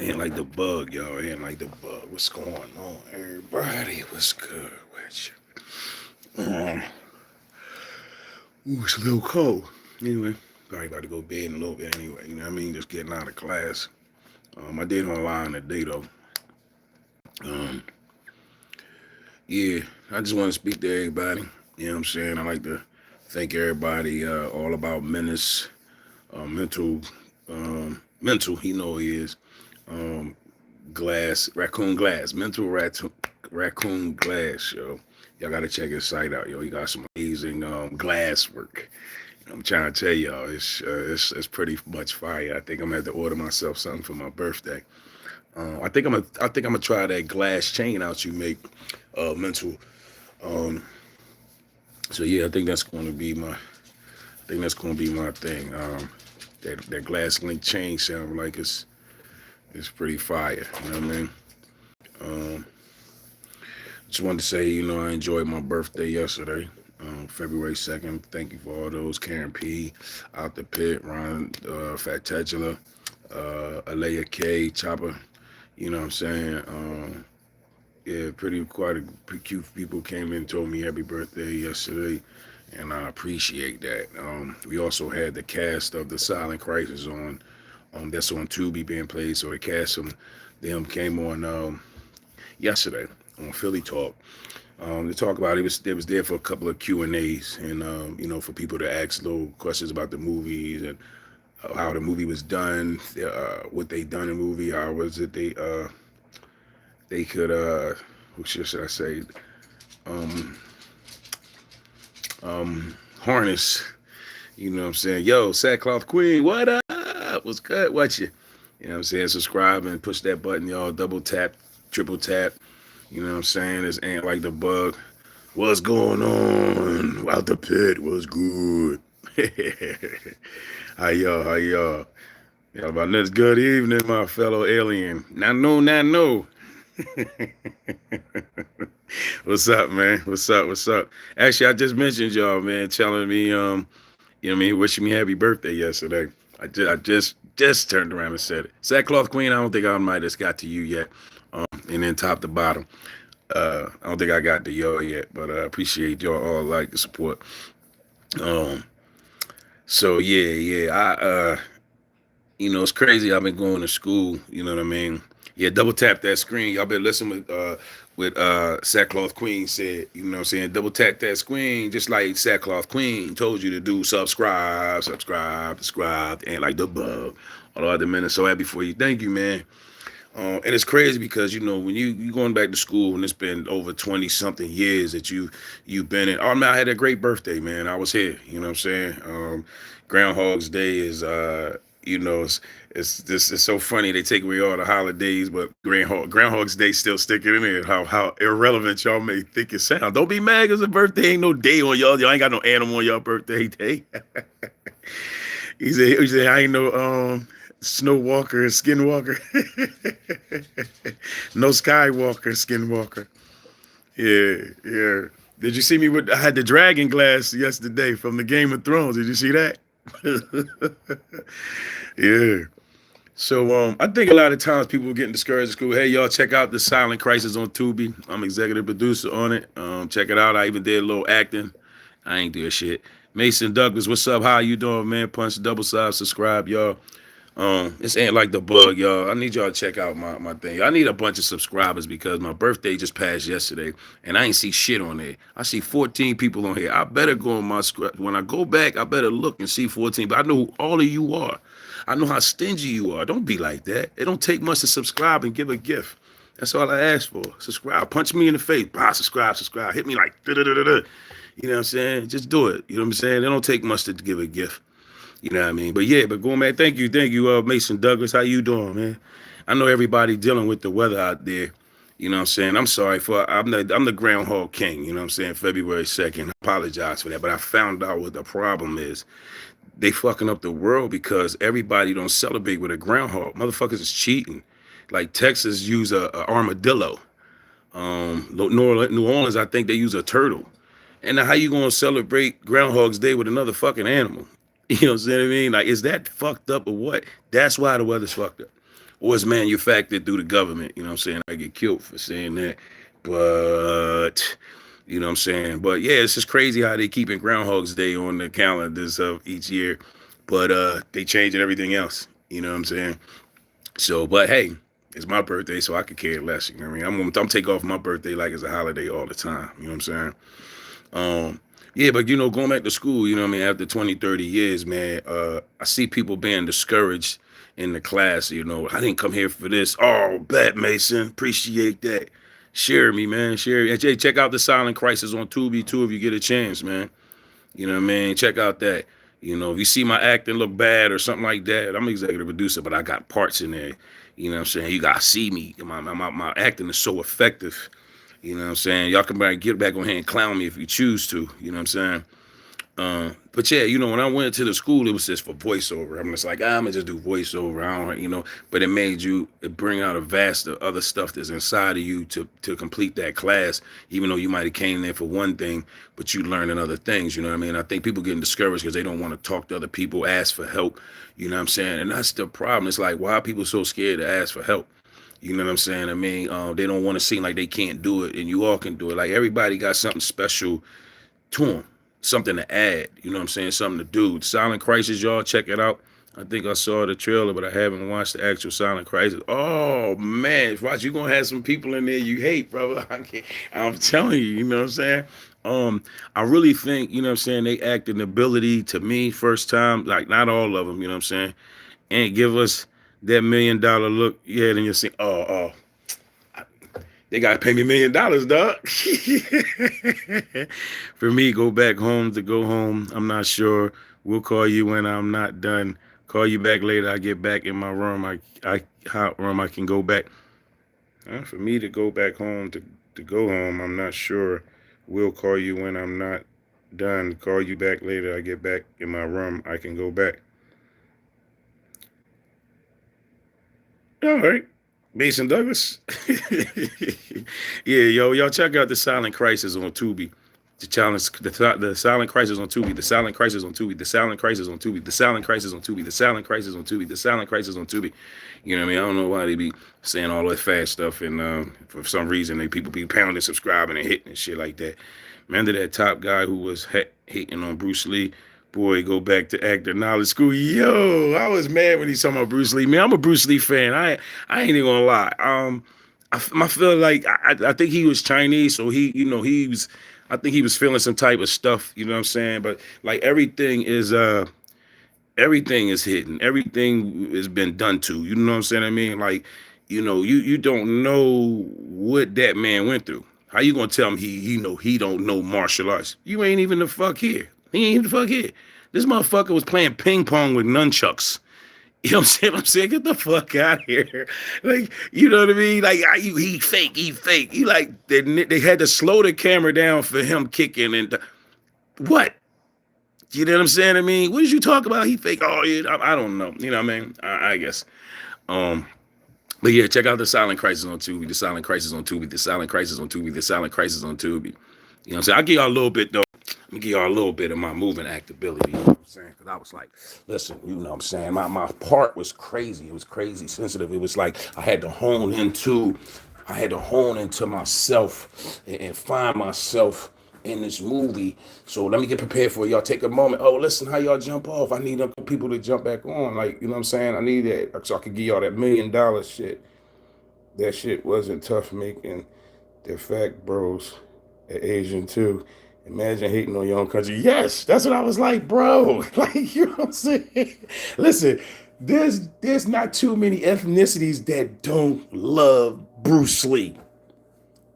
Ain't like the bug, y'all. Ain't like the bug. What's going on, everybody? What's good with you? Ooh, it's a little cold. Anyway, probably about to go to bed in a little bit anyway. You know what I mean? Just getting out of class. I did online today, though. Um, yeah, I just want to speak to everybody. You know what I'm saying? I like to thank everybody all about menace, mental, he know he is. Um, raccoon glass, raccoon glass, yo. Y'all gotta check his site out, yo. He got some amazing glass work. I'm trying to tell y'all, it's pretty much fire. I think I'm gonna have to order myself something for my birthday. I think I'm gonna try that glass chain out you make, mental. Um, so yeah, I think that's gonna be my thing. That glass link chain sound like it's pretty fire. You know what I mean? Um, Just wanted to say, I enjoyed my birthday yesterday, February 2nd. Thank you for all those. Karen P, Out the Pit, Ron, Fat Tedula, Alea K, Chopper. You know what I'm saying? Yeah, quite a pretty cute people came in and told me happy birthday yesterday, and I appreciate that. We also had the cast of the Silent Crisis on, that's on Tubi being played. So the cast of them came on yesterday on Philly Talk. To talk about it was there for a couple of Q&As, and for people to ask little questions about the movies and how the movie was done, what they done in the movie, how was it they could what should I say, um harness, what I'm saying, yo, Sackcloth Queen, what up, what's good, what you know what I'm saying, subscribe and push that button, y'all, double tap, triple tap. You know what I'm saying? It's ain't like the bug. What's going on? Out the pit. What's good? How y'all? How y'all? Y'all about this good evening, my fellow alien. Not know, not know. What's up, man? What's up? What's up? Actually, I just mentioned y'all, man, telling me, wishing me happy birthday yesterday. I just turned around and said it. Sackcloth Queen, I don't think I might have got to you yet. And then top to bottom. I don't think I got to y'all yet, but I appreciate y'all all like the support. Um, so yeah, it's crazy. I've been going to school. You know what I mean? Yeah, double tap that screen. Y'all been listening with Sackcloth Queen said. You know what I'm saying? Double tap that screen, just like Sackcloth Queen told you to do. Subscribe, and like the bug. All the other minutes. So happy for you. Thank you, man. And it's crazy because when you going back to school and it's been over 20 something years that you've been in. Oh man, I had a great birthday, man. I was here. You know what I'm saying? Groundhog's Day is it's so funny they take away all the holidays, but Groundhog's Day still sticking in there. How irrelevant y'all may think it sound. Don't be mad because the birthday ain't no day on y'all. Y'all ain't got no animal on y'all birthday day. He said I ain't no Snow Walker, Skinwalker. No Skywalker, Skinwalker. Yeah, yeah. Did you see me with? I had the dragon glass yesterday from the Game of Thrones. Did you see that? Yeah. So I think a lot of times people getting discouraged at school. Hey, y'all, check out the Silent Crisis on Tubi. I'm executive producer on it. Check it out. I even did a little acting. I ain't do shit. Mason Douglas, what's up? How you doing, man? Punch double side, subscribe, y'all. This ain't like the bug, y'all. I need y'all to check out my thing. I need a bunch of subscribers because my birthday just passed yesterday, and I ain't see shit on there. I see 14 people on here. I better go on my script. When I go back, I better look and see 14. But I know who all of you are. I know how stingy you are. Don't be like that. It don't take much to subscribe and give a gift. That's all I ask for. Subscribe. Punch me in the face. Bah, subscribe. Hit me like da-da-da-da-da. You know what I'm saying? Just do it. You know what I'm saying? It don't take much to give a gift. You know what I mean? But yeah, but going back, thank you, Mason Douglas. How you doing, man? I know everybody dealing with the weather out there. You know what I'm saying? I'm sorry for I'm the Groundhog King, you know what I'm saying, February 2nd. I apologize for that. But I found out what the problem is. They fucking up the world because everybody don't celebrate with a groundhog. Motherfuckers is cheating. Like Texas use a armadillo. New Orleans, I think they use a turtle. And now how you gonna celebrate Groundhog's Day with another fucking animal? You know what I'm saying? I mean, like, is that fucked up or what? That's why the weather's fucked up. or it's manufactured through the government. You know what I'm saying? I get killed for saying that. But you know what I'm saying? But yeah, it's just crazy how they keeping Groundhog's Day on the calendars of each year. But they changing everything else. You know what I'm saying? So, but hey, it's my birthday, so I could care less. You know what I mean? I'm take off my birthday like it's a holiday all the time. You know what I'm saying? Yeah, but going back to school, you know what I mean, after 20, 30 years, man, I see people being discouraged in the class, I didn't come here for this. Oh, bet, Mason. Appreciate that. Share me, man. Share me. And Jay, check out the Silent Crisis on Tubi too if you get a chance, man. You know what I mean? Check out that. If you see my acting look bad or something like that, I'm an executive producer, but I got parts in there. You know what I'm saying? You gotta see me. My acting is so effective. You know what I'm saying? Y'all can get back on here and clown me if you choose to. You know what I'm saying? But yeah, when I went to the school, it was just for voiceover. I'm just like, I'm gonna just do voiceover. I don't, but it bring out a vast of other stuff that's inside of you to complete that class, even though you might have came there for one thing, but you learning other things. You know what I mean? I think people getting discouraged because they don't want to talk to other people, ask for help. You know what I'm saying? And that's the problem. It's like, why are people so scared to ask for help? You know what I'm saying? I mean, they don't want to seem like they can't do it, and you all can do it. Like everybody got something special to them, something to add. You know what I'm saying? Something to do. Silent Crisis, y'all, check it out. I think I saw the trailer, but I haven't watched the actual Silent Crisis. Oh man, watch, you gonna have some people in there you hate, brother. I'm telling you, you know what I'm saying? I really think, you know what I'm saying, they act an ability to me first time, like not all of them, you know what I'm saying, and give us that $1 million look. Yeah, then you'll see, they gotta pay me $1 million, dog. For me, go back home to go home. I'm not sure. We'll call you when I'm not done. Call you back later. I get back in my room. I hot room. I can go back. For me to go back home to go home, I'm not sure. We'll call you when I'm not done. Call you back later. I get back in my room. I can go back. All right. Mason Douglas. Yeah, y'all check out the Silent Crisis on Tubi. The Silent Crisis on Tubi. The Silent Crisis on Tubi. The Silent Crisis on Tubi. The Silent Crisis on Tubi. The Silent Crisis on Tubi. The Silent Crisis on Tubi. You know what I mean? I don't know why they be saying all that fast stuff, and for some reason people be pounding, subscribing, and hitting and shit like that. Remember that top guy who was hating on Bruce Lee? Boy, go back to actor knowledge school. Yo, I was mad when he talking about Bruce Lee. Man, I'm a Bruce Lie fan. I ain't even gonna lie. I feel like I think he was Chinese, so I think he was feeling some type of stuff. You know what I'm saying? But like everything is hidden. Everything has been done to. You know what I'm saying? I mean, like, you don't know what that man went through. How you gonna tell him he don't know martial arts? You ain't even the fuck here. He ain't even the fuck here. This motherfucker was playing ping pong with nunchucks. You know what I'm saying? Get the fuck out of here. Like, you know what I mean? Like, he fake. He like, they had to slow the camera down for him kicking and what? You know what I'm saying? I mean, what did you talk about? He fake. Oh, yeah, I don't know. You know what I mean? I guess. But yeah, check out the Silent Crisis on Tubi. The Silent Crisis on Tubi. The Silent Crisis on Tubi. The Silent Crisis on Tubi. You know what I'm saying? I'll give y'all a little bit, though. Let me give y'all a little bit of my movement actability. You know what I'm saying? Because I was like, listen, you know what I'm saying? My part was crazy. It was crazy sensitive. It was like I had to hone into myself and find myself in this movie. So let me get prepared for it. Y'all take a moment. Oh, listen, how y'all jump off? I need people to jump back on. Like, you know what I'm saying? I need that so I could give y'all that $1 million shit. That shit wasn't tough making. The fact bros at Asian too. Imagine hating on your own country. Yes, that's what I was like, bro. Like, you know what I'm saying? Listen, there's not too many ethnicities that don't love Bruce Lee.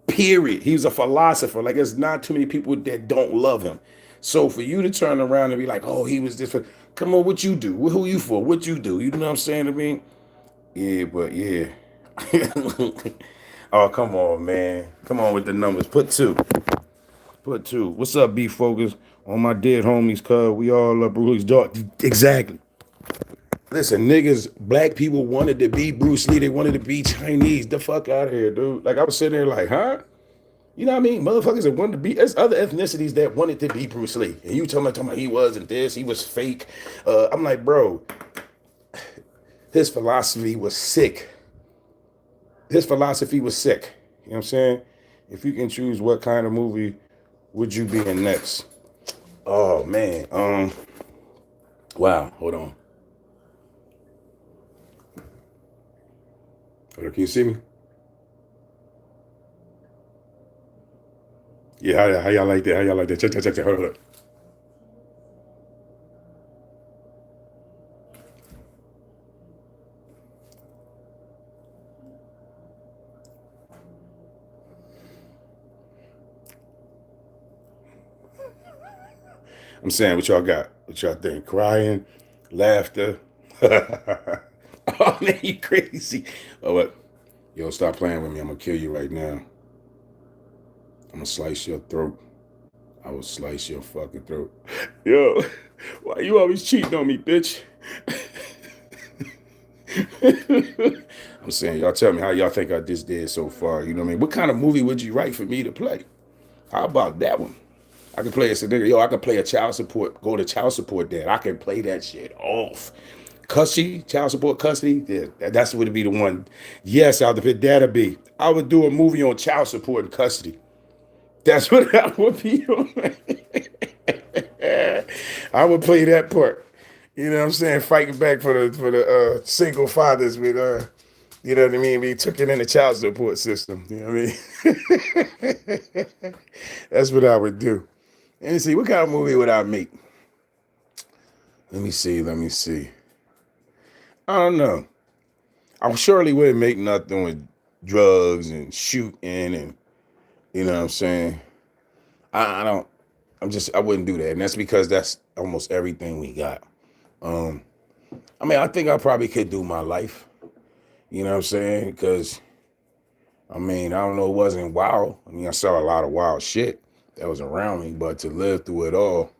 Period. He was a philosopher. Like, there's not too many people that don't love him. So for you to turn around and be like, oh, he was different. Come on, what you do? Who you for? What you do? You know what I'm saying to me? Yeah, but yeah. Oh, come on, man. Come on with the numbers. Put two. What's up, B Focus? On my dead homies, cuz we all love Bruce Lee's dog. Exactly. Listen, niggas, black people wanted to be Bruce Lee. They wanted to be Chinese. The fuck out of here, dude. Like, I was sitting there like, huh? You know what I mean? Motherfuckers that wanted to be, there's other ethnicities that wanted to be Bruce Lee. And you talking about he wasn't this, he was fake. I'm like, bro, his philosophy was sick. his philosophy was sick. You know what I'm saying? If you can choose, what kind of movie would you be in next? Oh man. Wow. Hold on. Hold on. Can you see me? Yeah. How y'all like that? How y'all like that? Check. Hold on. I'm saying, what y'all got? What y'all think? Crying, laughter. Oh man, you crazy. Oh what? Yo, stop playing with me. I'm gonna kill you right now. I'm gonna slice your throat. I will slice your fucking throat. Yo, why you always cheating on me, bitch? I'm saying, y'all tell me how y'all think I just did so far. You know what I mean? What kind of movie would you write for me to play? How about that one? I can play as a nigga. Yo, I can play a child support, go to child support dad. I can play that shit off. Custody, child support custody, yeah, that's what would be the one. Yes, I'll put that'll be. I would do a movie on child support and custody. That's what I would be on. I would play that part. You know what I'm saying? Fighting back for the single fathers with you know what I mean? Be took it in the child support system. You know what I mean? That's what I would do. Let me see, what kind of movie would I make? Let me see. I don't know. I surely wouldn't make nothing with drugs and shooting and you know what I'm saying? I don't I wouldn't do that. And that's because that's almost everything we got. I mean, I think I probably could do my life. You know what I'm saying? Because I mean, I don't know, it wasn't wild. I mean, I saw a lot of wild shit that was around me, but to live through it all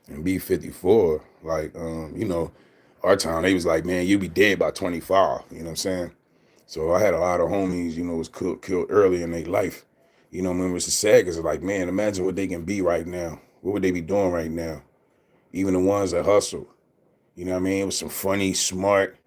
and be 54, like, you know, our time, they was like, man, you'll be dead by 25. You know what I'm saying? So I had a lot of homies, you know, was killed early in their life. You know, I mean, it's sad because it's like, man, imagine what they can be right now. What would they be doing right now? Even the ones that hustle. You know what I mean? It was some funny, smart.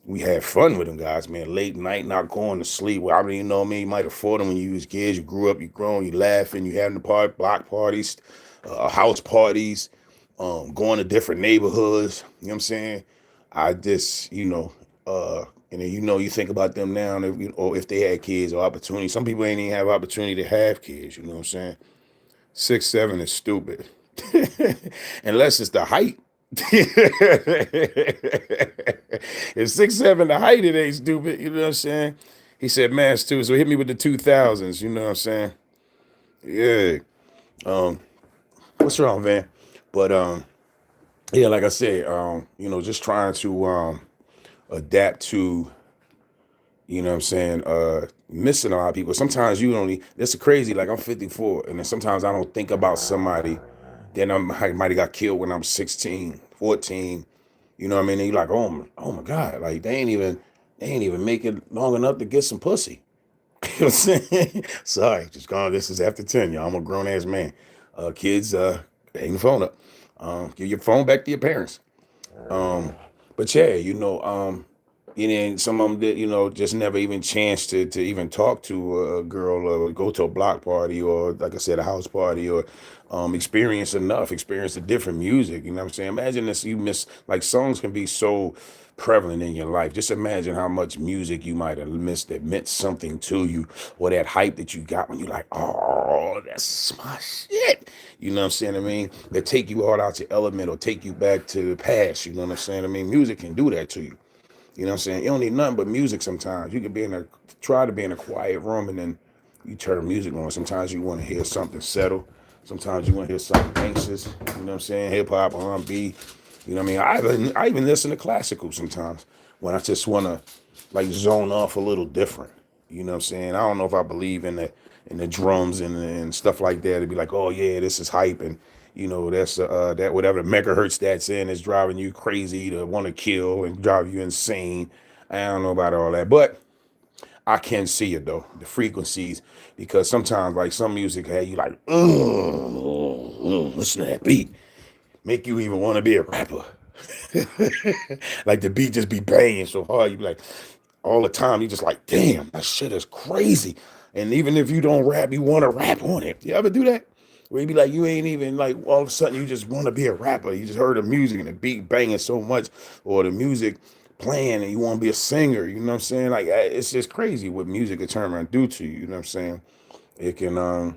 We had fun with them guys, man. Late night, not going to sleep. Well, I mean, you know what I mean? You might afford them when you was kids. You grew up, you grown, you laughing, you having the party, block parties, house parties, going to different neighborhoods. You know what I'm saying? I just, you know, and then, you know, you think about them now, or if they had kids or opportunity. Some people ain't even have opportunity to have kids. You know what I'm saying? 6'7" is stupid, unless it's the height. If 6'7" the height, it ain't stupid. You know what I'm saying? He said mass too, so hit me with the 2000s. You know what I'm saying? Yeah. What's wrong, man? But yeah, like I said, you know, just trying to adapt to, you know what I'm saying, missing a lot of people. Sometimes you don't. That's crazy. Like I'm 54, and then sometimes I don't think about somebody. Then I might have got killed when I'm 16, 14. You know what I mean? And you're like, oh my God, like they ain't even make it long enough to get some pussy. You know what I'm saying? Sorry, just gone. This is after 10, y'all. I'm a grown ass man. Kids, hang the phone up. Give your phone back to your parents. But yeah, you know, and then some of them that, you know, just never even chance to even talk to a girl or go to a block party or, like I said, a house party or experience the different music. You know what I'm saying? Imagine this, you miss, like songs can be so prevalent in your life. Just imagine how much music you might have missed that meant something to you, or that hype that you got when you're like, oh, that's my shit. You know what I'm saying? I mean, that take you all out your element or take you back to the past. You know what I'm saying? I mean, music can do that to you. You know what I'm saying? You don't need nothing but music sometimes. You can try to be in a quiet room and then you turn music on. Sometimes you want to hear something settle. Sometimes you want to hear something anxious. You know what I'm saying? Hip hop, R&B. You know what I mean? I even listen to classical sometimes when I just want to like zone off a little different. You know what I'm saying? I don't know if I believe in the drums and stuff like that. To be like, oh yeah, this is hype, and you know that's that whatever megahertz that's in is driving you crazy to want to kill and drive you insane. I don't know about all that, but I can see it though, the frequencies, because sometimes like some music had you like, listen to that beat, make you even want to be a rapper. Like the beat just be banging so hard, you be like, all the time. You just like, damn, that shit is crazy. And even if you don't rap, you want to rap on it. You ever do that? Where you be like, you ain't even like, all of a sudden you just want to be a rapper. You just heard the music and the beat banging so much, or the music playing, and you want to be a singer. You know what I'm saying? Like, it's just crazy what music can turn around and do to you. You know what I'm saying? It can,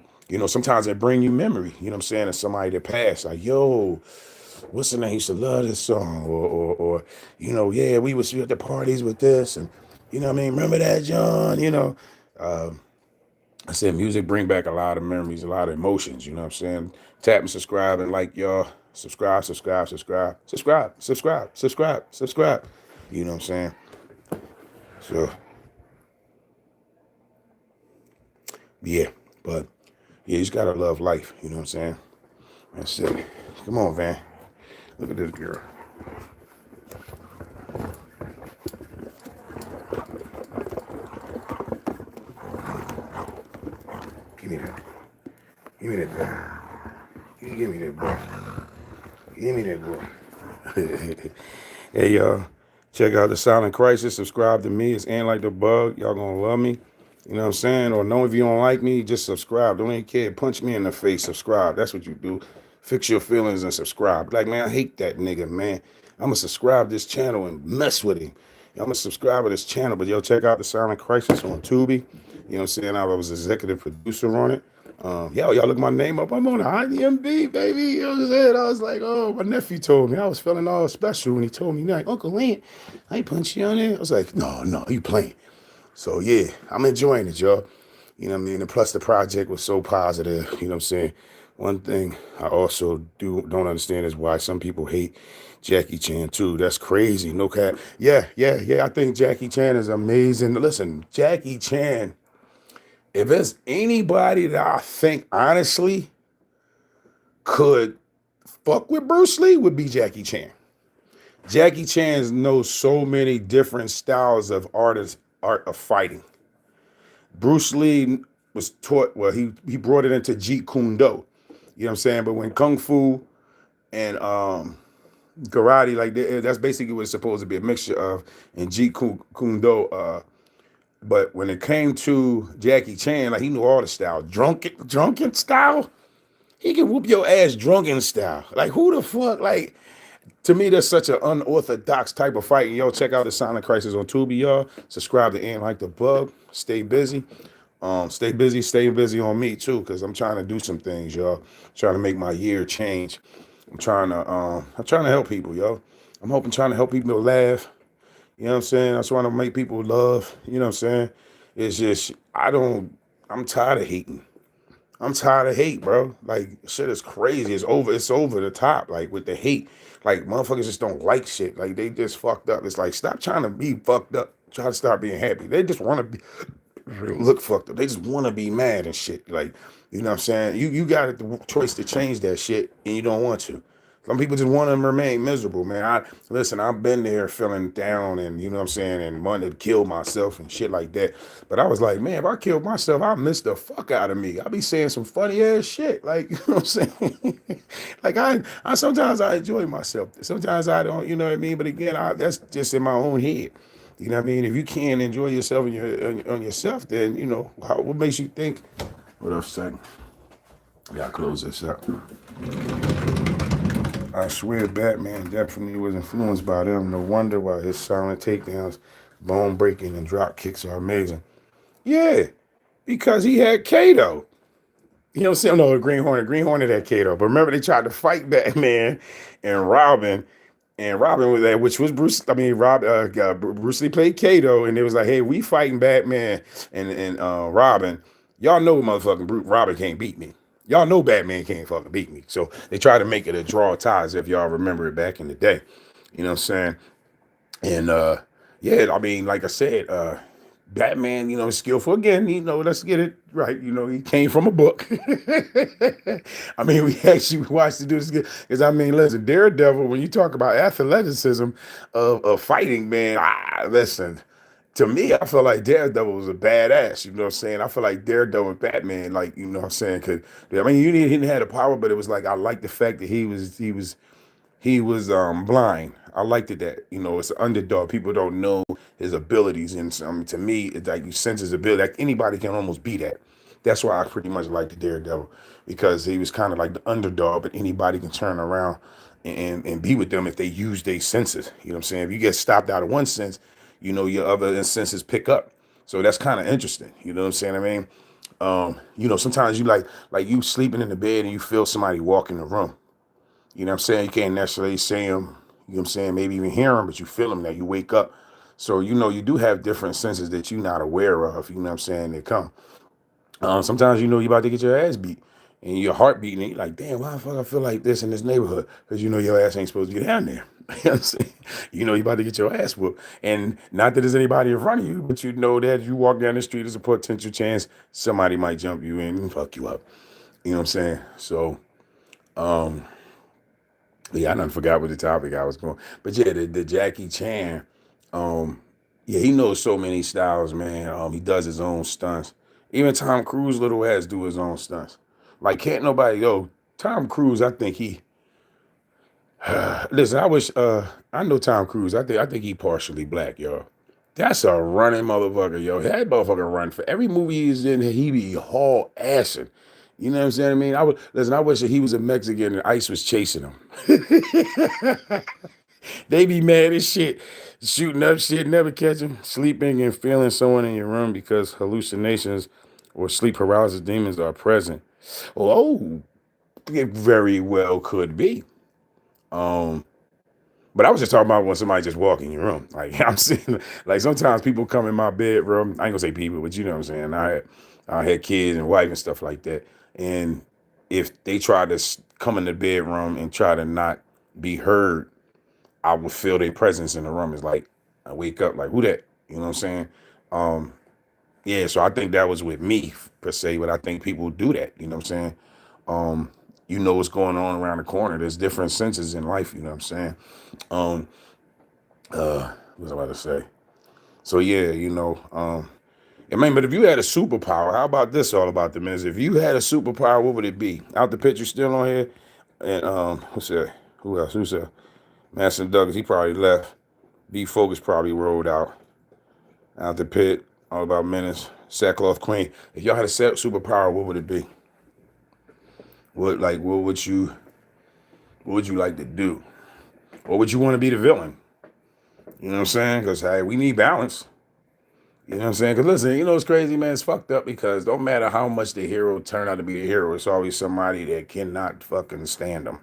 sometimes it bring you memory. You know what I'm saying? Of somebody that passed. Like, yo, what's the name? I used to love this song, or yeah, we was at the parties with this, and you know what I mean. Remember that, John? Uh, I said music bring back a lot of memories, a lot of emotions. You know what I'm saying? Tap and subscribe and like y'all. Subscribe, subscribe, subscribe, subscribe, subscribe, subscribe, subscribe. You know what I'm saying? So yeah, but yeah, you just gotta love life. You know what I'm saying? That's it. Come on, Van. Look at this girl. Give me that. Give me that boy. You give me that boy. Give me that boy. Hey, y'all. Check out the Silent Crisis. Subscribe to me. It's Ant Like the Bug. Y'all gonna love me. You know what I'm saying? Or know if you don't like me, just subscribe. Don't even care. Punch me in the face. Subscribe. That's what you do. Fix your feelings and subscribe. Like, man, I hate that nigga, man. I'm going to subscribe to this channel and mess with him. I'm going to subscribe to this channel. But, yo, check out the Silent Crisis on Tubi. You know what I'm saying? I was executive producer on it. Y'all look my name up. I'm on the IDMB, baby. You know what I'm saying? I was like, oh, my nephew told me. I was feeling all special when he told me, like, Uncle Lance, I ain't punch you on there. I was like, no, you playing. So, yeah, I'm enjoying it, y'all. You know what I mean? And plus, the project was so positive. You know what I'm saying? One thing I also don't understand is why some people hate Jackie Chan, too. That's crazy. No cap. Yeah. I think Jackie Chan is amazing. Listen, Jackie Chan, if there's anybody that I think, honestly, could fuck with Bruce Lee, would be Jackie Chan. Jackie Chan knows so many different styles of art of fighting. Bruce Lee was taught, well, he brought it into Jeet Kune Do. You know what I'm saying? But when Kung Fu and karate, like that's basically what it's supposed to be, a mixture of, in Jeet Kune Do. But when it came to Jackie Chan, like, he knew all the style. Drunken style? He can whoop your ass drunken style. Like, who the fuck? Like, to me, that's such an unorthodox type of fight. And yo, check out the Silent Crisis on Tubi, y'all. Subscribe to Ant Like the Bug. Stay busy. Stay busy on me too, because I'm trying to do some things, y'all. Trying to make my year change. I'm trying to help people, yo. Trying to help people laugh. You know what I'm saying? I just want to make people love. You know what I'm saying? It's just, I'm tired of hating. I'm tired of hate, bro. Like, shit is crazy. It's over the top, like, with the hate. Like, motherfuckers just don't like shit. Like, they just fucked up. It's like, stop trying to be fucked up. Try to start being happy. They just want to look fucked up. They just want to be mad and shit. Like, you know what I'm saying? You got the choice to change that shit, and you don't want to. Some people just want to remain miserable, man. I've been there feeling down, and you know what I'm saying, and wanted to kill myself and shit like that. But I was like, man, if I killed myself, I miss the fuck out of me. I be saying some funny ass shit. Like, you know what I'm saying? Like, I sometimes I enjoy myself. Sometimes I don't, you know what I mean? But again, that's just in my own head. You know what I mean? If you can't enjoy yourself on yourself, then, you know, what makes you think? What else, second? I gotta close this up. I swear Batman definitely was influenced by them. No wonder why his silent takedowns, bone breaking, and drop kicks are amazing. Yeah, because he had Kato. You know what I'm saying? No, Green Hornet. Green Hornet had Kato. But remember, they tried to fight Batman and Robin. And Robin was that, which was Bruce. I mean, Bruce Lee played Kato, and it was like, hey, we fighting Batman and Robin. Y'all know motherfucking Robin can't beat me. Y'all know Batman can't fucking beat me. So they tried to make it a draw ties, if y'all remember it back in the day. You know what I'm saying? And yeah, I mean, like I said, Batman, you know, is skillful again. You know, let's get it right. You know, he came from a book. I mean, we actually watched to do this because, I mean, listen, Daredevil, when you talk about athleticism of fighting, man, listen, to me, I feel like Daredevil was a badass. You know what I'm saying? I feel like Daredevil and Batman, like, you know what I'm saying? Cause, I mean, he didn't have the power, but it was like, I like the fact that he was blind. I liked it that, it's an underdog. People don't know his abilities. And to me, it's like you sense his ability. Like anybody can almost be that. That's why I pretty much liked the Daredevil, because he was kind of like the underdog, but anybody can turn around and be with them if they use their senses. You know what I'm saying? If you get stopped out of one sense, your other senses pick up. So that's kind of interesting. You know what I'm saying? I mean, sometimes you like you sleeping in the bed and you feel somebody walk in the room. You know what I'm saying? You can't necessarily see them, you know what I'm saying? Maybe even hear them, but you feel them that you wake up. So, you do have different senses that you're not aware of, you know what I'm saying? They come. Sometimes you're about to get your ass beat and your heart beating. And you're like, damn, why the fuck I feel like this in this neighborhood? Because your ass ain't supposed to get down there. You know what I'm saying? You're about to get your ass whooped. And not that there's anybody in front of you, but you know that you walk down the street, there's a potential chance somebody might jump you in and fuck you up. You know what I'm saying? So, yeah, I done forgot what the topic I was going. But yeah, the Jackie Chan, um, yeah, he knows so many styles, man. He does his own stunts. Even Tom Cruise, little ass, do his own stunts. Like, can't nobody, Tom Cruise, I think he, listen, I know Tom Cruise. I think he partially black, yo. That's a running motherfucker, yo. That motherfucker run for every movie he's in. He be haul assing. You know what I'm saying? I mean, I wish that he was a Mexican and ICE was chasing him. They be mad as shit, shooting up shit, never catch him, sleeping and feeling someone in your room because hallucinations or sleep paralysis demons are present. Oh, it very well could be. Um, But I was just talking about when somebody just walk in your room. Like I'm seeing, like sometimes people come in my bedroom. I ain't gonna say people, but you know what I'm saying. I had kids and wife and stuff like that. And if they try to come in the bedroom and try to not be heard, I would feel their presence in the room. It's like I wake up like, who that? You know what I'm saying? Um, yeah. So I think that was with me per se, but I think people do that. You know what I'm saying? Um, you know what's going on around the corner. There's different senses in life. You know what I'm saying? Um, what was I about to say? So yeah, I mean, but if you had a superpower, how about this all about the minutes? If you had a superpower, what would it be? Out the picture still on here? And who's that? Who else? Who's that? Madison Douglas, he probably left. B Focus probably rolled out the pit. All about minutes. Sackcloth Queen. If y'all had a superpower, what would it be? What would you like to do? Or would you want to be the villain? You know what I'm saying? Because hey, we need balance. You know what I'm saying? Because listen, it's crazy, man. It's fucked up because don't matter how much the hero turn out to be the hero, it's always somebody that cannot fucking stand him.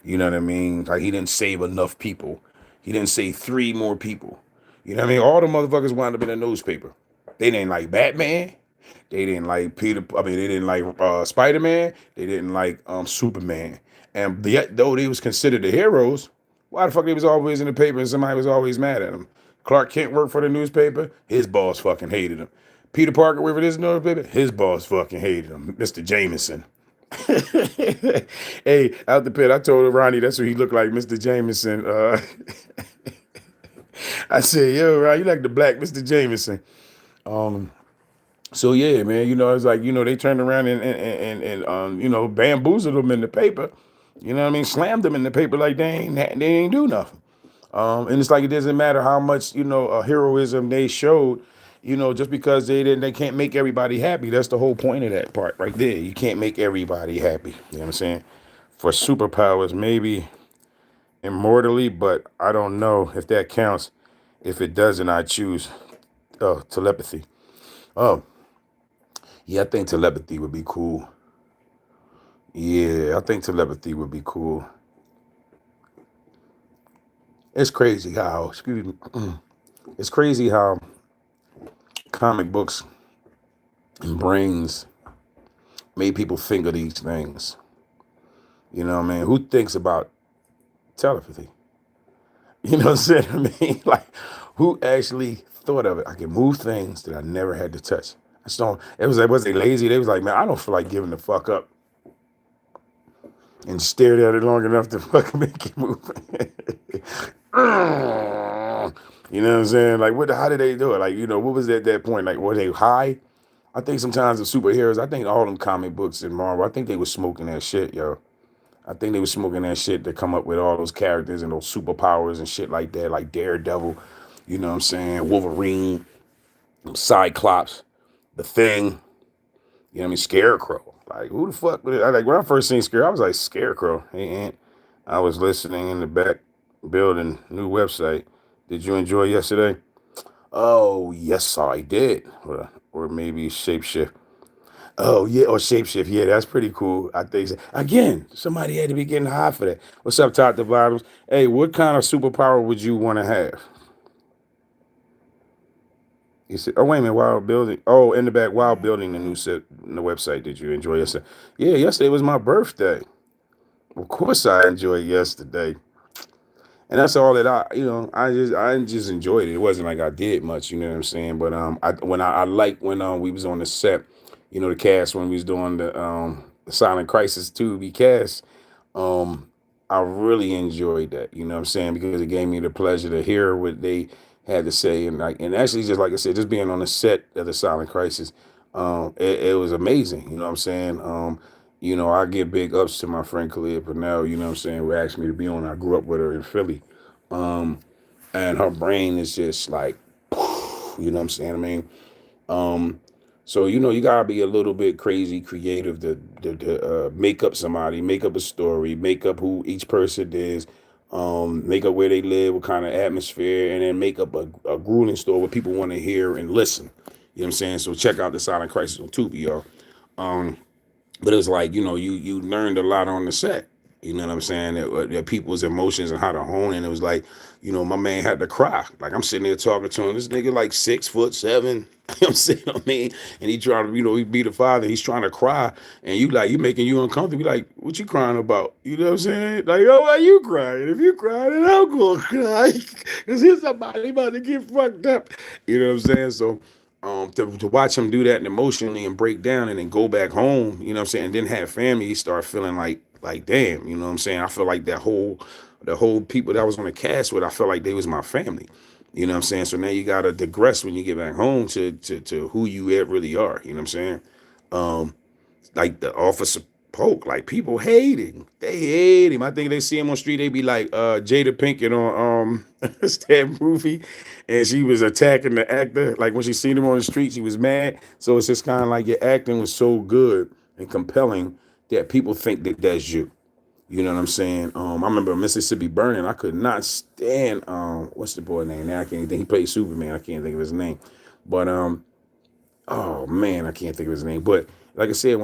You know what I mean? Like he didn't save enough people. He didn't save 3 more people. You know what I mean? All the motherfuckers wound up in the newspaper. They didn't like Batman. They didn't like they didn't like Spider-Man. They didn't like Superman. And yet, though they was considered the heroes, why the fuck they was always in the paper and somebody was always mad at them? Clark Kent worked for the newspaper. His boss fucking hated him. Peter Parker worked for this newspaper. His boss fucking hated him. Mr. Jameson. Hey, out the pit, I told Ronnie that's what he looked like, Mr. Jameson. I said, yo, Ron, you like the black Mr. Jameson. Um, so yeah, man, it's like, they turned around and bamboozled them in the paper. You know what I mean? Slammed them in the paper like they ain't do nothing. And it's like it doesn't matter how much, heroism they showed, just because they can't make everybody happy. That's the whole point of that part right there. You can't make everybody happy. You know what I'm saying? For superpowers, maybe immortally, but I don't know if that counts. If it doesn't, I choose telepathy. Oh, yeah, I think telepathy would be cool. Yeah, I think telepathy would be cool. It's crazy how, excuse me, it's crazy how comic books and brains made people think of these things. You know what I mean? Who thinks about telepathy? You know what I'm saying? I mean, like, who actually thought of it? I can move things that I never had to touch. I just don't, it was like, was they lazy? They was like, man, I don't feel like giving the fuck up. And stared at it long enough to fucking make it move. You know what I'm saying? Like, how did they do it? Like, what was that point? Like, were they high? I think sometimes the superheroes, I think all them comic books and Marvel, I think they was smoking that shit, yo. I think they were smoking that shit to come up with all those characters and those superpowers and shit like that, like Daredevil, you know what I'm saying, Wolverine, Cyclops, The Thing, you know what I mean, Scarecrow. Like who the fuck? Like when I first seen Scarecrow, I was like Scarecrow. Hey, Aunt. I was listening in the back building, new website. Did you enjoy yesterday? Oh yes, I did. Or maybe Shapeshift. Oh yeah, or Shapeshift. Yeah, that's pretty cool. I think so. Again, somebody had to be getting high for that. What's up, top to bottoms? Hey, what kind of superpower would you want to have? He said, "Oh wait a minute, while building. Oh, in the back, while building the new set, the website. Did you enjoy yesterday? Yeah, yesterday was my birthday. Of course, I enjoyed yesterday, and that's all that I just enjoyed it. It wasn't like I did much, you know what I'm saying? But I like when we was on the set, the cast when we was doing the Silent Crisis 2 cast. Um, I really enjoyed that, you know what I'm saying, because it gave me the pleasure to hear what they had to say, and actually, just like I said, just being on the set of the Silent Crisis, it was amazing, you know what I'm saying. I give big ups to my friend Kalia Purnell, you know what I'm saying, who asked me to be on. I grew up with her in Philly, um, and her brain is just like, you know what I'm saying. I mean, um, so you gotta be a little bit crazy creative to make up somebody, make up a story, make up who each person is, make up where they live, what kind of atmosphere, and then make up a grueling story what people want to hear and listen. You know what I'm saying? So check out the Silent Crisis on Tubi, y'all. Um, but it was like you learned a lot on the set. You know what I'm saying? That people's emotions and how to hone. And it was like, my man had to cry. Like I'm sitting there talking to him. This nigga like 6'7". You know what I'm saying? I mean, and he trying to, he be the father. He's trying to cry, and you making you uncomfortable. You like, what you crying about? You know what I'm saying? Like, oh, why you crying? If you crying, then I'm gonna cry, cause here's somebody about to get fucked up. You know what I'm saying? So to watch him do that and emotionally and break down and then go back home, you know what I'm saying, and then have family, you start feeling like damn, you know what I'm saying? I feel like the whole people that I was on the cast with, I felt like they was my family. You know what I'm saying? So now you gotta digress when you get back home to who you really are, you know what I'm saying? Um, like the Officer Polk, like people hate him. They hate him. I think they see him on the street, they be like Jada Pinkett on that movie, and she was attacking the actor. Like when she seen him on the street, she was mad. So it's just kind of like your acting was so good and compelling that people think that that's you. You know what I'm saying? I remember Mississippi Burning. I could not stand what's the boy name? Now I can't think. He played Superman. I can't think of his name. But oh man, I can't think of his name. But like I said,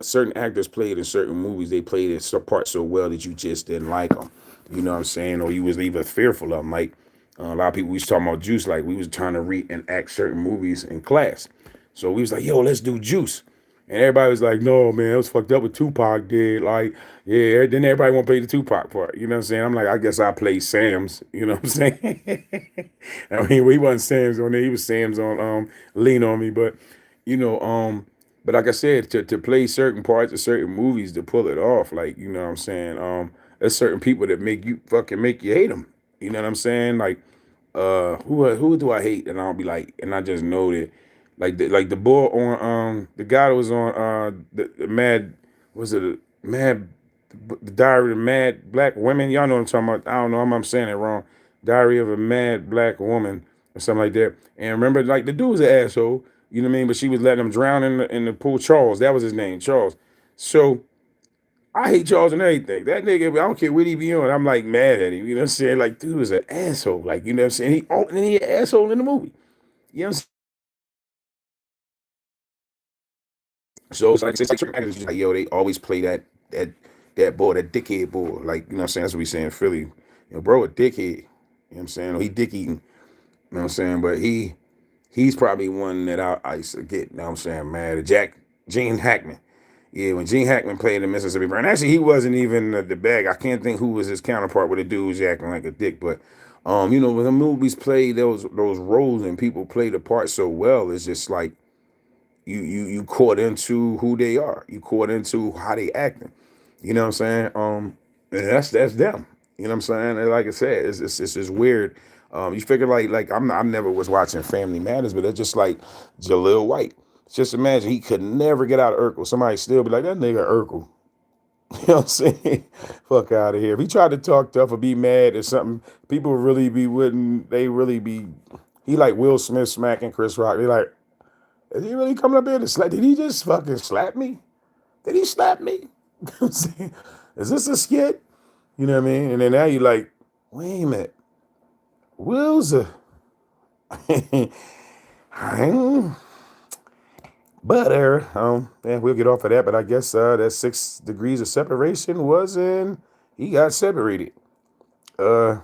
certain actors played in certain movies, they played their part so well that you just didn't like them. You know what I'm saying? Or you was even fearful of them. Like a lot of people we was talking about Juice. Like we was trying to read and act certain movies in class. So we was like, yo, let's do Juice. And everybody was like, no, man, it was fucked up with Tupac did. Like, yeah, then everybody want to play the Tupac part. You know what I'm saying? I'm like, I guess I play Sam's. You know what I'm saying? I mean, he wasn't Sam's on there. He was Sam's on Lean on Me. But like I said, to play certain parts of certain movies to pull it off, like, you know what I'm saying? There's certain people that make you hate them. You know what I'm saying? Like, who do I hate? And I'll be like, and I just know that, like the boy on the guy that was on the Mad, was it a Mad, the Diary of Mad Black Women? Y'all know what I'm talking about. I don't know, I'm saying it wrong. Diary of a Mad Black Woman or something like that. And remember, like the dude was an asshole. You know what I mean? But she was letting him drown in the pool. Charles, that was his name, Charles. So I hate Charles and everything. That nigga, I don't care what he be on. I'm like mad at him. You know what I'm saying? Like, dude was an asshole. Like, you know what I'm saying? And he an asshole in the movie. You know what I'm saying? So it's like certain actors just like, yo, they always play that boy, that dickhead boy. Like, you know what I'm saying? That's what we say in Philly. Bro, a dickhead. You know what I'm saying? Or he dick eating. You know what I'm saying? But he's probably one that I used to get, you know what I'm saying, mad at. Gene Hackman. Yeah, when Gene Hackman played in Mississippi Burn, actually he wasn't even the bag. I can't think who was his counterpart with the dude was acting like a dick. But when the movies play those roles and people play the part so well, it's just like you caught into who they are. You caught into how they acting. You know what I'm saying? And that's them. You know what I'm saying? And like I said, it's just weird. You figure like I never was watching Family Matters, but it's just like Jaleel White. Just imagine he could never get out of Urkel. Somebody still be like, that nigga Urkel. You know what I'm saying? Fuck out of here. If he tried to talk tough or be mad or something, people really be wouldn't. They really be. He like Will Smith smacking Chris Rock. They like, is he really coming up here to slap? Did he just fucking slap me? Did he slap me? You know what I'm saying? Is this a skit? You know what I mean? And then now you like, wait a minute, Will's a. But yeah, we'll get off of that. But I guess that 6 degrees of separation was in. He got separated. Uh,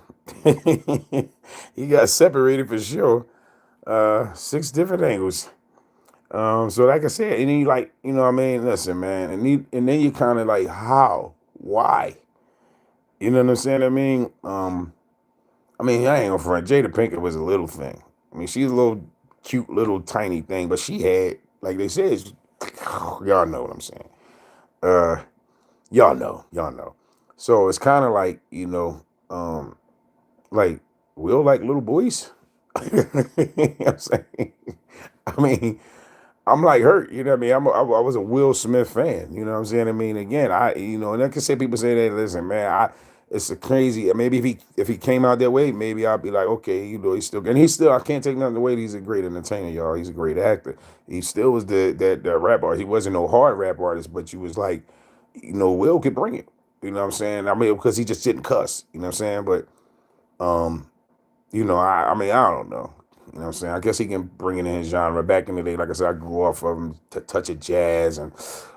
he got separated for sure. 6 different angles. So like I said, and he like, you know what I mean? Listen, man, and then you kind of like, how? Why? You know what I'm saying? I mean, I ain't gonna front. Jada Pinkett was a little thing. I mean, she's a little cute, little tiny thing, but she had, like they said, y'all know what I'm saying. Uh, y'all know. So it's kind of like, like Will like little boys. You know what I'm saying? I mean, I'm like hurt, you know what I mean? I was a Will Smith fan, you know what I'm saying? I mean, again, and I can say people say that, listen, man, it's a crazy, maybe if he came out that way, maybe I'd be like, okay, I can't take nothing away. He's a great entertainer, y'all. He's a great actor. He still was the rap artist. He wasn't no hard rap artist, but you was like, Will could bring it. You know what I'm saying? I mean, because he just didn't cuss, you know what I'm saying? But, um, I mean, I don't know. You know what I'm saying? I guess he can bring it in his genre. Back in the day, like I said, I grew off of him to touch of jazz, and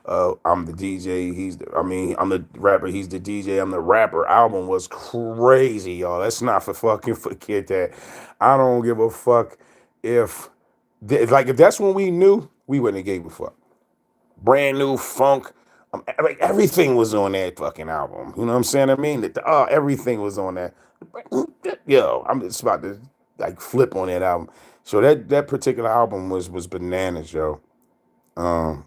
I'm the DJ. I'm the rapper. He's the DJ. I'm the rapper. Album was crazy, y'all. Let's not fucking forget that. I don't give a fuck if that's when we knew, we wouldn't have gave a fuck. Brand new funk. Like everything was on that fucking album. You know what I'm saying? I mean, everything was on that. Yo, I'm just about to like flip on that album. So that particular album was bananas, yo. Um,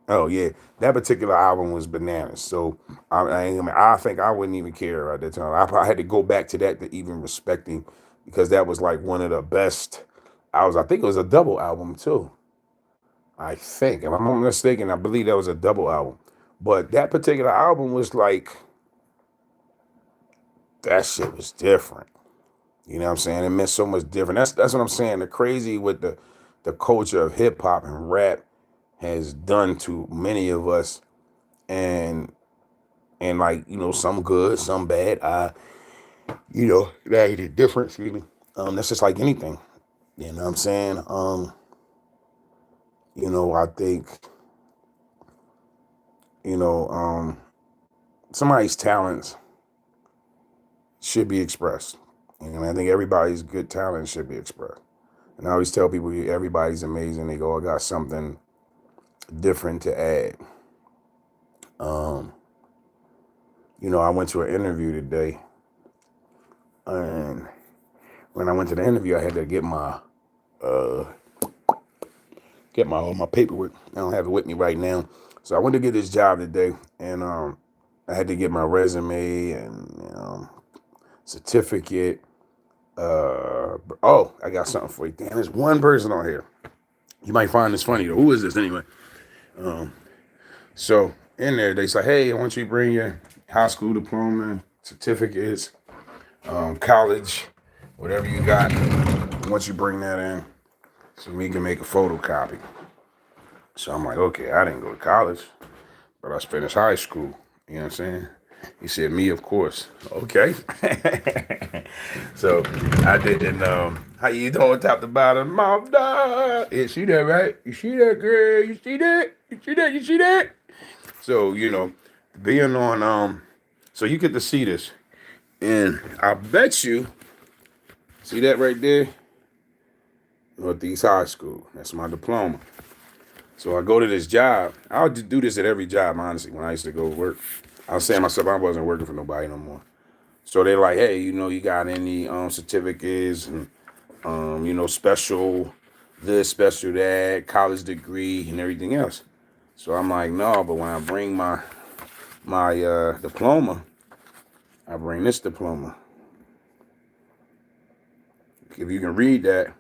oh yeah, that particular album was bananas. So I think I wouldn't even care at that time. I probably had to go back to that to even respecting, because that was like one of the best. I think it was a double album too. I think, if I'm not mistaken, I believe that was a double album. But that particular album was like, that shit was different. You know what I'm saying? It meant so much different. That's what I'm saying. The crazy with the culture of hip hop and rap has done to many of us, and like, some good, some bad. That ain't the difference, excuse me. That's just like anything. You know what I'm saying? I think, you know, um, somebody's talents should be expressed. And I think everybody's good talent should be expressed. And I always tell people, everybody's amazing. They go, I got something different to add. Um, I went to an interview today, and when I went to the interview, I had to get uh my paperwork. I don't have it with me right now, so I went to get this job today, and I had to get my resume and certificate. I got something for you. Damn, there's one person on here. You might find this funny though. Who is this anyway? So in there, they say, hey, I want you to bring your high school diploma, certificates, college, whatever you got. Once you bring that in, so we can make a photocopy. So I'm like, okay, I didn't go to college, but I finished high school. You know what I'm saying? He said, me, of course. Okay. So I didn't, how you doing, top to bottom? Mouth dog. You see that, right? You see that, girl? You see that? You see that? You see that? So, being on, so you get to see this. And I bet you, see that right there? Northeast High School. That's my diploma. So I go to this job. I'll just do this at every job, honestly, when I used to go to work. I was saying to myself, I wasn't working for nobody no more. So they're like, hey, you got any certificates and, special this, special that, college degree, and everything else. So I'm like, no, but when I bring my diploma, I bring this diploma. If you can read that,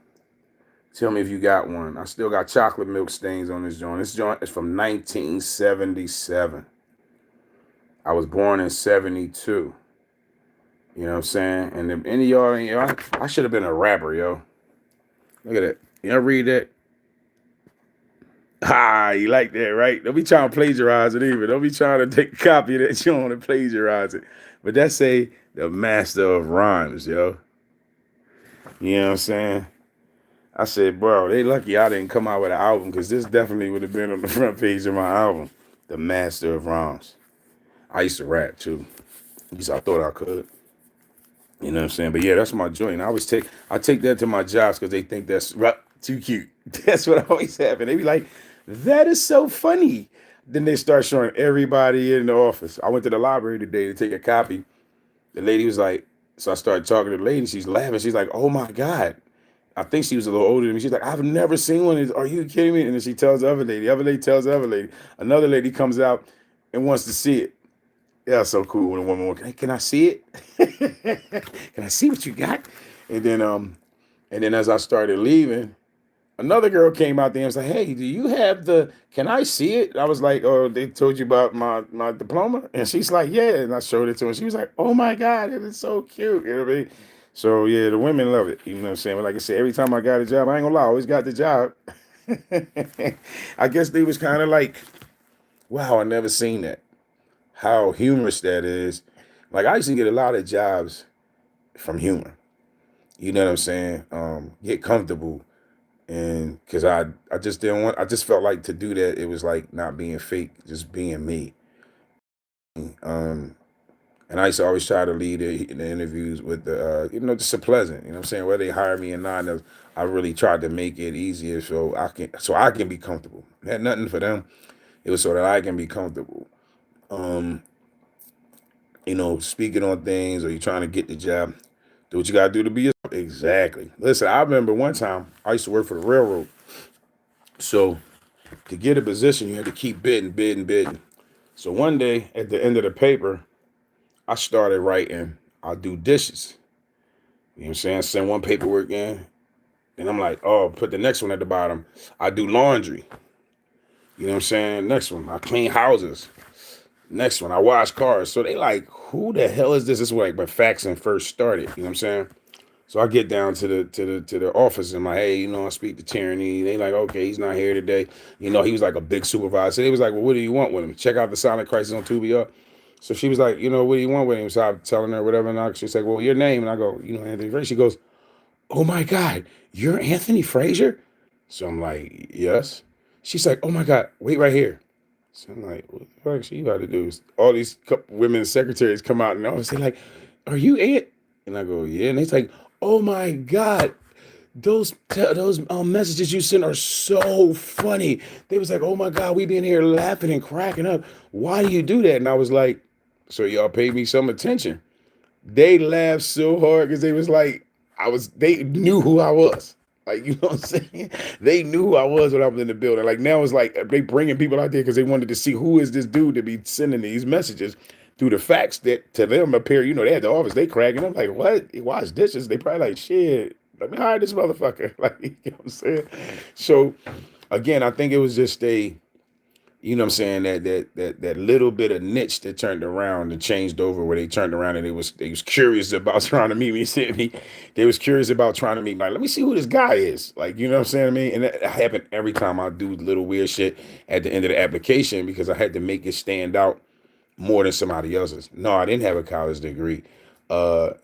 tell me if you got one. I still got chocolate milk stains on this joint. This joint is from 1977. I was born in 72. You know what I'm saying? And if any of y'all, I should have been a rapper, yo. Look at that. Y'all read that? Ah, you like that, right? Don't be trying to plagiarize it either. Don't be trying to take a copy of that joint and plagiarize it. But that's the master of rhymes, yo. You know what I'm saying? I said, bro, they lucky I didn't come out with an album because this definitely would have been on the front page of my album. The master of rhymes. I used to rap too. At least I thought I could. You know what I'm saying? But yeah, that's my joint. I take that to my jobs because they think that's too cute. That's what always happens. They be like, that is so funny. Then they start showing everybody in the office. I went to the library today to take a copy. The lady was like, so I started talking to the lady. She's laughing. She's like, oh my God. I think she was a little older than me. She's like, I've never seen one. Are you kidding me? And then she tells the other lady. The other lady tells the other lady. Another lady comes out and wants to see it. Yeah, so cool when a woman walks, hey, can I see it? Can I see what you got? And then as I started leaving, another girl came out there and was like, hey, do you have can I see it? I was like, oh, they told you about my diploma? And she's like, yeah. And I showed it to her. She was like, oh my God, it is so cute. You know what I mean? So yeah, the women love it. You know what I'm saying? But like I said, every time I got a job, I ain't gonna lie, I always got the job. I guess they was kind of like, wow, I never seen that. How humorous that is. Like I used to get a lot of jobs from humor. You know what I'm saying? Get comfortable. And because I just didn't want, I just felt like to do that, it was like not being fake, just being me. Um, and I used to always try to lead the interviews with just a pleasant, you know what I'm saying? Whether they hire me or not, I really tried to make it easier so I can be comfortable. It had nothing for them. It was so that I can be comfortable. Um, speaking on things or you trying to get the job, do what you gotta do to be yourself. Exactly. Listen, I remember one time I used to work for the railroad. So to get a position, you had to keep bidding, bidding, bidding. So one day at the end of the paper, I started writing, I'll do dishes. You know what I'm saying? Send one paperwork in. And I'm like, oh, put the next one at the bottom. I do laundry. You know what I'm saying? Next one, I clean houses. Next one, I wash cars. So they like, who the hell is this? This is like when faxing first started. You know what I'm saying? So I get down to the office and I'm like, hey, I speak to Tyranny. They like, okay, he's not here today. He was like a big supervisor. So they was like, well, what do you want with him? Check out the Silent Crisis on Tubi. So she was like, what do you want with him? So I'm telling her whatever. And she's like, well, your name. And I go, Anthony Frazier. She goes, oh my God, you're Anthony Frazier? So I'm like, yes. She's like, oh my God, wait right here. So I'm like, what the fuck she about to do? All these couple women secretaries come out and they're like, are you Ant? And I go, yeah. And they're like, oh my God, those messages you sent are so funny. They was like, oh my God, we been here laughing and cracking up. Why do you do that? And I was like, so y'all paid me some attention. They laughed so hard because they was like, they knew who I was. Like, you know what I'm saying? They knew who I was when I was in the building. Like now it's like they bringing people out there because they wanted to see who is this dude to be sending these messages through the facts that to them appear, they at the office, they cracking up like, what? He washed dishes. They probably like, shit, let me hire this motherfucker. Like, you know what I'm saying? So again, I think it was just you know what I'm saying, that little bit of niche that turned around and changed over where they turned around and they was curious about trying to meet me. They was curious about trying to meet me. Like, let me see who this guy is. Like, you know what I'm saying to me? And that happened every time I do little weird shit at the end of the application because I had to make it stand out more than somebody else's. No, I didn't have a college degree. No,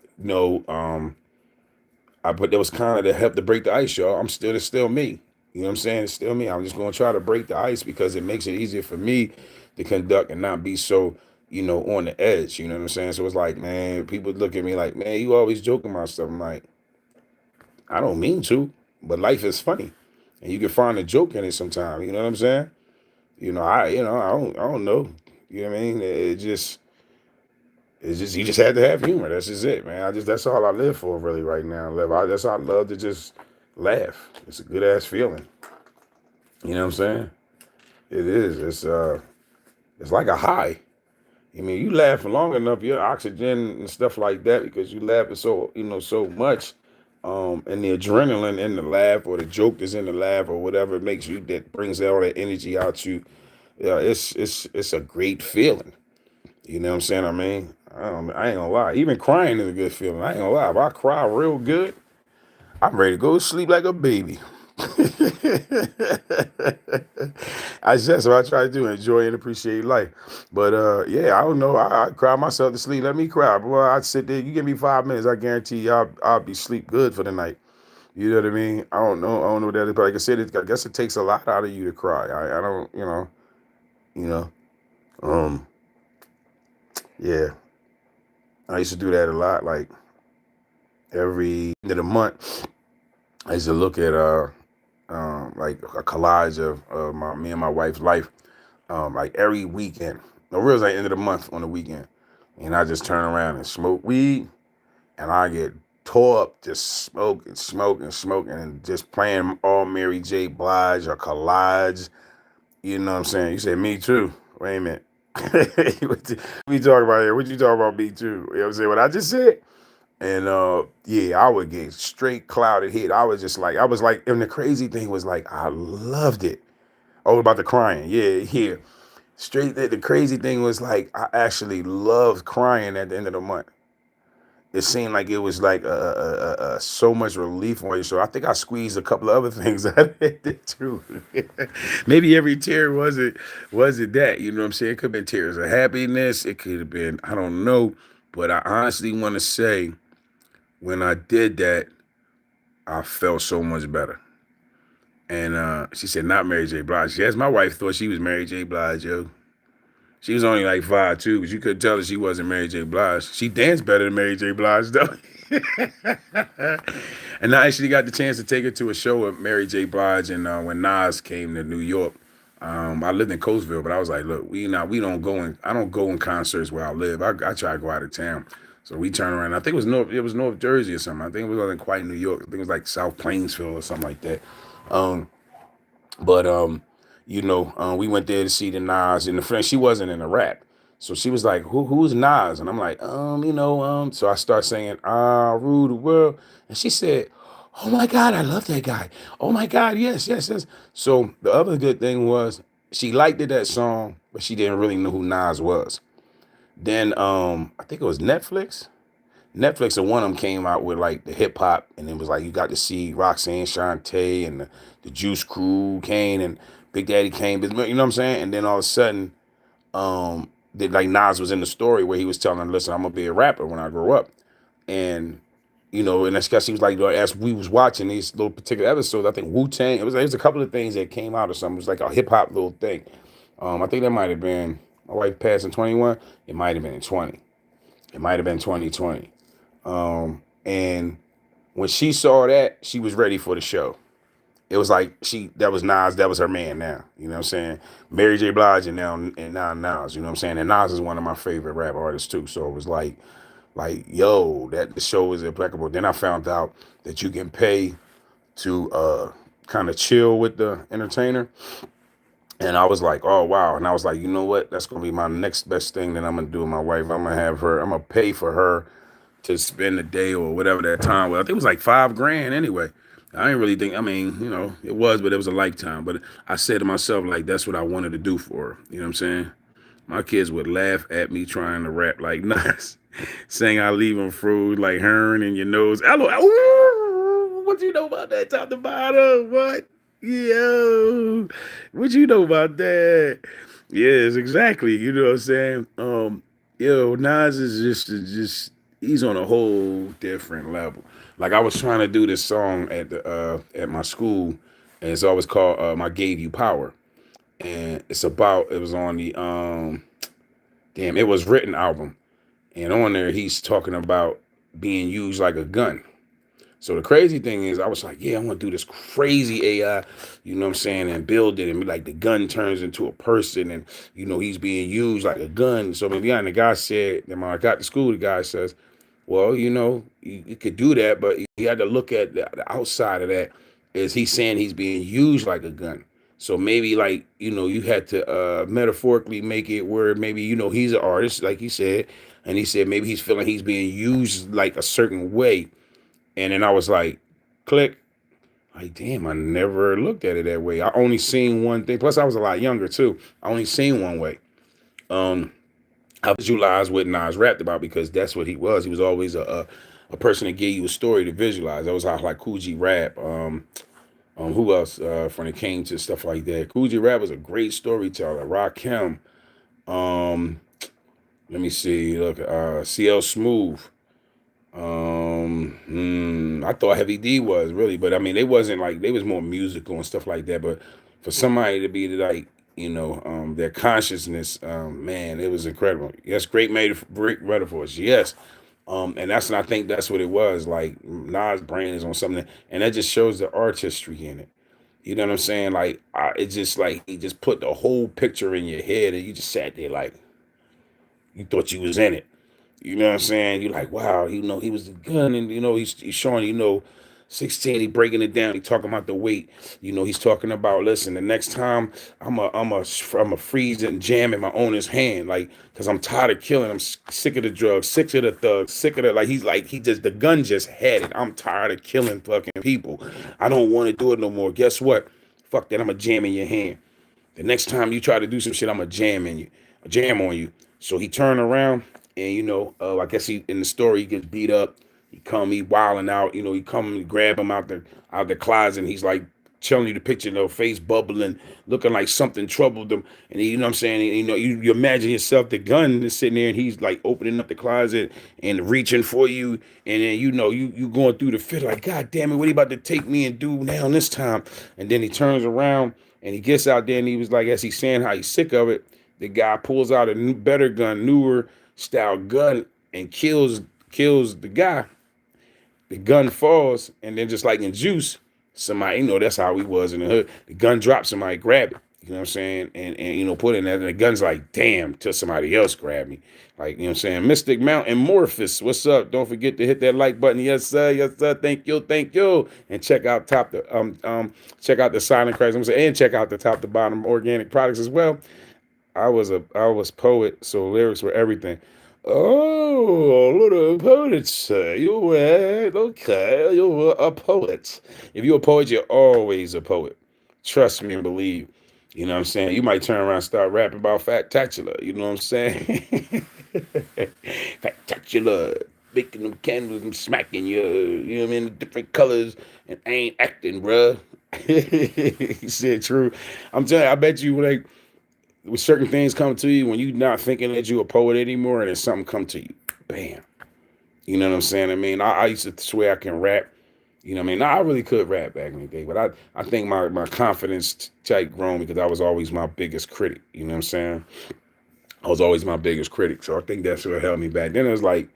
but that was kind of to help to break the ice, y'all. It's still me. You know what I'm saying? It's still me. I'm just going to try to break the ice because it makes it easier for me to conduct and not be so, on the edge. You know what I'm saying? So it's like, man, people look at me like, man, you always joking about stuff. I'm like, I don't mean to, but life is funny. And you can find a joke in it sometimes. You know what I'm saying? I don't know. You know what I mean? It's just you just had to have humor. That's just it, man. That's all I live for really right now. I love to just laugh. It's a good ass feeling. You know what I'm saying? It is. It's like a high. I mean, you laugh long enough, your oxygen and stuff like that, because you laughing so much. And the adrenaline in the laugh or the joke is in the laugh or whatever that brings all that energy out you. Yeah, it's a great feeling. You know what I'm saying? I ain't gonna lie. Even crying is a good feeling. I ain't gonna lie. If I cry real good, I'm ready to go to sleep like a baby. That's what I try to do, enjoy and appreciate life. But yeah, I don't know. I cry myself to sleep. Let me cry. Boy, I'd sit there. You give me 5 minutes, I guarantee you I'll be sleep good for the night. You know what I mean? I don't know. I don't know what that is. But like I said, I guess it takes a lot out of you to cry. I don't, you know. Um, yeah. I used to do that a lot. Like every end of the month, I used to look at like a collage of me and my wife's life, like every weekend. No, real like end of the month on the weekend, and I just turn around and smoke weed, and I get tore up just smoking, and just playing all Mary J. Blige or collage. You know what I'm saying? You said me too. Wait a minute. What you talking about here? What you talking about me too? You know what I'm saying? What I just said? And yeah, I would get straight clouded head. I was like, and the crazy thing was like, I loved it. Oh, about the crying. Yeah, yeah. Straight the crazy thing was like, I actually loved crying at the end of the month. It seemed like it was like so much relief on you. So I think I squeezed a couple of other things out of it too. Maybe every tear wasn't that. You know what I'm saying? It could have been tears of happiness. It could have been, I don't know. But I honestly want to say, when I did that, I felt so much better. And she said, not Mary J. Blige. Yes, my wife thought she was Mary J. Blige, yo. She was only like 5'2", but you could tell her she wasn't Mary J. Blige. She danced better than Mary J. Blige, though. And I actually got the chance to take her to a show with Mary J. Blige, and when Nas came to New York, I lived in Coatesville, but I was like, look, I don't go in concerts where I live. I try to go out of town. So we turned around. I think it was North Jersey or something. I think it wasn't quite New York. I think it was like South Plainsville or something like that. Um, but we went there to see the Nas, and the friend, she wasn't in the rap. So she was like, who's Nas? And I'm like, so I start singing, rule the world. And she said, oh my God, I love that guy. Oh my God, yes, yes, yes. So the other good thing was she liked that song, but she didn't really know who Nas was. Then I think it was Netflix and one of them came out with like the hip hop, and it was like you got to see Roxanne Shante and the Juice Crew, Kane and Big Daddy Kane, you know what I'm saying? And then all of a sudden, like Nas was in the story where he was telling her, listen, I'm gonna be a rapper when I grow up. And and that's because he was like, as we was watching these little particular episodes, I think Wu-Tang, it was a couple of things that came out or something. It was like a hip hop little thing. I think that might have been, my wife passed in 21. It might have been in 20. It might have been 2020. And when she saw that, she was ready for the show. It was like that was Nas, that was her man now. You know what I'm saying? Mary J. Blige and now Nas, you know what I'm saying? And Nas is one of my favorite rap artists too. So it was like, yo, that the show is impeccable. Then I found out that you can pay to kind of chill with the entertainer. And I was like, oh wow. And I was like, you know what? That's gonna be my next best thing that I'm gonna do with my wife. I'm gonna pay for her to spend a day or whatever that time was. I think it was like $5,000 anyway. I didn't really think, it was, but it was a lifetime. But I said to myself, like, that's what I wanted to do for her. You know what I'm saying? My kids would laugh at me trying to rap like Nas, saying I leave them fruit like Hearn in your nose. Hello, what you know about that top to bottom? What? Yo, what you know about that? Yes, exactly. You know what I'm saying? Nas is just he's on a whole different level. Like I was trying to do this song at my school, and it's always called "I Gave You Power," and it was on the It Was Written album, and on there he's talking about being used like a gun. So the crazy thing is, I was like, yeah, I want to do this crazy AI, you know what I'm saying, and build it, and be like the gun turns into a person, and he's being used like a gun. So the guy said, when I got to school, the guy says, well, you could do that, but you had to look at the outside of that. Is he saying he's being used like a gun? So maybe like, you had to metaphorically make it where maybe, he's an artist, like he said, and he said maybe he's feeling he's being used like a certain way. And then I was like, click. Like, damn, I never looked at it that way. I only seen one thing. Plus, I was a lot younger too. I only seen one way. I visualize what Nas rapped about because that's what he was. He was always a person that gave you a story to visualize. That was how like Cool G rap. Who else when it came to stuff like that? Cool G rap was a great storyteller. Rakim. Um, Let me see. Look, CL Smooth. I thought Heavy D was really, but I mean, they wasn't like they was more musical and stuff like that. But for somebody to be like, their consciousness, man, it was incredible. Yes, great metaphors. Yes, and I think that's what it was. Like Nas' brain is on something, and that just shows the artistry in it. You know what I'm saying? Like, it's just like he just put the whole picture in your head, and you just sat there like you thought you was in it. You know what I'm saying? You're like, wow, he was the gun, and he's showing, 16, he breaking it down. He talking about the weight. He's talking about, listen, the next time I'm a freeze it and jam in my owner's hand, like, cause I'm tired of killing. I'm sick of the drugs, sick of the thugs, sick of the he just the gun just had it. I'm tired of killing fucking people. I don't want to do it no more. Guess what? Fuck that. I'm a jam in your hand. The next time you try to do some shit, I'm a jam on you. So he turned around and I guess he in the story he gets beat up. He wilding out. He come and grab him out the closet, and he's like telling you the picture, face bubbling, looking like something troubled him. And you know what I'm saying? You imagine yourself, the gun is sitting there, and he's like opening up the closet and reaching for you, and then you going through the fit like, God damn it, what he about to take me and do now this time? And then he turns around and he gets out there, and he was like, as he's saying how he's sick of it, the guy pulls out a better gun, newer style gun, and kills the guy. The gun falls, and then just like in Juice, somebody, that's how he was in the hood. The gun drops, somebody grab it. You know what I'm saying? And put it in there, and the gun's like, damn, till somebody else grab me. Like, you know what I'm saying? Mystic Mountain Morphous, what's up? Don't forget to hit that like button. Yes, sir. Thank you. And check out check out the Silent Christ. And check out the top to bottom organic products as well. I was poet, so lyrics were everything. Oh, little poets, you were okay. You were a poet. If you're a poet, you're always a poet. Trust me and believe. You know what I'm saying? You might turn around and start rapping about Factacular. You know what I'm saying? Factacular, making them candles and smacking you. You know what I mean? Different colors, and I ain't acting, bruh. He said true. I'm telling you, I bet you like with certain things come to you when you're not thinking that you're a poet anymore, and then something come to you, bam. You know what I'm saying? I mean, I used to swear I can rap. You know what I mean? Now, I really could rap back in the day, but I think my confidence type grown because I was always my biggest critic. You know what I'm saying? I was always my biggest critic, so I think that's what held me back. Then it was like,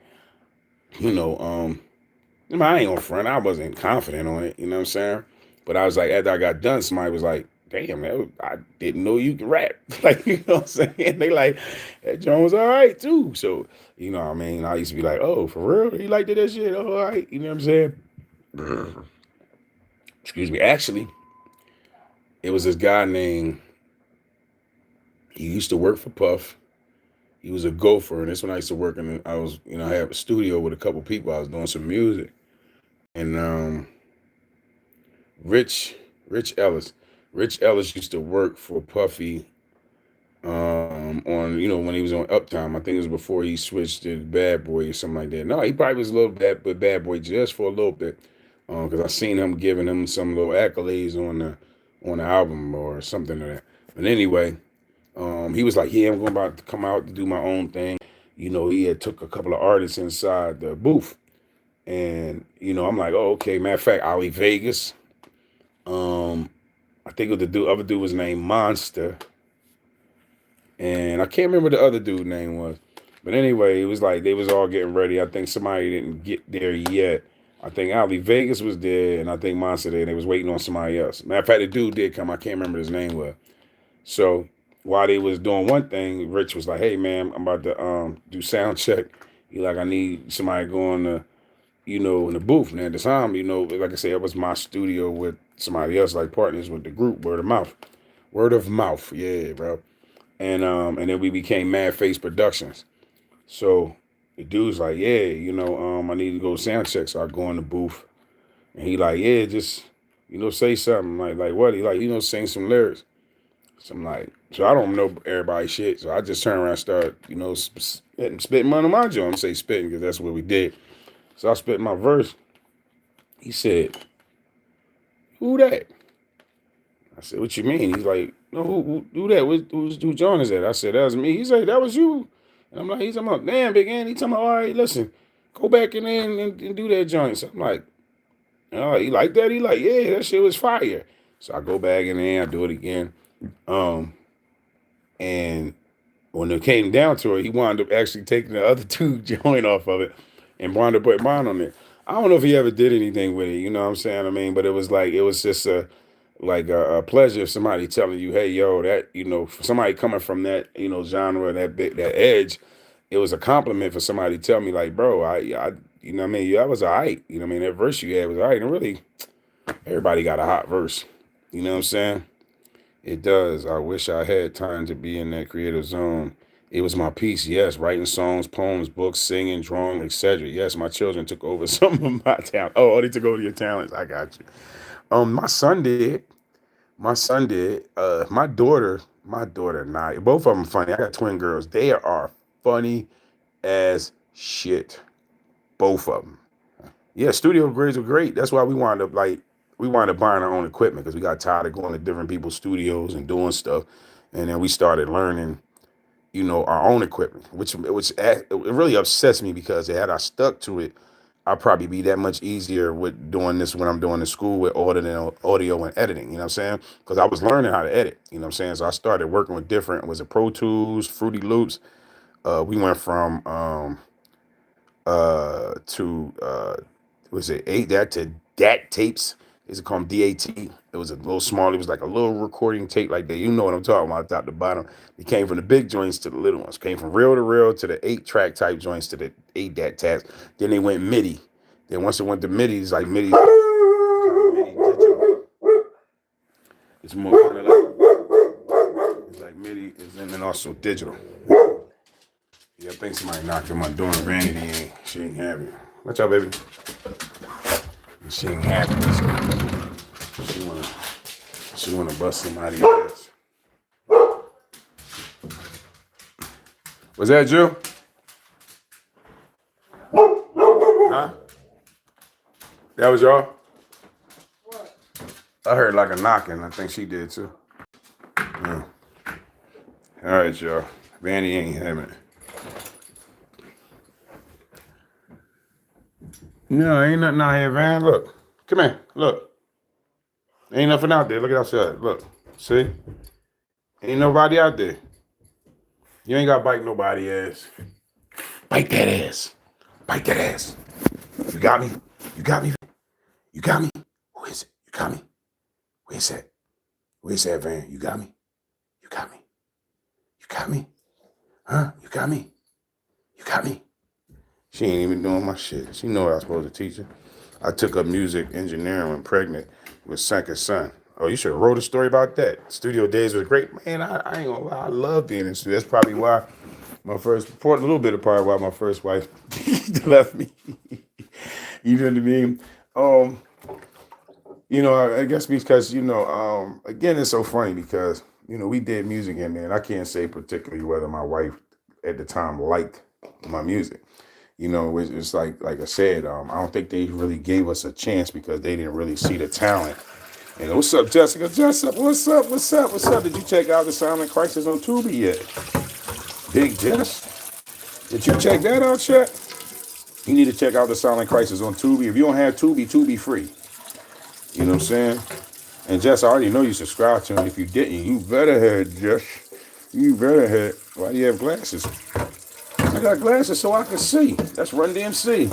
I ain't on front. I wasn't confident on it. You know what I'm saying? But I was like, after I got done, somebody was like, damn, man, I didn't know you could rap. Like, you know what I'm saying? They like, that Jones all right, too. So, you know what I mean? I used to be like, oh, for real? He liked that shit? Oh, all right. You know what I'm saying? Excuse me. Actually, it was this guy named, he used to work for Puff. He was a gopher, and this when I used to work in, I had a studio with a couple people. I was doing some music. And Rich Ellis. Rich Ellis used to work for Puffy on, when he was on Uptime. I think it was before he switched to Bad Boy or something like that. No, he probably was a little bad boy just for a little bit. Because I seen him giving him some little accolades on the album or something like that. But anyway, he was like, yeah, I'm about to come out to do my own thing. He had took a couple of artists inside the booth. And, I'm like, oh, okay. Matter of fact, Ali Vegas. I think the other dude was named Monster. And I can't remember the other dude's name was. But anyway, it was like they was all getting ready. I think somebody didn't get there yet. I think Ali Vegas was there, and I think Monster there, and they was waiting on somebody else. Matter of fact, the dude did come. I can't remember his name was. So while they was doing one thing, Rich was like, hey, man, I'm about to do sound check. He like, I need somebody going to, in the booth. And at the time, like I said, it was my studio with somebody else, like partners with the group, word of mouth. Word of mouth, yeah, bro. And then we became Mad Face Productions. So the dude's like, yeah, I need to go sound check. So I go in the booth. And he like, yeah, just, say something. Like what? He like, sing some lyrics. So I'm like, so I don't know everybody's shit. So I just turn around and start, spitting on my joint. I'm say spitting because that's what we did. So I spit my verse. He said, "Who that?" I said, "What you mean?" He's like, "No, who that? Who John is that?" I said, "That was me." He said, "That was you." And I'm like, he's talking about, "Damn, Big Andy." He's talking about, "All right, listen, go back in there and do that joint." So I'm like, "Oh, he like that?" He like, "Yeah, that shit was fire." So I go back in there, I do it again. Um, and when it came down to it, he wound up actually taking the other two joint off of it and wound up putting mine on it. I don't know if he ever did anything with it, you know what I'm saying? I mean, but it was like, it was just a pleasure of somebody telling you, hey, yo, that, for somebody coming from that, genre, that edge, it was a compliment for somebody to tell me like, bro, I you know what I mean? That was all right. You know what I mean? That verse you had was all right. And really, everybody got a hot verse. You know what I'm saying? It does. I wish I had time to be in that creative zone. It was my piece, yes. Writing songs, poems, books, singing, drawing, etc. Yes, my children took over some of my talent. Oh, they took over your talents. I got you. My son did. My son did. My daughter, not. Both of them funny. I got twin girls. They are funny as shit. Both of them. Yeah, studio grades were great. That's why we wound up buying our own equipment because we got tired of going to different people's studios and doing stuff, and then we started learning, our own equipment, which it really upsets me because had I stuck to it, I'd probably be that much easier with doing this when I'm doing the school with audio and editing. You know what I'm saying? Because I was learning how to edit. You know what I'm saying? So I started working with different. Was it Pro Tools, Fruity Loops? We went from to was it eight that to DAT tapes. Is it called DAT? It was a little small. It was like a little recording tape like that. You know what I'm talking about, top to bottom. It came from the big joints to the little ones. Came from reel to reel to the 8-track type joints to the 8 DAT tabs. Then they went MIDI. Then once it went to MIDI, it's like MIDI. It's more kind of like it's like MIDI, and then also digital. Yeah, I think somebody knocked on my door. Vanity ain't. She ain't happy. Watch out, baby. She ain't happy. So she wanna bust somebody's ass. Was that you? Huh? That was y'all? What? I heard like a knocking. I think she did too. Yeah. All right, y'all. Vanny ain't having it. No, ain't nothing out here, Van. Look. Come here. Look. Ain't nothing out there. Look at outside. Look. See? Ain't nobody out there. You ain't got to bite nobody ass. Bite that ass. Bite that ass. You got me? You got me? You got me? Who is it? You got me? Where's that? Where's that, Van? You got me? You got me? You got me? Huh? You got me? You got me? She ain't even doing my shit. She know what I was supposed to teach her. I took up music engineering when pregnant with second son. Oh, you should have wrote a story about that. Studio days was great. Man, I ain't gonna lie. I love being in studio. That's probably why a little bit of part why my first wife left me. You know what I mean? I guess because, again, it's so funny because, we did music in there, and I can't say particularly whether my wife at the time liked my music. It's like I said, I don't think they really gave us a chance because they didn't really see the talent. And what's up, Jessica? Jessica, what's up? What's up? What's up? Did you check out the Silent Crisis on Tubi yet? Big Jess, did you check that out, Chet? You need to check out the Silent Crisis on Tubi. If you don't have Tubi, Tubi free. You know what I'm saying? And Jess, I already know you subscribed to him. If you didn't, you better have, Jess. You better have. Why do you have glasses? I got glasses so I can see. That's Run DMC.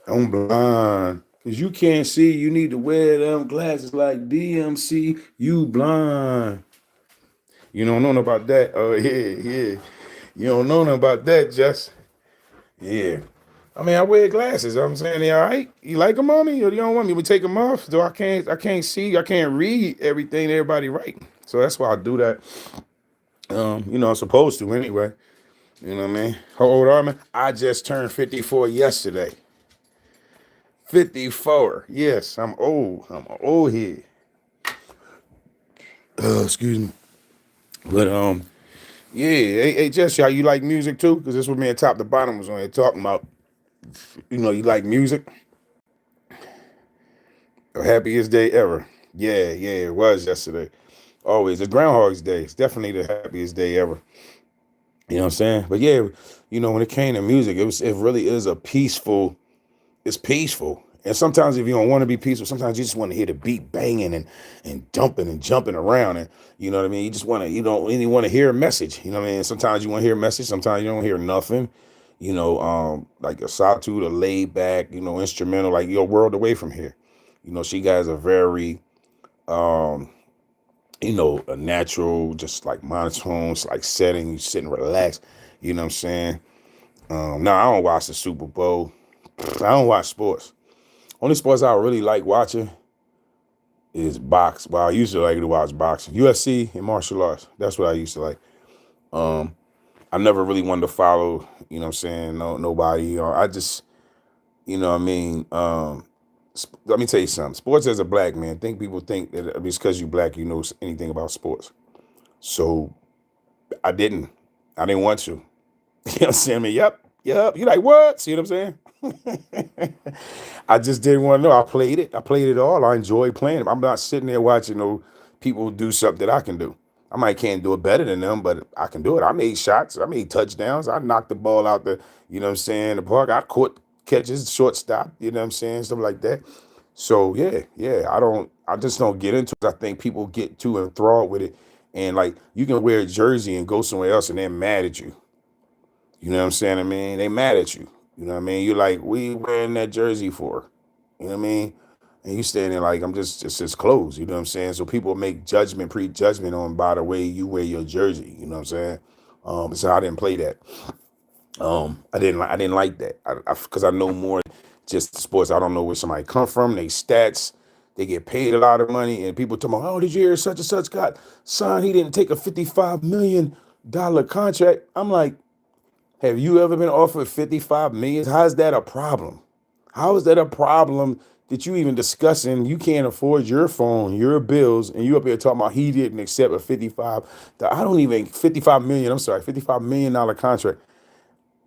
I'm blind. Because you can't see. You need to wear them glasses like DMC. You blind. You don't know about that. Oh, yeah. You don't know nothing about that, Jess. Yeah. I mean, I wear glasses. I'm saying they all right. You like them on me, or you don't want me to take them off? So I can't see. I can't read everything everybody writing. So that's why I do that. I'm supposed to anyway. You know what I mean? How old are you? I just turned 54 yesterday. 54. Yes, I'm old. I'm an old head. Excuse me. But yeah. Hey, Jesse, how you like music too? Because this was me and Top to Bottom was on here talking about. You like music? The happiest day ever. Yeah, it was yesterday. Always. It's Groundhog's Day. It's definitely the happiest day ever. You know what I'm saying? But yeah, when it came to music, it really is it's peaceful. And sometimes if you don't want to be peaceful, sometimes you just want to hear the beat banging and dumping and jumping around. And you know what I mean? You don't really want to hear a message. You know what I mean? Sometimes you want to hear a message, sometimes you don't hear nothing. Like a solitude, a laid back, instrumental, like your world away from here. She has a very um a natural, just like monotone, like setting, you sit and relax. You know what I'm saying? No, I don't watch the Super Bowl. I don't watch sports. Only sports I really like watching is box. Well, I used to like to watch boxing, UFC, and martial arts. That's what I used to like. Um, I never really wanted to follow. You know what I'm saying? No, nobody. I just, you know what I mean. Let me tell you something. Sports as a black man, people think that it's because you black, you know anything about sports. So I didn't. I didn't want to. You know what I'm saying? I mean, yep. You like what? See what I'm saying? I just didn't want to know. I played it. I played it all. I enjoyed playing it. I'm not sitting there watching people do something that I can do. I might can't do it better than them, but I can do it. I made shots. I made touchdowns. I knocked the ball out you know what I'm saying, the park. I caught catches, shortstop, you know what I'm saying, stuff like that. So yeah. I just don't get into it. I think people get too enthralled with it. And like you can wear a jersey and go somewhere else and they're mad at you. You know what I'm saying? I mean, they mad at you. You know what I mean? You're like, what you wearing that jersey for? You know what I mean? And you standing like, I'm just clothes. You know what I'm saying? So people make prejudgment on by the way you wear your jersey. You know what I'm saying? So I didn't play that. I didn't like that because I know more just sports. I don't know where somebody come from. They stats. They get paid a lot of money, and people talk about, oh, did you hear such and such got signed? He didn't take a $55 million contract. I'm like, have you ever been offered 55 million? How is that a problem? How is that a problem that you even discussing? You can't afford your phone, your bills, and you up here talking about he didn't accept a 55. I don't even 55 million. I'm sorry, $55 million contract.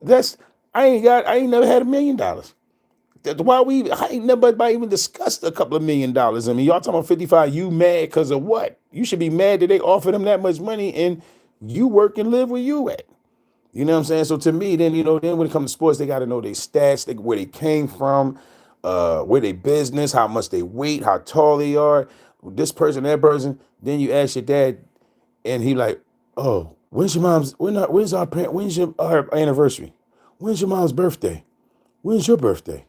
That's I ain't never had $1 million. Why I ain't never even discussed a couple of $1 million. I mean, y'all talking about 55, you mad because of what? You should be mad that they offered him that much money and you work and live where you at. You know what I'm saying? So to me, then then when it comes to sports, they got to know their stats, where they came from, where they business, how much they weight, how tall they are, this person, that person. Then you ask your dad, and he like, oh, when's our anniversary? When's your mom's birthday? When's your birthday?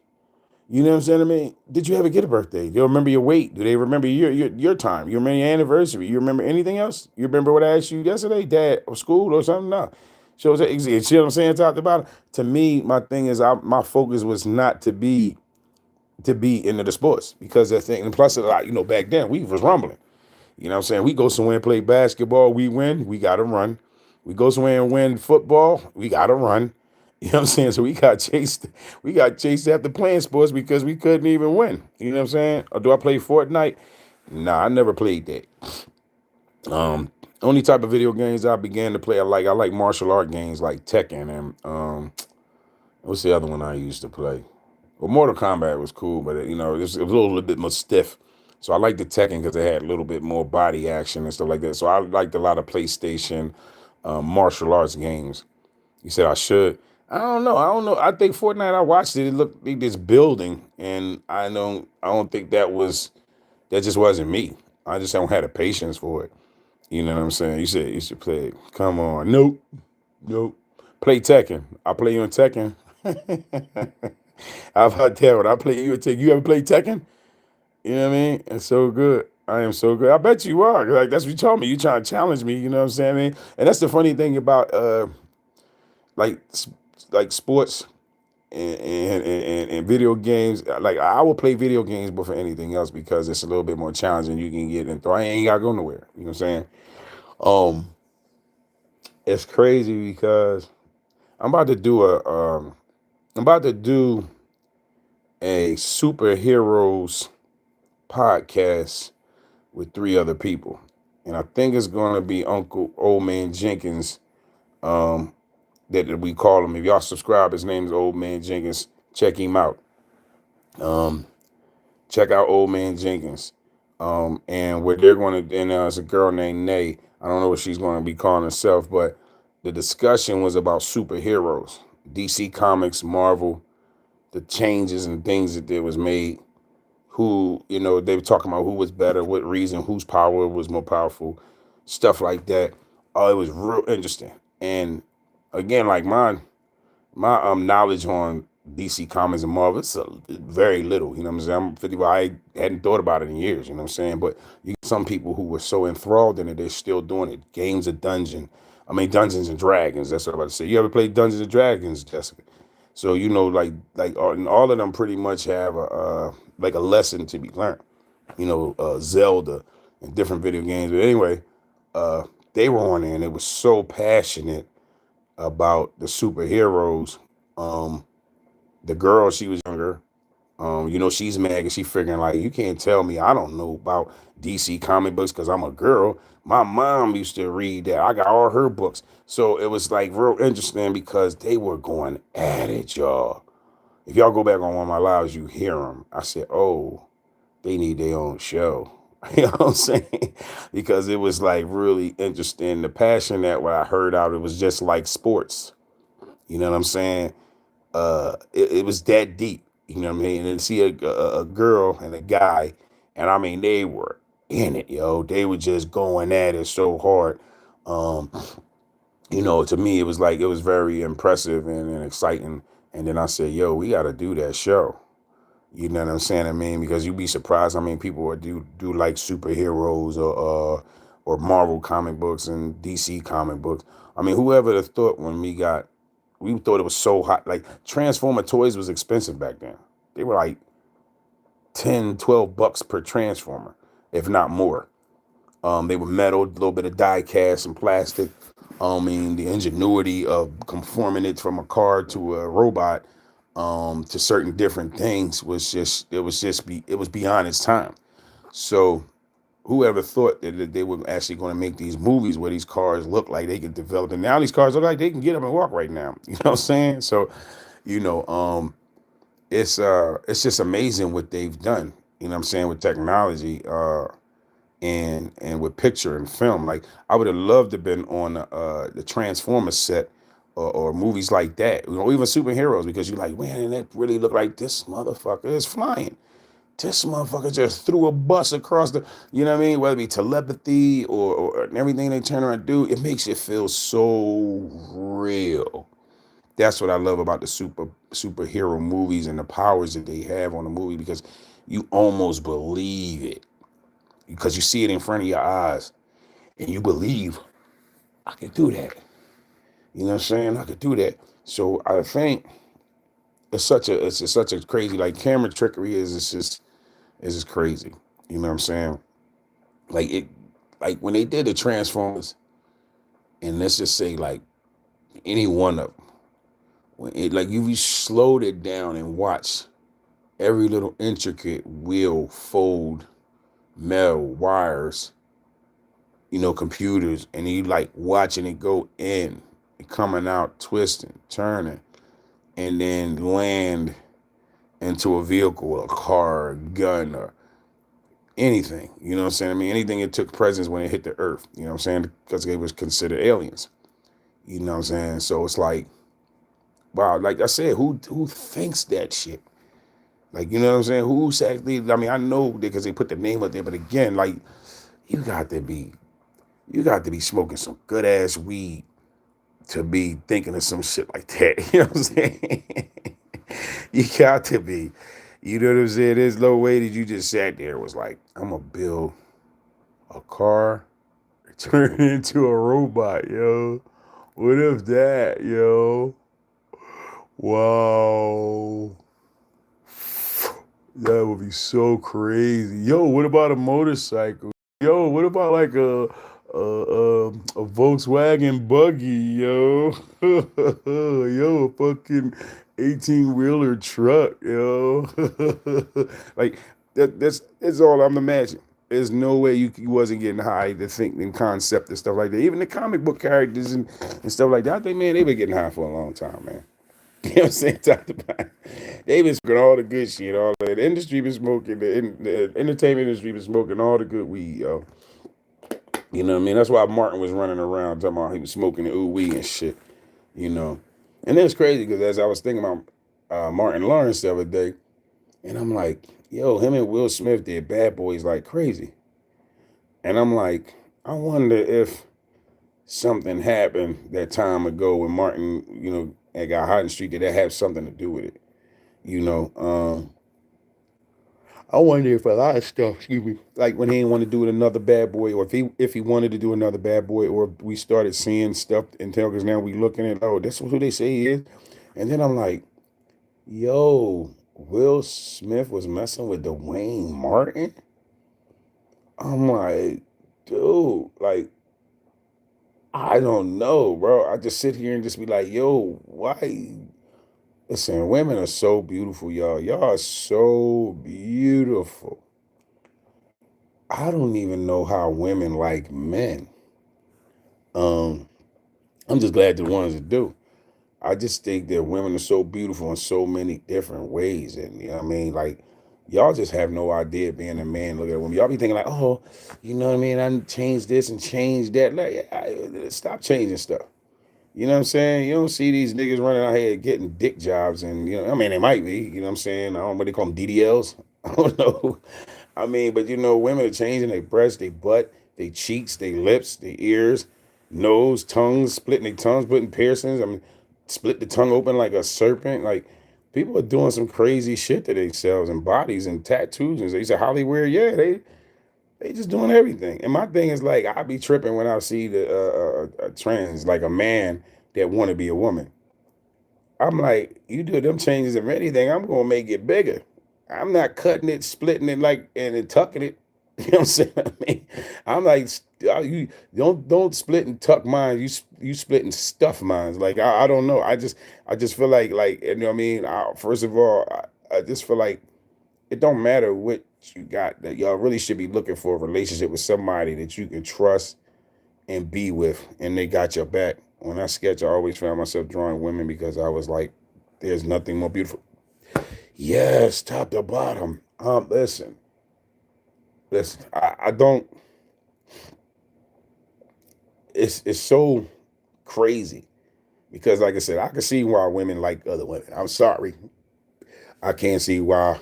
You know what I'm saying? I mean, did you ever get a birthday? Do you remember your weight? Do they remember your time? You remember your anniversary? You remember anything else? You remember what I asked you yesterday, dad, or school or something? No. So you see what I'm saying? Talked about it. To me, my thing is, my focus was not to be into the sports because that thing. And plus, a lot, back then we was rumbling. You know what I'm saying? We go somewhere and play basketball, we win, we got to run. We go somewhere and win football, we got to run. You know what I'm saying? So we got chased after playing sports because we couldn't even win. You know what I'm saying? Or do I play Fortnite? Nah, I never played that. Only type of video games I began to play, I like martial art games like Tekken and what's the other one I used to play? Well, Mortal Kombat was cool, but it was a little bit more stiff. So I liked the Tekken because it had a little bit more body action and stuff like that. So I liked a lot of PlayStation martial arts games. You said I should. I don't know. I think Fortnite. I watched it. It looked like this building, and I don't think that just wasn't me. I just don't have the patience for it. You know what I'm saying? You said you should play it. Come on. Nope. Play Tekken. I play you in Tekken. How about that one? I play you in Tekken. You ever play Tekken? You know what I mean? It's so good. I am so good. I bet you are. Like that's what you told me. You trying to challenge me. You know what I'm saying? I mean, and that's the funny thing about like like sports and video games. Like I will play video games before anything else because it's a little bit more challenging. You can get into. I ain't gotta go nowhere. You know what I'm saying? Um, it's crazy because I'm about to do a I'm about to do a superheroes podcast with 3 other people. and I think it's gonna be Uncle Old Man Jenkins. Um, that we call him. If y'all subscribe, his name is Old Man Jenkins. Check him out. Um, check out Old Man Jenkins. And what they're going to, and it's a girl named Nay. I don't know what she's going to be calling herself, but the discussion was about superheroes, DC Comics, Marvel, the changes and things that there was made. Who, they were talking about who was better, what reason, whose power was more powerful, stuff like that. Oh, it was real interesting. And again, like my knowledge on DC Comics and Marvel, it's very little. You know what I'm saying? I'm 50, I hadn't thought about it in years. You know what I'm saying? But you get some people who were so enthralled in it, they're still doing it. Dungeons and Dragons. That's what I'm about to say. You ever played Dungeons and Dragons, Jessica? So and all of them pretty much have a lesson to be learned. Zelda and different video games. But anyway, uh, they were on there and it was so passionate about the superheroes. Um, the girl, she was younger. She's mad and she figuring like, you can't tell me I don't know about DC comic books because I'm a girl. My mom used to read that. I got all her books. So it was like real interesting because they were going at it, y'all. If y'all go back on one of my lives, you hear them. I said, oh, they need their own show. You know what I'm saying? Because it was like really interesting. The passion that what I heard out, it was just like sports. You know what I'm saying? It was that deep. You know what I mean? And to see a girl and a guy, and I mean they were in it, yo. They were just going at it so hard. Um, to me, it was very impressive and exciting. And then I said, yo, we got to do that show. You know what I'm saying? I mean, because you'd be surprised. I mean, people would do like superheroes or Marvel comic books and DC comic books. I mean, whoever the thought when we thought it was so hot. Like Transformer toys was expensive back then. They were like 10, $12 per Transformer, if not more. They were metal, a little bit of die cast and plastic. I mean, the ingenuity of conforming it from a car to a robot, to certain different things it was beyond its time. So whoever thought that they were actually going to make these movies where these cars look like they can develop, and now these cars look like they can get up and walk right now. You know what I'm saying? So, you know, um, it's just amazing what they've done. You know what I'm saying, with technology, and with picture and film. Like I would have loved to have been on the Transformers set, or movies like that. Even superheroes, because you're like, man, that really look like this motherfucker is flying. This motherfucker just threw a bus across the, you know what I mean? Whether it be telepathy or everything they turn around and do, it makes it feel so real. That's what I love about the superhero movies and the powers that they have on the movie, because you almost believe it because you see it in front of your eyes and you believe I could do that. You know what I'm saying? I could do that. So I think it's such a crazy, like, camera trickery is just crazy. You know what I'm saying? Like it, like when they did the Transformers, and let's just say like any one of them, like you slowed it down and watch every little intricate wheel, fold, metal, wires, computers, and you like watching it go in, coming out, twisting, turning, and then land into a vehicle, a car, a gun, or anything. You know what I'm saying? I mean, anything that took presence when it hit the earth. You know what I'm saying? Because they was considered aliens. You know what I'm saying? So it's like, wow, like I said, who thinks that shit? Like, you know what I'm saying? Who's actually, I mean, I know because they put the name up there, but again, like, you got to be smoking some good ass weed to be thinking of some shit like that. You know what I'm saying? You got to be. You know what I'm saying? There's no way that you just sat there and was like, I'm gonna build a car, turn it into a robot, yo. What if that, yo? Wow. That would be so crazy. Yo, what about a motorcycle? Yo, what about like a Volkswagen buggy, yo? Yo, a fucking 18-wheeler truck, yo. Like that's all I'm imagining. There's no way you wasn't getting high to think in concept and stuff like that. Even the comic book characters and stuff like that. I think, man, they been getting high for a long time, man. You know what I'm saying? Talk about they been smoking all the good shit. All the industry been smoking. The entertainment industry been smoking all the good weed, yo. You know what I mean? That's why Martin was running around talking about he was smoking the ooh weed and shit. You know, and it's crazy because as I was thinking about Martin Lawrence the other day, and I'm like, yo, him and Will Smith did Bad Boys like crazy, and I'm like, I wonder if something happened that time ago when Martin, had got hot in the street. Did that have something to do with it? You know, I wonder if a lot of stuff, excuse me, like when he didn't want to do it another Bad Boy, or if he wanted to do another Bad Boy, or we started seeing stuff in tell because now we looking at, oh, that's who they say he is, and then I'm like, yo, Will Smith was messing with Dwayne Martin. I'm like, dude, like, I don't know, bro. I just sit here and just be like, yo, why? Listen, women are so beautiful, y'all. Y'all are so beautiful. I don't even know how women like men. Um, I'm just glad the ones that do. I just think that women are so beautiful in so many different ways. And you know what I mean? Like, y'all just have no idea being a man. Look at a woman. Y'all be thinking like, oh, you know what I mean? I changed this and changed that. Like, stop changing stuff. You know what I'm saying? You don't see these niggas running out here getting dick jobs, and I mean, they might be. You know what I'm saying? I don't know what they call them, DDLs. I don't know. I mean, but women are changing their breasts, their butt, their cheeks, their lips, their ears, nose, tongues, splitting their tongues, putting piercings. I mean, split the tongue open like a serpent. Like, people are doing some crazy shit to themselves and bodies and tattoos. And they say Hollywood, yeah, they just doing everything. And my thing is like, I be tripping when I see the trans, like a man that want to be a woman. I'm like, you do them changes of anything, I'm gonna make it bigger. I'm not cutting it, splitting it like and then tucking it. You know what I'm saying? I mean, I'm like, you don't split and tuck mine. You split and stuff mine. Like I don't know. I just feel like you know what I mean. First of all, I just feel like it don't matter what you got. That y'all really should be looking for a relationship with somebody that you can trust and be with, and they got your back. When I sketch, I always found myself drawing women because I was like, there's nothing more beautiful. Yes, top to bottom. Listen. I don't. It's so crazy because, like I said, I can see why women like other women. I'm sorry, I can't see why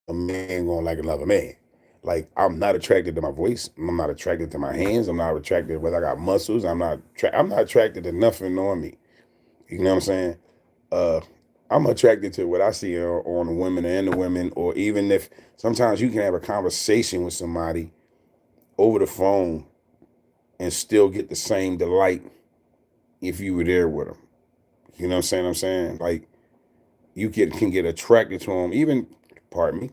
a man gonna like another man. Like, I'm not attracted to my voice. I'm not attracted to my hands. I'm not attracted whether I got muscles. I'm not attracted to nothing on me. You know what I'm saying? Uh, I'm attracted to what I see on the women and the women, or even if sometimes you can have a conversation with somebody over the phone and still get the same delight if you were there with them. You know what I'm saying? Like, can get attracted to them. Even, pardon me,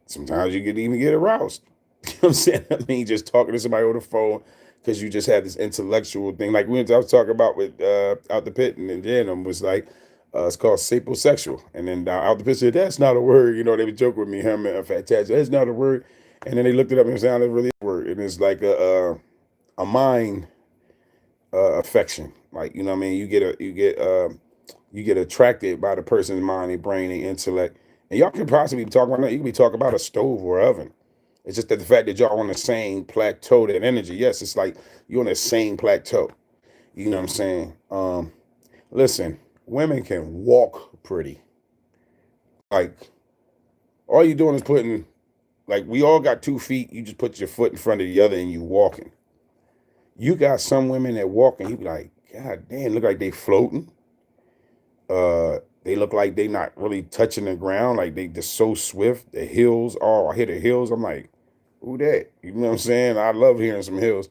sometimes you could even get aroused. You know what I'm saying? I mean, just talking to somebody over the phone because you just had this intellectual thing. Like I was talking about with Out the Pit, and then Janum was like, it's called sapiosexual. And then Out the Pit said, that's not a word. They would joke with me, him and Fantastic. That's not a word. And then they looked it up and it sounded really a word. And it's like a mind affection. Like, you know what I mean? You get attracted by the person's mind, their brain, their intellect. And y'all can possibly be talking about that. You can be talking about a stove or oven. It's just that the fact that y'all on the same plateau, that energy. Yes, it's like you're on the same plateau. You know what I'm saying? Listen, women can walk pretty. Like, all you doing is putting, like, we all got 2 feet. You just put your foot in front of the other and you walking. You got some women that walk and you be like, God damn, look like they floating. They look like they not really touching the ground. Like, they just so swift. The hills, oh, I hear the hills. I'm like, who that? You know what I'm saying? I love hearing some hills.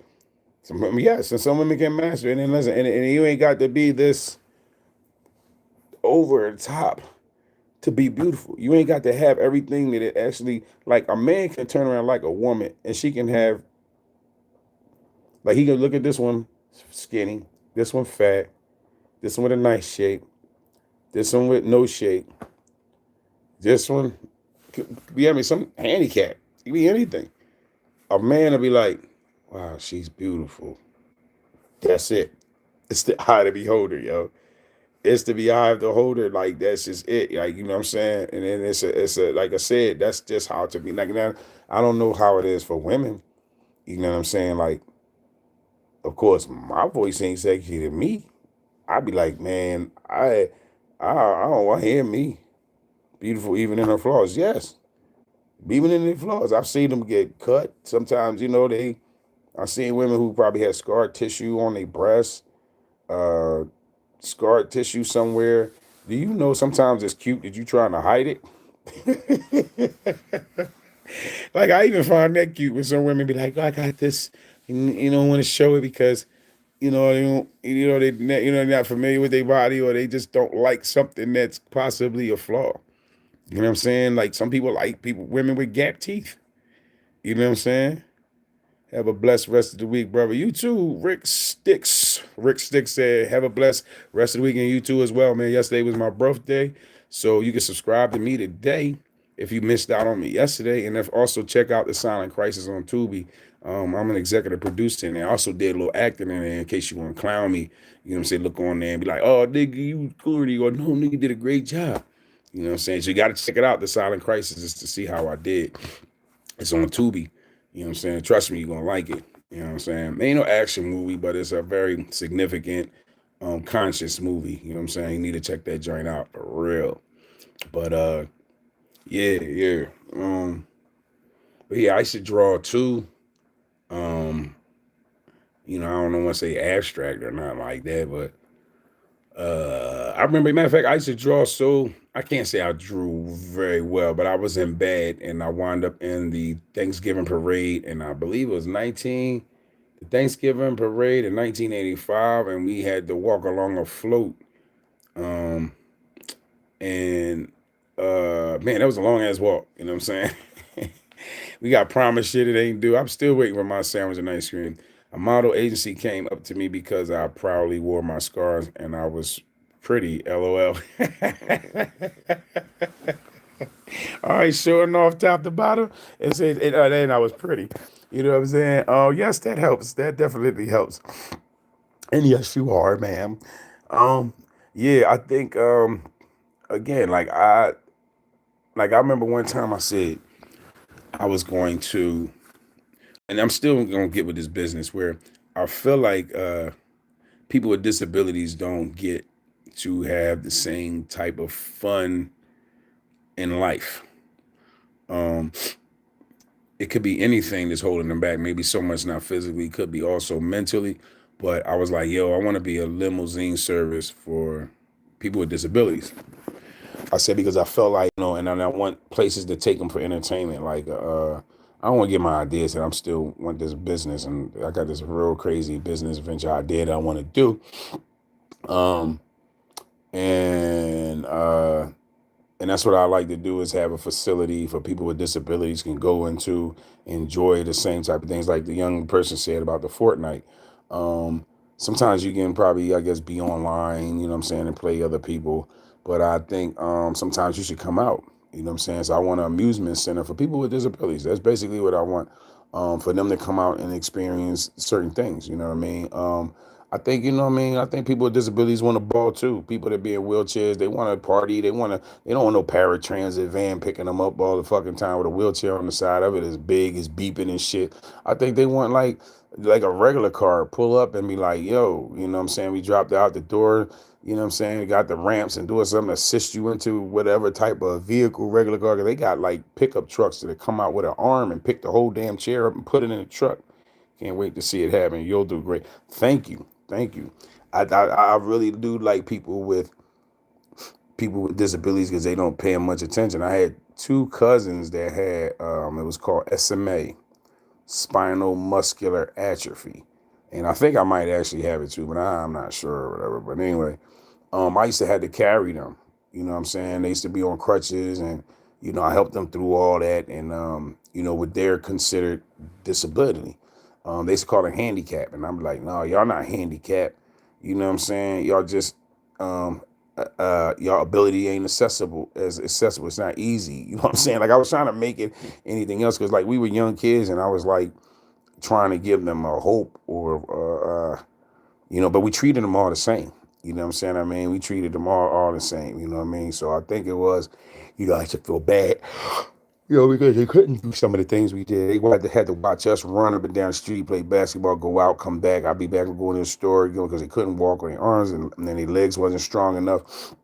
Some women, yes, and some women can master it. And then listen, and you ain't got to be this over the top to be beautiful. You ain't got to have everything that it actually, like, a man can turn around like a woman and she can have, like, he can look at this one skinny, this one fat, this one with a nice shape, this one with no shape, this one could be, I mean, some handicap. It could be anything. A man will be like, wow, she's beautiful. That's it. It's the eye of the beholder, yo. It's to be eye of the beholder. Like that's just it. Like you know what I'm saying. And then it's a like I said, that's just how to be. Like now, I don't know how it is for women. You know what I'm saying? Like, of course, my voice ain't sexy to me. I'd be like, man, I don't want to hear me. Beautiful, even in her flaws. Yes, even in their flaws. I've seen them get cut. Sometimes, I've seen women who probably had scar tissue on their breasts, uh, scar tissue somewhere. Do you know sometimes it's cute that you trying to hide it? Like I even find that cute when some women be like, "Oh, I got this," and you don't want to show it because they don't, they're not familiar with their body or they just don't like something that's possibly a flaw. You know what I'm saying? Like some people like women with gap teeth. You know what I'm saying? Have a blessed rest of the week, brother. You too, Rick Sticks. Rick Sticks said, have a blessed rest of the week, and you too as well, man. Yesterday was my birthday, so you can subscribe to me today if you missed out on me yesterday, and if also check out the Silent Crisis on Tubi. I'm an executive producer, and I also did a little acting in there in case you want to clown me. You know what I'm saying? Look on there and be like, oh, nigga, you corny, or no, nigga did a great job. You know what I'm saying? So you got to check it out, the Silent Crisis, just to see how I did. It's on Tubi. You know what I'm saying? Trust me, you're gonna like it. You know what I'm saying? Ain't no action movie, but it's a very significant, conscious movie. You know what I'm saying? You need to check that joint out for real. But yeah. But yeah, I used to draw too. Um, I don't know what to say abstract or not like that, but I remember, matter of fact, I used to draw so I can't say I drew very well, but I was in bed and I wound up in the Thanksgiving parade, and I believe it was the Thanksgiving parade in 1985, and we had to walk along a float. Um, and man, that was a long ass walk. You know what I'm saying? We got promised shit it ain't due. I'm still waiting for my sandwich and ice cream. A model agency came up to me because I proudly wore my scars and I was pretty. LOL. All right, showing off top to bottom. It said, and I was pretty. You know what I'm saying? Oh, yes, that helps. That definitely helps. And yes, you are, ma'am. Um, yeah, I think again, like I remember one time I said I was going to, and I'm still gonna get with this business where I feel like people with disabilities don't get to have the same type of fun in life. Um, it could be anything that's holding them back. Maybe so much not physically, it could be also mentally. But I was like, yo, I want to be a limousine service for people with disabilities. I said because I felt like, and I want places to take them for entertainment. Like, I don't want to get my ideas, and I'm still want this business, and I got this real crazy business venture idea that I want to do. Um, and that's what I like to do is have a facility for people with disabilities can go into, enjoy the same type of things like the young person said about the Fortnite. Sometimes you can probably, I guess, be online, you know what I'm saying, and play other people. But I think sometimes you should come out, you know what I'm saying? So I want an amusement center for people with disabilities. That's basically what I want, for them to come out and experience certain things, you know what I mean? I think, I think people with disabilities want to ball too. People that be in wheelchairs, they want to party. They don't want no paratransit van picking them up all the fucking time with a wheelchair on the side of it as big, as beeping and shit. I think they want like a regular car, pull up and be like, yo, you know what I'm saying? We dropped out the door, you know what I'm saying? We got the ramps and doing something to assist you into whatever type of vehicle, regular car. 'Cause they got like pickup trucks that come out with an arm and pick the whole damn chair up and put it in the truck. Can't wait to see it happen. You'll do great. Thank you. Thank you. I really do like people with disabilities because they don't pay them much attention. I had two cousins that had it was called SMA, spinal muscular atrophy. And I think I might actually have it too, but I'm not sure or whatever. But anyway, I used to have to carry them. You know what I'm saying? They used to be on crutches and, I helped them through all that. And, with their considered disability, they used to call it handicap. And I'm like, no, y'all not handicapped. You know what I'm saying? Y'all just your ability ain't accessible. It's not easy. You know what I'm saying? Like I was trying to make it anything else because like we were young kids and I was like trying to give them a hope or but we treated them all the same. You know what I'm saying? I mean, we treated them all the same. You know what I mean? So I think it was, I should feel bad. Because they couldn't do some of the things we did. They had to watch us run up and down the street, play basketball, go out, come back. I'd be back and go in the store, because they couldn't walk on their arms and then their legs wasn't strong enough.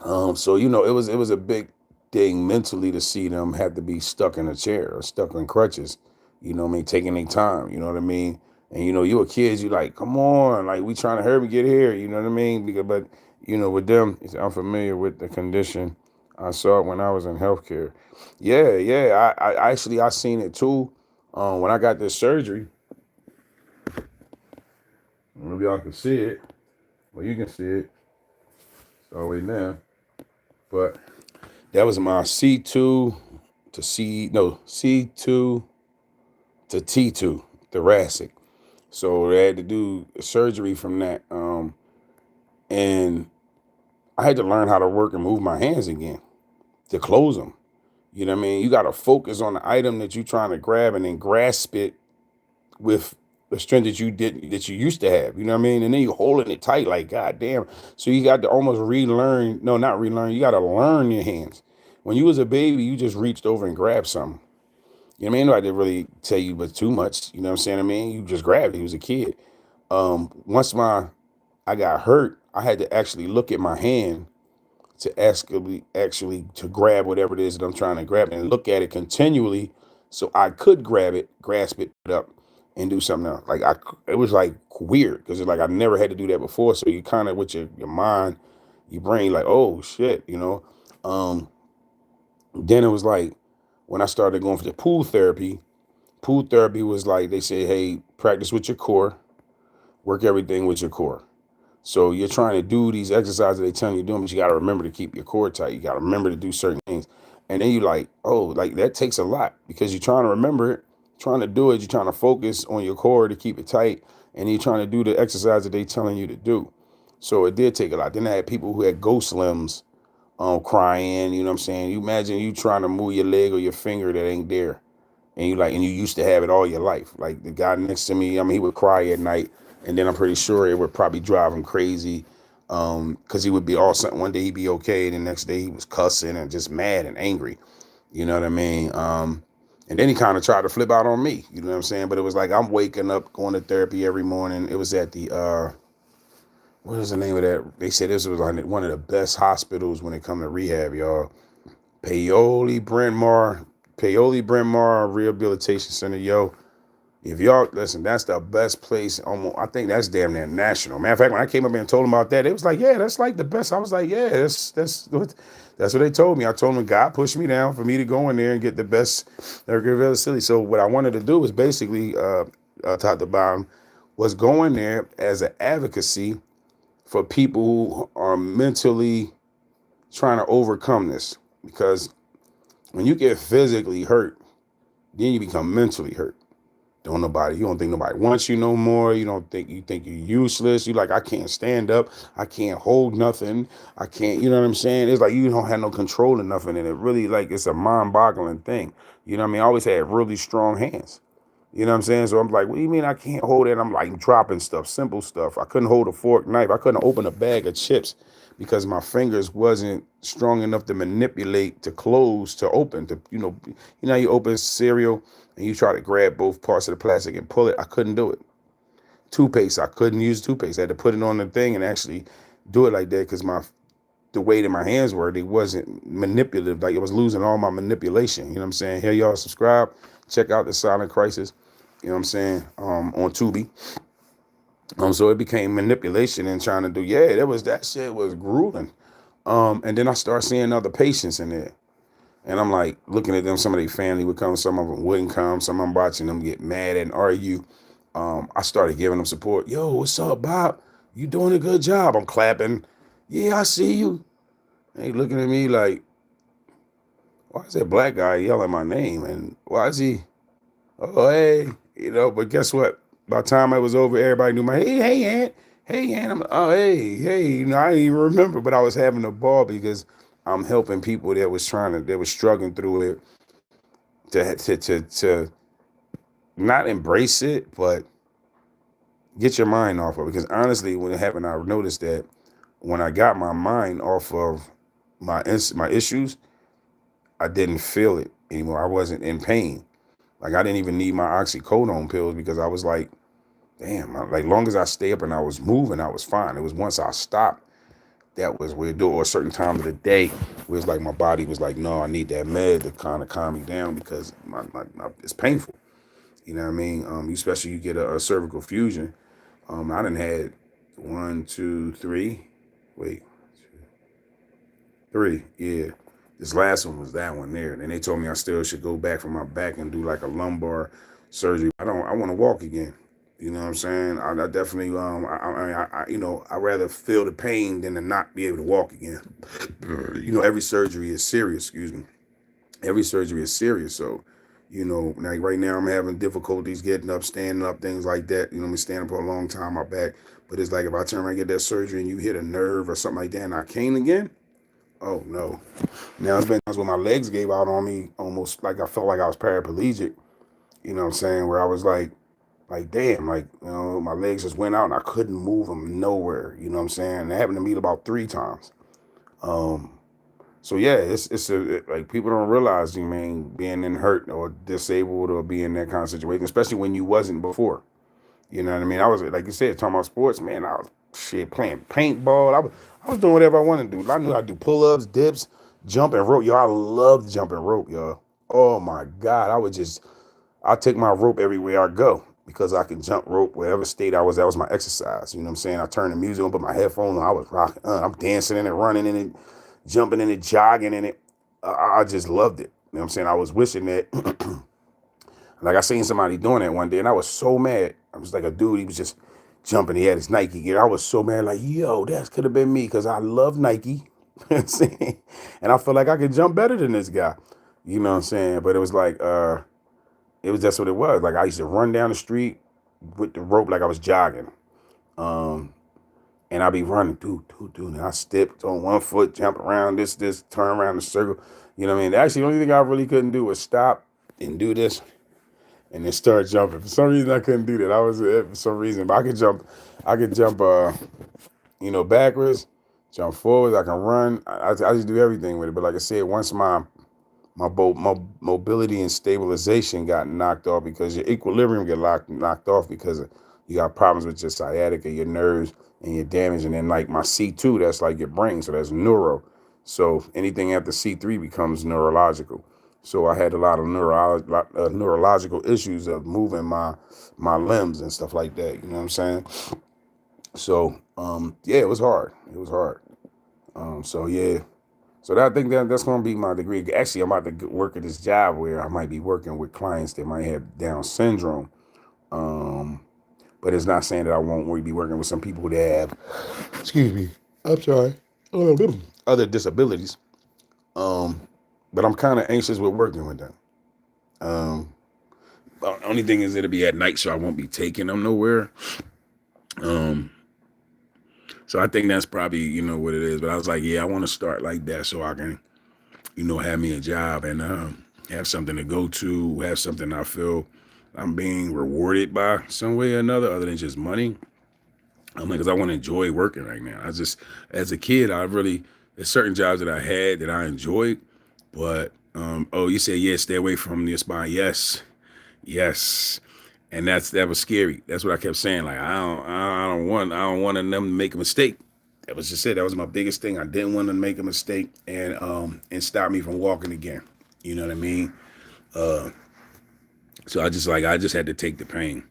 So it was a big thing mentally to see them have to be stuck in a chair or stuck in crutches. You know what I mean? Taking their time. You know what I mean? And you a kid, you like, come on, like we trying to hurry get here. You know what I mean? But with them, I'm familiar with the condition. I saw it when I was in healthcare. Yeah. I actually I seen it too. When I got this surgery. Maybe y'all can see it. Well, you can see it. It's all the way there. But that was my C2 to C2 to T2 thoracic. So they had to do surgery from that. And I had to learn how to work and move my hands again to close them. You know what I mean? You got to focus on the item that you're trying to grab and then grasp it with the strength that you used to have. You know what I mean? And then you're holding it tight like, God damn. So you got to almost relearn. No, not relearn. You got to learn your hands. When you was a baby, you just reached over and grabbed something. You know what I mean? I didn't really tell you but too much. You know what I'm saying? I mean, you just grabbed it. You was a kid. Once I got hurt, I had to actually look at my hand to actually to grab whatever it is that I'm trying to grab and look at it continually so I could grab it, grasp it up and do something else. It was like weird because it's like I never had to do that before. So you kind of with your mind, your brain, like, oh shit, Then it was like when I started going for the pool therapy was like, they say, hey, practice with your core, work everything with your core. So you're trying to do these exercises they tell you to do, but you got to remember to keep your core tight. You got to remember to do certain things. And then you like, oh, like that takes a lot because you're trying to remember it, trying to do it. You're trying to focus on your core to keep it tight. And you're trying to do the exercise that they telling you to do. So it did take a lot. Then I had people who had ghost limbs crying, you know what I'm saying? You imagine you trying to move your leg or your finger that ain't there. And you used to have it all your life. Like the guy next to me, I mean, he would cry at night. And then I'm pretty sure it would probably drive him crazy because he would be all sudden one day he'd be okay. And the next day he was cussing and just mad and angry. You know what I mean? And then he kind of tried to flip out on me. You know what I'm saying? But it was like I'm waking up, going to therapy every morning. It was at the, what is the name of that? They said this was like one of the best hospitals when it comes to rehab, y'all. Paoli Bryn Mawr Rehabilitation Center, yo. If y'all listen, that's the best place. Almost, I think that's damn near national. Matter of fact, when I came up and told them about that, it was like, yeah, that's like the best. I was like, yeah, that's what they told me. I told them God pushed me down for me to go in there and get the best facility. So what I wanted to do was basically, top to bottom, was go in there as an advocacy for people who are mentally trying to overcome this. Because when you get physically hurt, then you become mentally hurt. You don't think nobody wants you no more. You think you're useless. You like, I can't stand up. I can't hold nothing. I can't, you know what I'm saying? It's like you don't have no control of nothing. And it really like, it's a mind boggling thing. You know what I mean? I always had really strong hands. You know what I'm saying? So I'm like, what do you mean I can't hold it? I'm like dropping stuff, simple stuff. I couldn't hold a fork, knife. I couldn't open a bag of chips because my fingers wasn't strong enough to manipulate, to close, to open, to, you open cereal and you try to grab both parts of the plastic and pull it. I couldn't do it. Toothpaste, I couldn't use toothpaste. I had to put it on the thing and actually do it like that because the way that my hands were, they wasn't manipulative. Like it was losing all my manipulation. You know what I'm saying? Here y'all subscribe. Check out the Silent Crisis. You know what I'm saying? On Tubi. So it became manipulation and trying to do, that shit was grueling. And then I start seeing other patients in there. And I'm like looking at them, some of their family would come, some of them wouldn't come, some of them watching them get mad and argue. I started giving them support. Yo, what's up, Bob? You doing a good job. I'm clapping. Yeah, I see you. And he looking at me like, why is that black guy yelling my name? And why is he, oh, hey, but guess what? By the time it was over, everybody knew my, hey, Aunt. hey, and hey, you know, I didn't even remember, but I was having a ball because I'm helping people that was struggling through it to not embrace it, but get your mind off of it. Because honestly, when it happened, I noticed that when I got my mind off of my issues, I didn't feel it anymore. I wasn't in pain. Like I didn't even need my oxycodone pills because I was like, damn, like long as I stay up and I was moving, I was fine. It was once I stopped, that was weird. Or a certain time of the day, where it's like my body was like, no, I need that med to kind of calm me down because it's painful. You know what I mean? Especially you get a cervical fusion. I done had one, two, three. Wait, three. Yeah. This last one was that one there. And they told me I still should go back for my back and do like a lumbar surgery. I want to walk again. You know what I'm saying? I definitely, you know, I'd rather feel the pain than to not be able to walk again. You know, every surgery is serious, excuse me. Every surgery is serious. So, you know, like right now I'm having difficulties getting up, standing up, things like that. You know, me standing for a long time, my back. But it's like if I turn around and get that surgery and you hit a nerve or something like that and I cane again, oh no. Now it's been times when my legs gave out on me, almost like I felt like I was paraplegic. You know what I'm saying? Where I was like damn, like you know, my legs just went out and I couldn't move them nowhere. You know what I'm saying? And it happened to me about 3 times. Um, so yeah, like people don't realize, you mean, being in hurt or disabled or being in that kind of situation, especially when you wasn't before. You know what I mean? I was like you said, talking about sports, man. I was shit playing paintball. I was doing whatever I wanted to do. I knew how to do pull-ups, dips, jumping rope. Yo, I loved jumping rope, yo. Oh my God, I take my rope everywhere I go because I can jump rope wherever state I was. That was my exercise. You know what I'm saying? I turned the music on, put my headphones on. I was rocking. I'm dancing in it, running in it, jumping in it, jogging in it. I just loved it. You know what I'm saying? I was wishing that, like I seen somebody doing that one day, and I was so mad. I was like a dude. He was just jumping. He had his Nike gear. I was so mad. Like, yo, that could have been me because I love Nike. You know what I'm saying? And I feel like I could jump better than this guy. You know what I'm saying? But it was like, it was just what it was. Like I used to run down the street with the rope like I was jogging. Um, and I'd be running, and I stepped on one foot, jump around this, turn around the circle. You know what I mean? Actually, the only thing I really couldn't do was stop and do this and then start jumping. For some reason, I couldn't do that. I was for some reason, but I could jump, you know, backwards, jump forwards. I can run. I just do everything with it. But like I said, once my mobility and stabilization got knocked off because your equilibrium get knocked off because you got problems with your sciatica, your nerves, and your damage. And then like my C2, that's like your brain, so that's neuro. So anything after C3 becomes neurological. So I had a lot of neurological issues of moving my limbs and stuff like that. You know what I'm saying? So yeah, it was hard. It was hard. So yeah. So I think that's going to be my degree. Actually, I'm about to work at this job where I might be working with clients that might have Down syndrome. Um, but it's not saying that I won't be working with some people that have, excuse me, I'm sorry, other disabilities. Um, but I'm kind of anxious with working with them. Um, The only thing is it'll be at night, so I won't be taking them nowhere. Um, so I think that's probably, you know, what it is. But I was like, yeah, I want to start like that so I can, you know, have me a job and have something to go to, have something I feel I'm being rewarded by some way or another, other than just money. I'm like, because I want to enjoy working right now. I just, as a kid, there's certain jobs that I had that I enjoyed, but, oh, you say, yeah, stay away from the spine. Yes, yes. And that was scary. That's what I kept saying. Like, I don't want them to make a mistake. That was just it. That was my biggest thing. I didn't want to make a mistake and stop me from walking again. You know what I mean? So I just had to take the pain.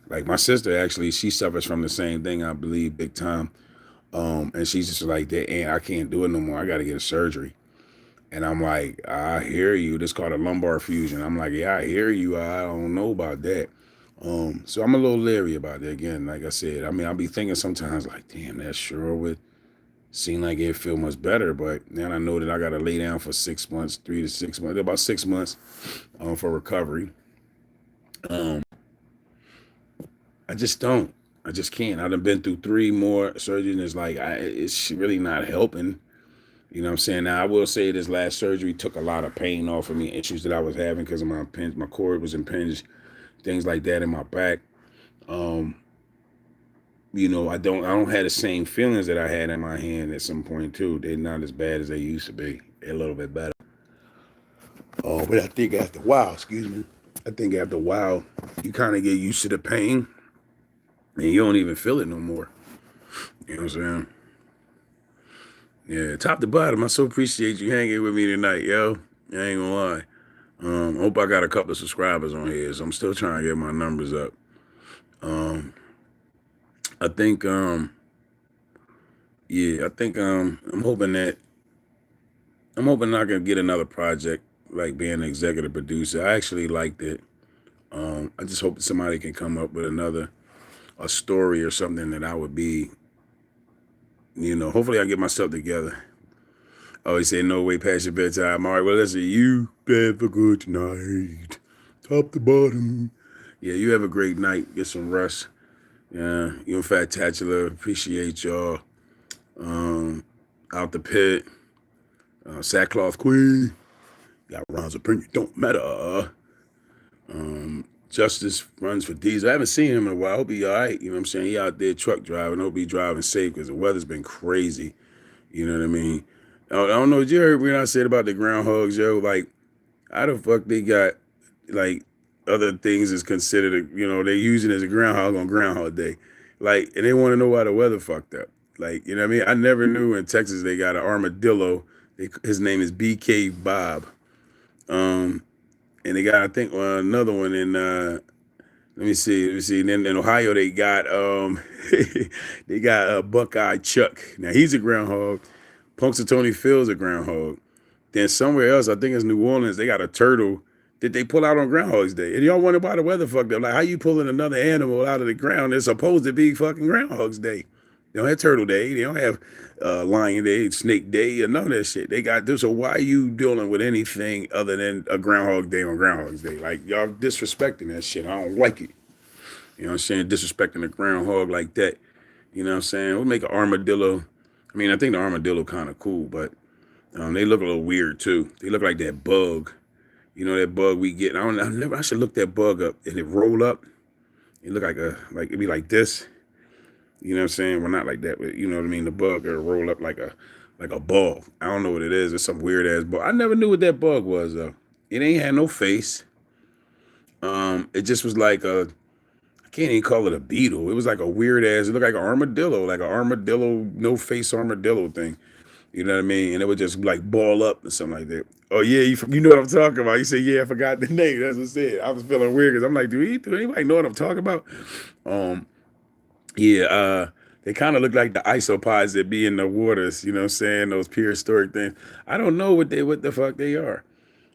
Like my sister, actually, she suffers from the same thing, I believe, big time. And she's just like, that, and I can't do it no more. I got to get a surgery. And I'm like, I hear you. This called a lumbar fusion. I'm like, yeah, I hear you. I don't know about that. So I'm a little leery about it. Again, like I said, I mean, I'll be thinking sometimes like, damn, that sure would seem like it feel much better. But then I know that I got to lay down for 6 months, 3 to 6 months, about 6 months for recovery. I just don't. I just can't. I done been through 3 more surgeries, and it's like it's really not helping. You know what I'm saying? Now I will say this last surgery took a lot of pain off of me, issues that I was having because of my cord was impinged, things like that in my back. Um, I don't have the same feelings that I had in my hand at some point too. They're not as bad as they used to be. They're a little bit better. Oh, but I think after a while, excuse me, I think after a while, you kind of get used to the pain and you don't even feel it no more. You know what I'm saying? Yeah, top to bottom, I so appreciate you hanging with me tonight, yo. I ain't gonna lie. Hope I got a couple of subscribers on here, so I'm still trying to get my numbers up. I think, yeah, I think I'm hoping I can get another project like being an executive producer. I actually liked it. I just hope somebody can come up with a story or something that I would be, hopefully I get myself together. I always say no way past your bedtime. All right, well, listen, you have a good night. Top to bottom. Yeah, you have a great night. Get some rest. Yeah, you're Fat-tacular. Appreciate y'all. Out the pit. Sackcloth Queen. Got Ron's opinion. Don't matter. Justice runs for Diesel. I haven't seen him in a while. I hope he all right. You know what I'm saying? He out there truck driving. I hope he driving safe because the weather's been crazy. You know what I mean? I don't know. Did you hear when I said about the groundhogs, yo? Like, how the fuck they got, like, other things is considered, they using it as a groundhog on Groundhog Day. Like, and they want to know why the weather fucked up. Like, you know what I mean? I never knew in Texas they got an armadillo. His name is BK Bob. And they got, I think, another one in, let me see. And then in Ohio, they got they got Buckeye Chuck. Now he's a groundhog. Punxsutawney Phil's a groundhog. Then somewhere else, I think it's New Orleans, they got a turtle that they pull out on Groundhog's Day. And y'all wonder why the weather fucked up. Like, how you pulling another animal out of the ground that's supposed to be fucking Groundhog's Day? They don't have Turtle Day. They don't have Lion Day, Snake Day, or none of that shit. They got this. So why are you dealing with anything other than a Groundhog Day on Groundhog's Day? Like, y'all disrespecting that shit. I don't like it. You know what I'm saying? Disrespecting the groundhog like that. You know what I'm saying? We'll make an armadillo. I mean, I think the armadillo kind of cool, but they look a little weird too. They look like that bug. You know that bug we get. I should look that bug up. And it roll up. It look like it'd be like this. You know what I'm saying? Well, not like that, but you know what I mean. The bug will roll up like a ball. I don't know what it is. It's some weird ass bug. I never knew what that bug was though. It ain't had no face. It just was like I can't even call it a beetle. It was like a weird ass. It looked like an armadillo, no face armadillo thing. You know what I mean? And it would just like ball up or something like that. Oh yeah, you know what I'm talking about. You say, yeah, I forgot the name. That's what I said. I was feeling weird because I'm like, do anybody know what I'm talking about? Yeah, they kind of look like the isopods that be in the waters, you know what I'm saying? Those prehistoric things. I don't know what the fuck they are.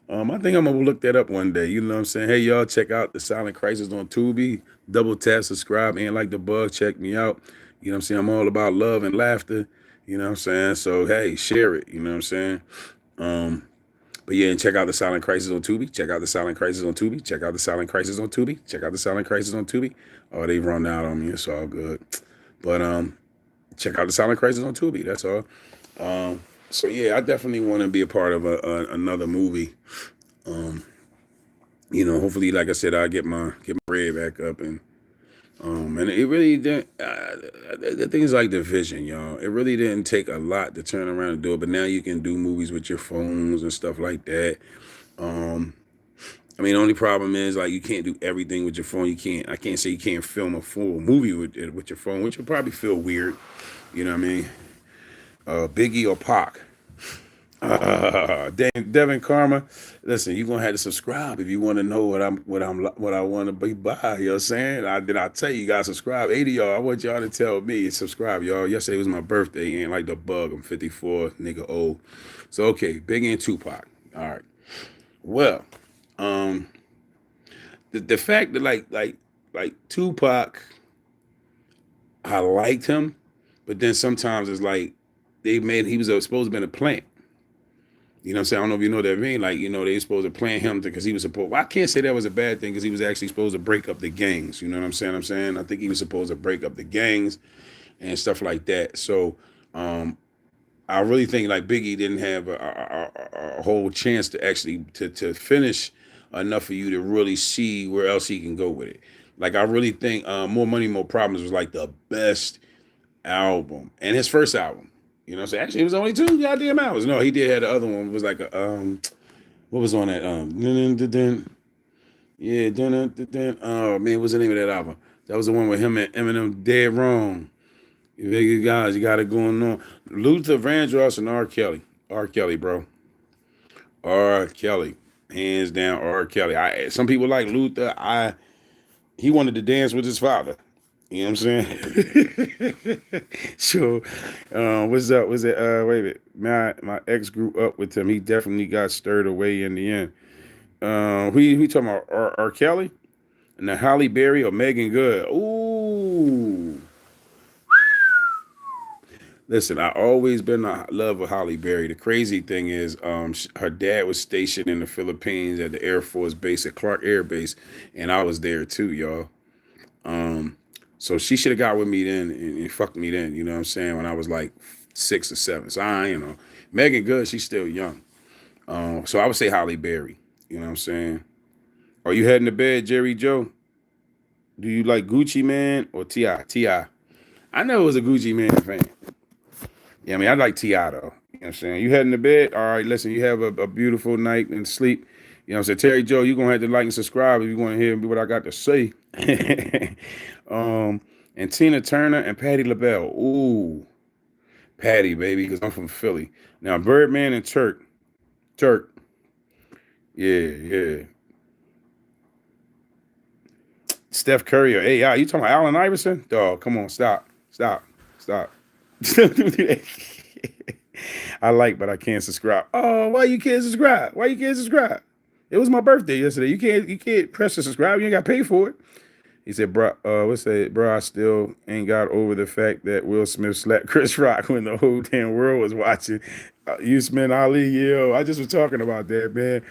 I think I'm gonna look that up one day. You know what I'm saying? Hey y'all, check out the Silent Crisis on Tubi. Double tap, subscribe, and like the bug. Check me out. You know what I'm saying? I'm all about love and laughter. You know what I'm saying? So hey, share it. You know what I'm saying? But yeah, and check out the Silent Crisis on Tubi. Check out the Silent Crisis on Tubi. Check out the Silent Crisis on Tubi. Check out the Silent Crisis on Tubi. Oh, they run out on me. It's all good. But check out the Silent Crisis on Tubi. That's all. So yeah, I definitely want to be a part of another movie. Hopefully, like I said, I'll get my bread back up and it really didn't. The things like the vision, y'all. It really didn't take a lot to turn around and do it, but now you can do movies with your phones and stuff like that. I mean, the only problem is like you can't do everything with your phone. I can't say you can't film a full movie with your phone, which would probably feel weird. You know what I mean? Biggie or Pac. Devin Karma, listen, you're gonna have to subscribe if you want to know what I want to be by. You know what I'm saying? I tell you guys subscribe. 80 y'all, I want y'all to tell me subscribe, y'all. Yesterday was my birthday, and like the bug, I'm 54, nigga old. So okay, Biggie and Tupac. All right. Well, the fact that like Tupac, I liked him, but then sometimes it's like he was supposed to be in a plant. You know what I'm saying? I don't know if you know what that mean. Like, they were supposed to plan him because he was supposed. Well, I can't say that was a bad thing because he was actually supposed to break up the gangs. You know what I'm saying? I think he was supposed to break up the gangs and stuff like that. So, I really think like Biggie didn't have a whole chance to actually to finish enough for you to really see where else he can go with it. Like I really think More Money, More Problems was like the best album and his first album. You know what I'm saying? Actually, it was only 2 goddamn hours. No, he did have the other one. It was like a what was on that? Yeah, oh man, what's the name of that album? That was the one with him and Eminem, Dead Wrong. You big guys, you got it going on. Luther Vandross and R. Kelly. R. Kelly, bro. R. Kelly. Hands down, R. Kelly. Some people like Luther. He wanted to dance with his father. You know what I'm saying? So, what's up? Was it? Wait a minute. My ex grew up with him. He definitely got stirred away in the end. We talking about R. Kelly and the Halle Berry or Megan Good? Ooh. Listen, I always been a love of Halle Berry. The crazy thing is, her dad was stationed in the Philippines at the Air Force Base at Clark Air Base, and I was there too, y'all. So she should have got with me then and fucked me then. You know what I'm saying? When I was like 6 or 7. So Megan Good, she's still young. So I would say Halle Berry. You know what I'm saying? Are you heading to bed, Jerry Joe? Do you like Gucci Man or T.I.? T.I. I never was a Gucci Man fan. Yeah, I like T.I. though. You know what I'm saying? You heading to bed? All right, listen, you have a beautiful night and sleep. You know what I'm saying? Terry Joe, you're going to have to like and subscribe if you want to hear what I got to say. And Tina Turner and Patti LaBelle. Ooh, Patti, baby, because I'm from Philly. Now, Birdman and Turk. Yeah. Steph Curry or AI. You talking about Allen Iverson? Dog, come on, stop. I like, but I can't subscribe. Oh, why you can't subscribe? It was my birthday yesterday. You can't press the subscribe. You ain't got to pay for it. He said, bro, I still ain't got over the fact that Will Smith slapped Chris Rock when the whole damn world was watching. Usman Ali, I just was talking about that, man.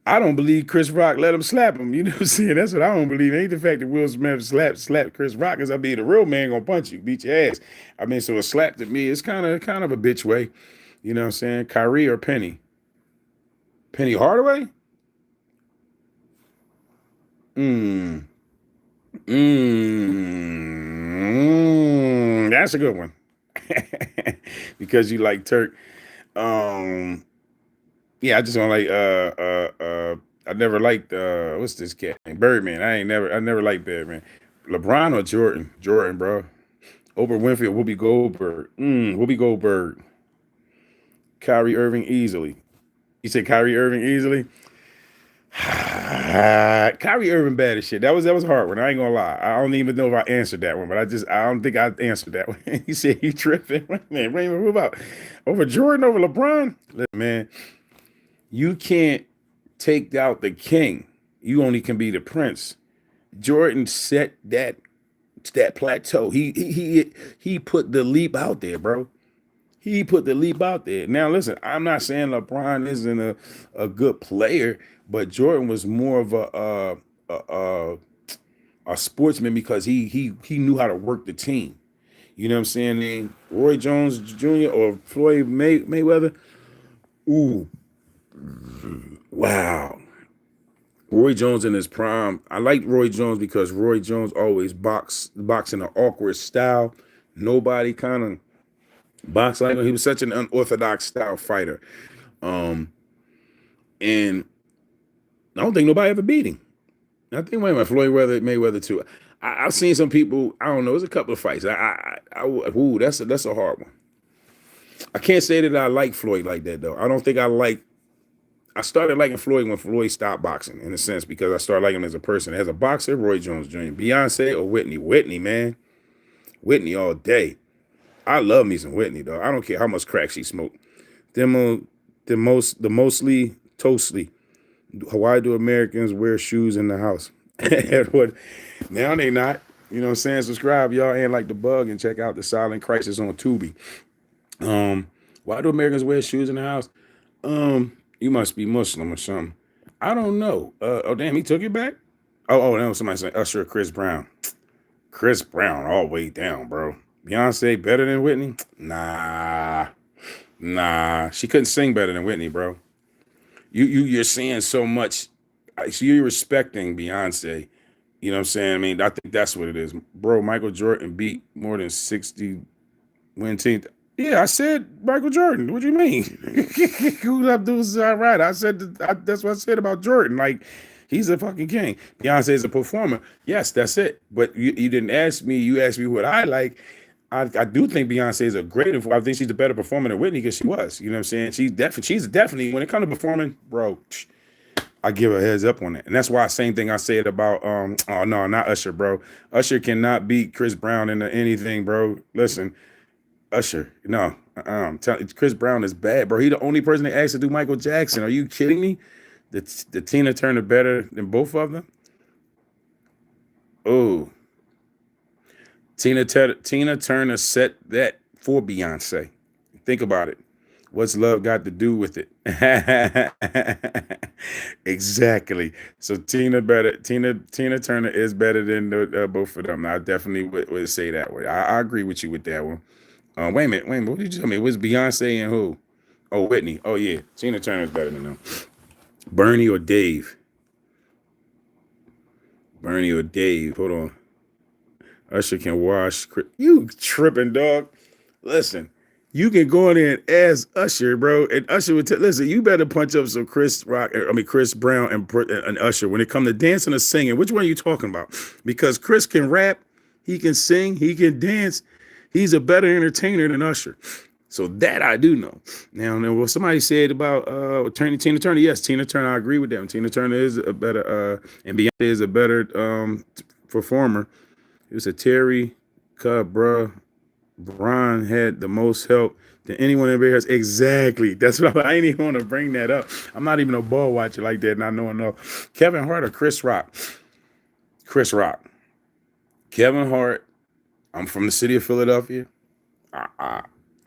I don't believe Chris Rock let him slap him. You know what I'm saying? That's what I don't believe. It ain't the fact that Will Smith slapped Chris Rock, because the real man gonna punch you, beat your ass. So a slap to me is kind of a bitch way. You know what I'm saying? Kyrie or Penny? Penny Hardaway? That's a good one. Because you like Turk. Yeah, I just don't like I never liked what's this cat name? Birdman. I never liked Birdman. LeBron or Jordan? Jordan, bro. Oprah Winfrey or Whoopi Goldberg? Whoopi Goldberg. Kyrie Irving easily. You said Kyrie Irving easily? Kyrie Irving bad as shit. That was a hard one. I ain't gonna lie. I don't even know if I answered that one, but I don't think I answered that one. He said you tripping. Man, Raymond, move out. Over Jordan, over LeBron? Listen, man, you can't take out the king. You only can be the prince. Jordan set that plateau. He put the leap out there, bro. He put the leap out there. Now, listen, I'm not saying LeBron isn't a good player, but Jordan was more of a sportsman because he knew how to work the team. You know what I'm saying? And Roy Jones Jr. or Floyd Mayweather. Ooh, wow. Roy Jones in his prime. I like Roy Jones because Roy Jones always boxed in an awkward style. Nobody kind of boxed like him. He was such an unorthodox style fighter. And I don't think nobody ever beat him. I think Floyd Mayweather too. I've seen some people. I don't know. There's a couple of fights. That's a hard one. I can't say that I like Floyd like that though. I don't think I started liking Floyd when Floyd stopped boxing, in a sense, because I started liking him as a person. As a boxer, Roy Jones Jr., Beyonce or Whitney. Whitney, man. Whitney all day. I love me some Whitney, though. I don't care how much crack she smoked. Mostly Toastly. Why do Americans wear shoes in the house? Edward, now they not. You know what I'm saying? Subscribe, y'all, and like the bug, and check out The Silent Crisis on Tubi. Why do Americans wear shoes in the house? You must be Muslim or something. I don't know. Oh damn, he took it back. Oh no, somebody said Usher, Chris Brown. Chris Brown all the way down, bro. Beyonce better than Whitney? Nah. She couldn't sing better than Whitney, bro. You're saying so much. So you're respecting Beyonce. You know what I'm saying? I mean, I think that's what it is, bro. Michael Jordan beat more than 60 win teams. Yeah, I said Michael Jordan. What do you mean? Who Abdul's right? I said that's what I said about Jordan. Like, he's a fucking king. Beyonce is a performer. Yes, that's it. But you didn't ask me. You asked me what I like. I do think Beyonce is a great. I think she's a better performer than Whitney because she was. You know what I'm saying? She's definitely when it comes to performing, bro. I give a heads up on that. And that's why same thing I said about oh no, not Usher, bro. Usher cannot beat Chris Brown into anything, bro. Listen, Usher, no. Chris Brown is bad, bro. He the only person that asked to do Michael Jackson. Are you kidding me? The Tina Turner better than both of them? Oh. Tina Turner set that for Beyonce. Think about it. What's love got to do with it? Exactly. So Tina Turner is better than both of them. I definitely would say that way. I agree with you with that one. Wait a minute. What did you tell me? It was Beyonce and who? Oh, Whitney. Oh yeah, Tina Turner's better than them. Bernie or Dave? Bernie or Dave? Hold on. Usher can wash. You tripping, dog? Listen. You can go in there and ask Usher, bro, and Usher would listen. You better punch up some Chris Brown and Usher when it comes to dancing or singing. Which one are you talking about? Because Chris can rap, he can sing, he can dance. He's a better entertainer than Usher. So that I do know. Now, what somebody said about Tina Turner, yes, Tina Turner, I agree with them. Tina Turner is a better, and Beyonce is a better performer. It was a Terry Cub, bruh. Bron had the most help than anyone ever has. Exactly. That's what I ain't even want to bring that up. I'm not even a ball watcher like that, not knowing enough. Kevin Hart or Chris Rock? Chris Rock. Kevin Hart. I'm from the city of Philadelphia. I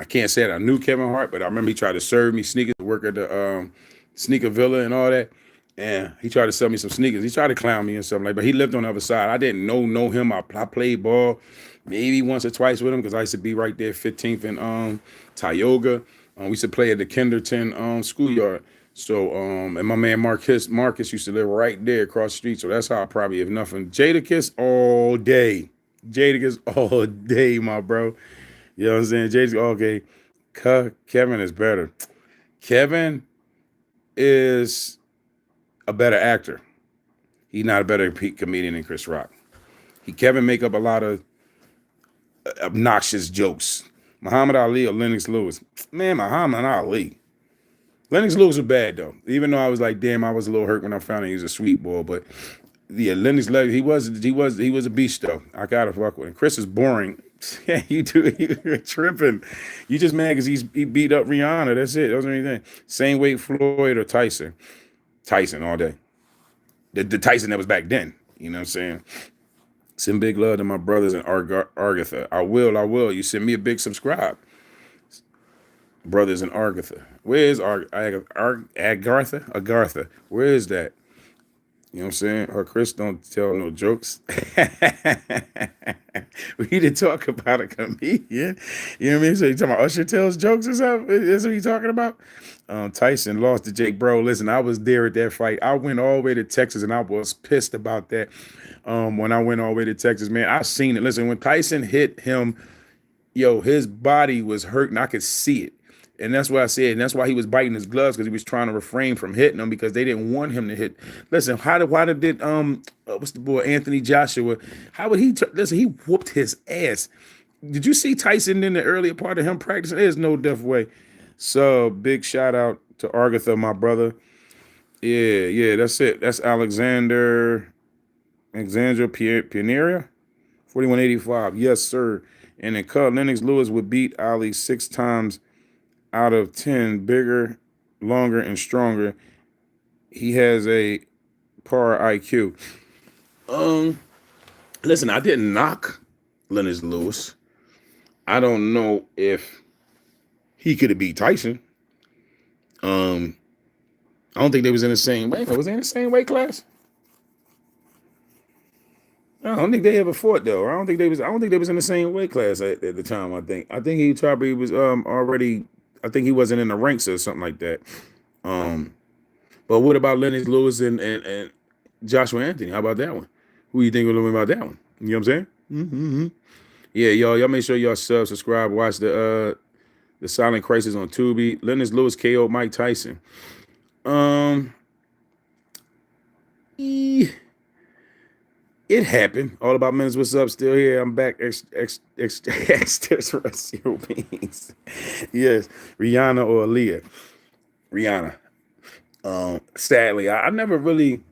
can't say that I knew Kevin Hart, but I remember he tried to serve me sneakers, work at the Sneaker Villa and all that. And he tried to sell me some sneakers. He tried to clown me and something like that. But he lived on the other side. I didn't know him. I played ball maybe once or twice with him because I used to be right there, 15th and Tioga. We used to play at the Kenderton schoolyard. So, and my man Marcus used to live right there across the street. So that's how I probably, if nothing, Jadakiss all day. Jadakiss all day, my bro. You know what I'm saying? Jadakiss, okay. Kevin is better. Kevin is a better actor. He's not a better comedian than Chris Rock. Kevin make up a lot of obnoxious jokes. Muhammad Ali or Lennox Lewis? Man, Muhammad Ali. Lennox Lewis was bad though. Even though I was like, damn, I was a little hurt when I found out he was a sweet boy. But yeah, Lennox Lewis, he was a beast though. I gotta fuck with him. Chris is boring. You're tripping. You just mad because he beat up Rihanna. That's it. Those are anything. Same weight Floyd or Tyson. Tyson all day. The Tyson that was back then. You know what I'm saying? Send big love to my brothers in Argatha. I will. You send me a big subscribe. Brothers in Argatha. Where is Agartha? Agartha. Where is that? You know what I'm saying? Or Chris don't tell no jokes. We need to talk about a comedian. You know what I mean? So you talking about Usher tells jokes or something? That's what you talking about? Tyson lost to Jake. Bro, listen, I was there at that fight. I went all the way to Texas and I was pissed about that. When I went all the way to Texas, man, I seen it. Listen, when Tyson hit him, his body was hurting. I could see it. And that's what I said. And that's why he was biting his gloves, because he was trying to refrain from hitting them because they didn't want him to hit. Listen, why did what's the boy, Anthony Joshua, how would he, listen, he whooped his ass. Did you see Tyson in the earlier part of him practicing? There's no deaf way. So big shout out to Argatha, my brother. Yeah, that's it. That's Alexandra Pioneria, 4185. Yes, sir. And then Lennox Lewis would beat Ali 6 times out of 10, bigger, longer, and stronger. He has a par IQ. Listen, I didn't knock Lennox Lewis. I don't know if He could have beat Tyson. I don't think they was in the same weight. Was they in the same weight class? I don't think they ever fought though. I don't think they was. I don't think they was in the same weight class at the time. I think. I think he probably was already. I think he wasn't in the ranks or something like that. But what about Lennox Lewis and Joshua Anthony? How about that one? Who you think will win about that one? You know what I'm saying? Mm-hmm. Yeah, y'all make sure y'all subscribe, watch the Silent Crisis on Tubi. Lennox Lewis KO Mike Tyson. It happened. All About Minutes. What's up? Still here. I'm back. Extraterrestrial beings. Yes, Rihanna or Aaliyah. Rihanna. Sadly, I never really.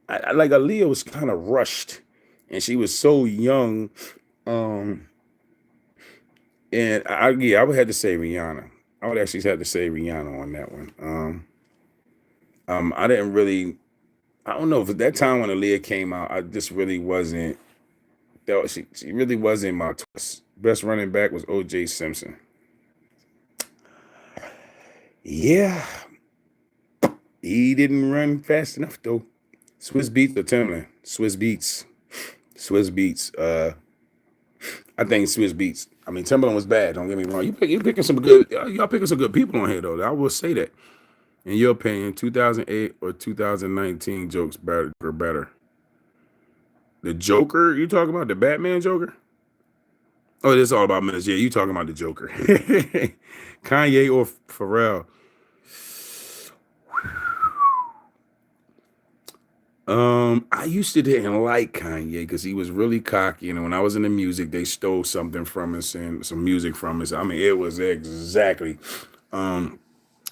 I like Aaliyah was kind of rushed, and she was so young. And I would have to say Rihanna. I would actually have to say Rihanna on that one. I didn't really. I don't know if at that time when Aaliyah came out, I just really wasn't. She really wasn't my twist. Best running back was O.J. Simpson. Yeah, he didn't run fast enough though. Swiss Beats or Timberland? Swiss Beats. Swiss Beats. I think Swiss Beats. I mean, Timberland was bad. Don't get me wrong. You picking some good. Y'all picking some good people on here though. I will say that. In your opinion, 2008 or 2019 jokes better? The Joker? You talking about the Batman Joker? Oh, this is All About Minutes. Yeah, you talking about the Joker. Kanye or Pharrell? I used to didn't like Kanye because he was really cocky, and when I was in the music, they stole something from us and some music from us. I mean, it was exactly.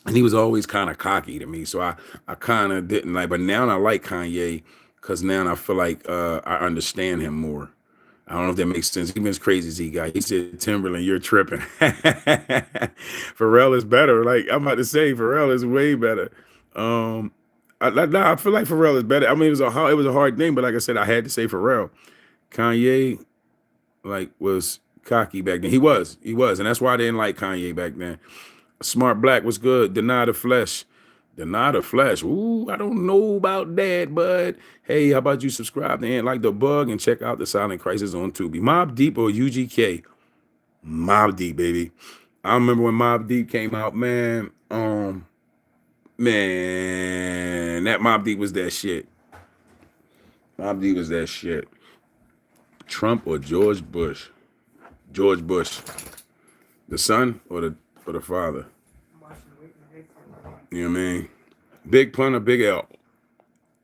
And he was always kind of cocky to me, so I kind of didn't like. But now I like Kanye because now I feel like I understand him more. I don't know if that makes sense. Even as crazy as he got, he said, "Timberland, you're tripping." Pharrell is better. Like I'm about to say, Pharrell is way better. I feel like Pharrell is better. I mean, it was a hard thing, but like I said, I had to say Pharrell. Kanye, like, was cocky back then. He was, and that's why I didn't like Kanye back then. Smart Black was good. Deny the Flesh. Deny the Flesh. Ooh, I don't know about that, but hey, how about you subscribe to Ant Like the Bug and check out the Silent Crisis on Tubi. Mobb Deep or UGK? Mobb Deep, baby. I remember when Mobb Deep came out, man. Man, that Mobb Deep was that shit. Mobb Deep was that shit. Trump or George Bush? George Bush. The son or the father? You know what I mean? Big Pun or Big L?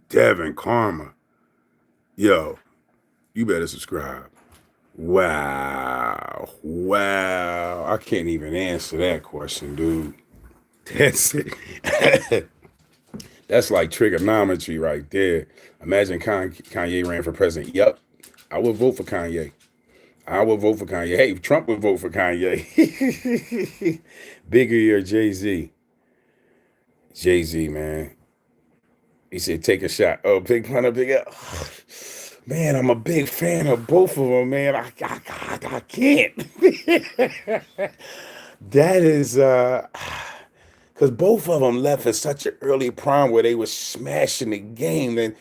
Devin Karma. Yo, you better subscribe. Wow. I can't even answer that question, dude. That's it. That's like trigonometry right there. Imagine Kanye ran for president. Yep, I would vote for Kanye. Hey, Trump would vote for Kanye. Biggie or Jay-Z? Jay-Z, man. He said, take a shot. Oh, Big Pun or Big L? Man, I'm a big fan of both of them, man. I can't. That is, because both of them left at such an early prime where they were smashing the game. And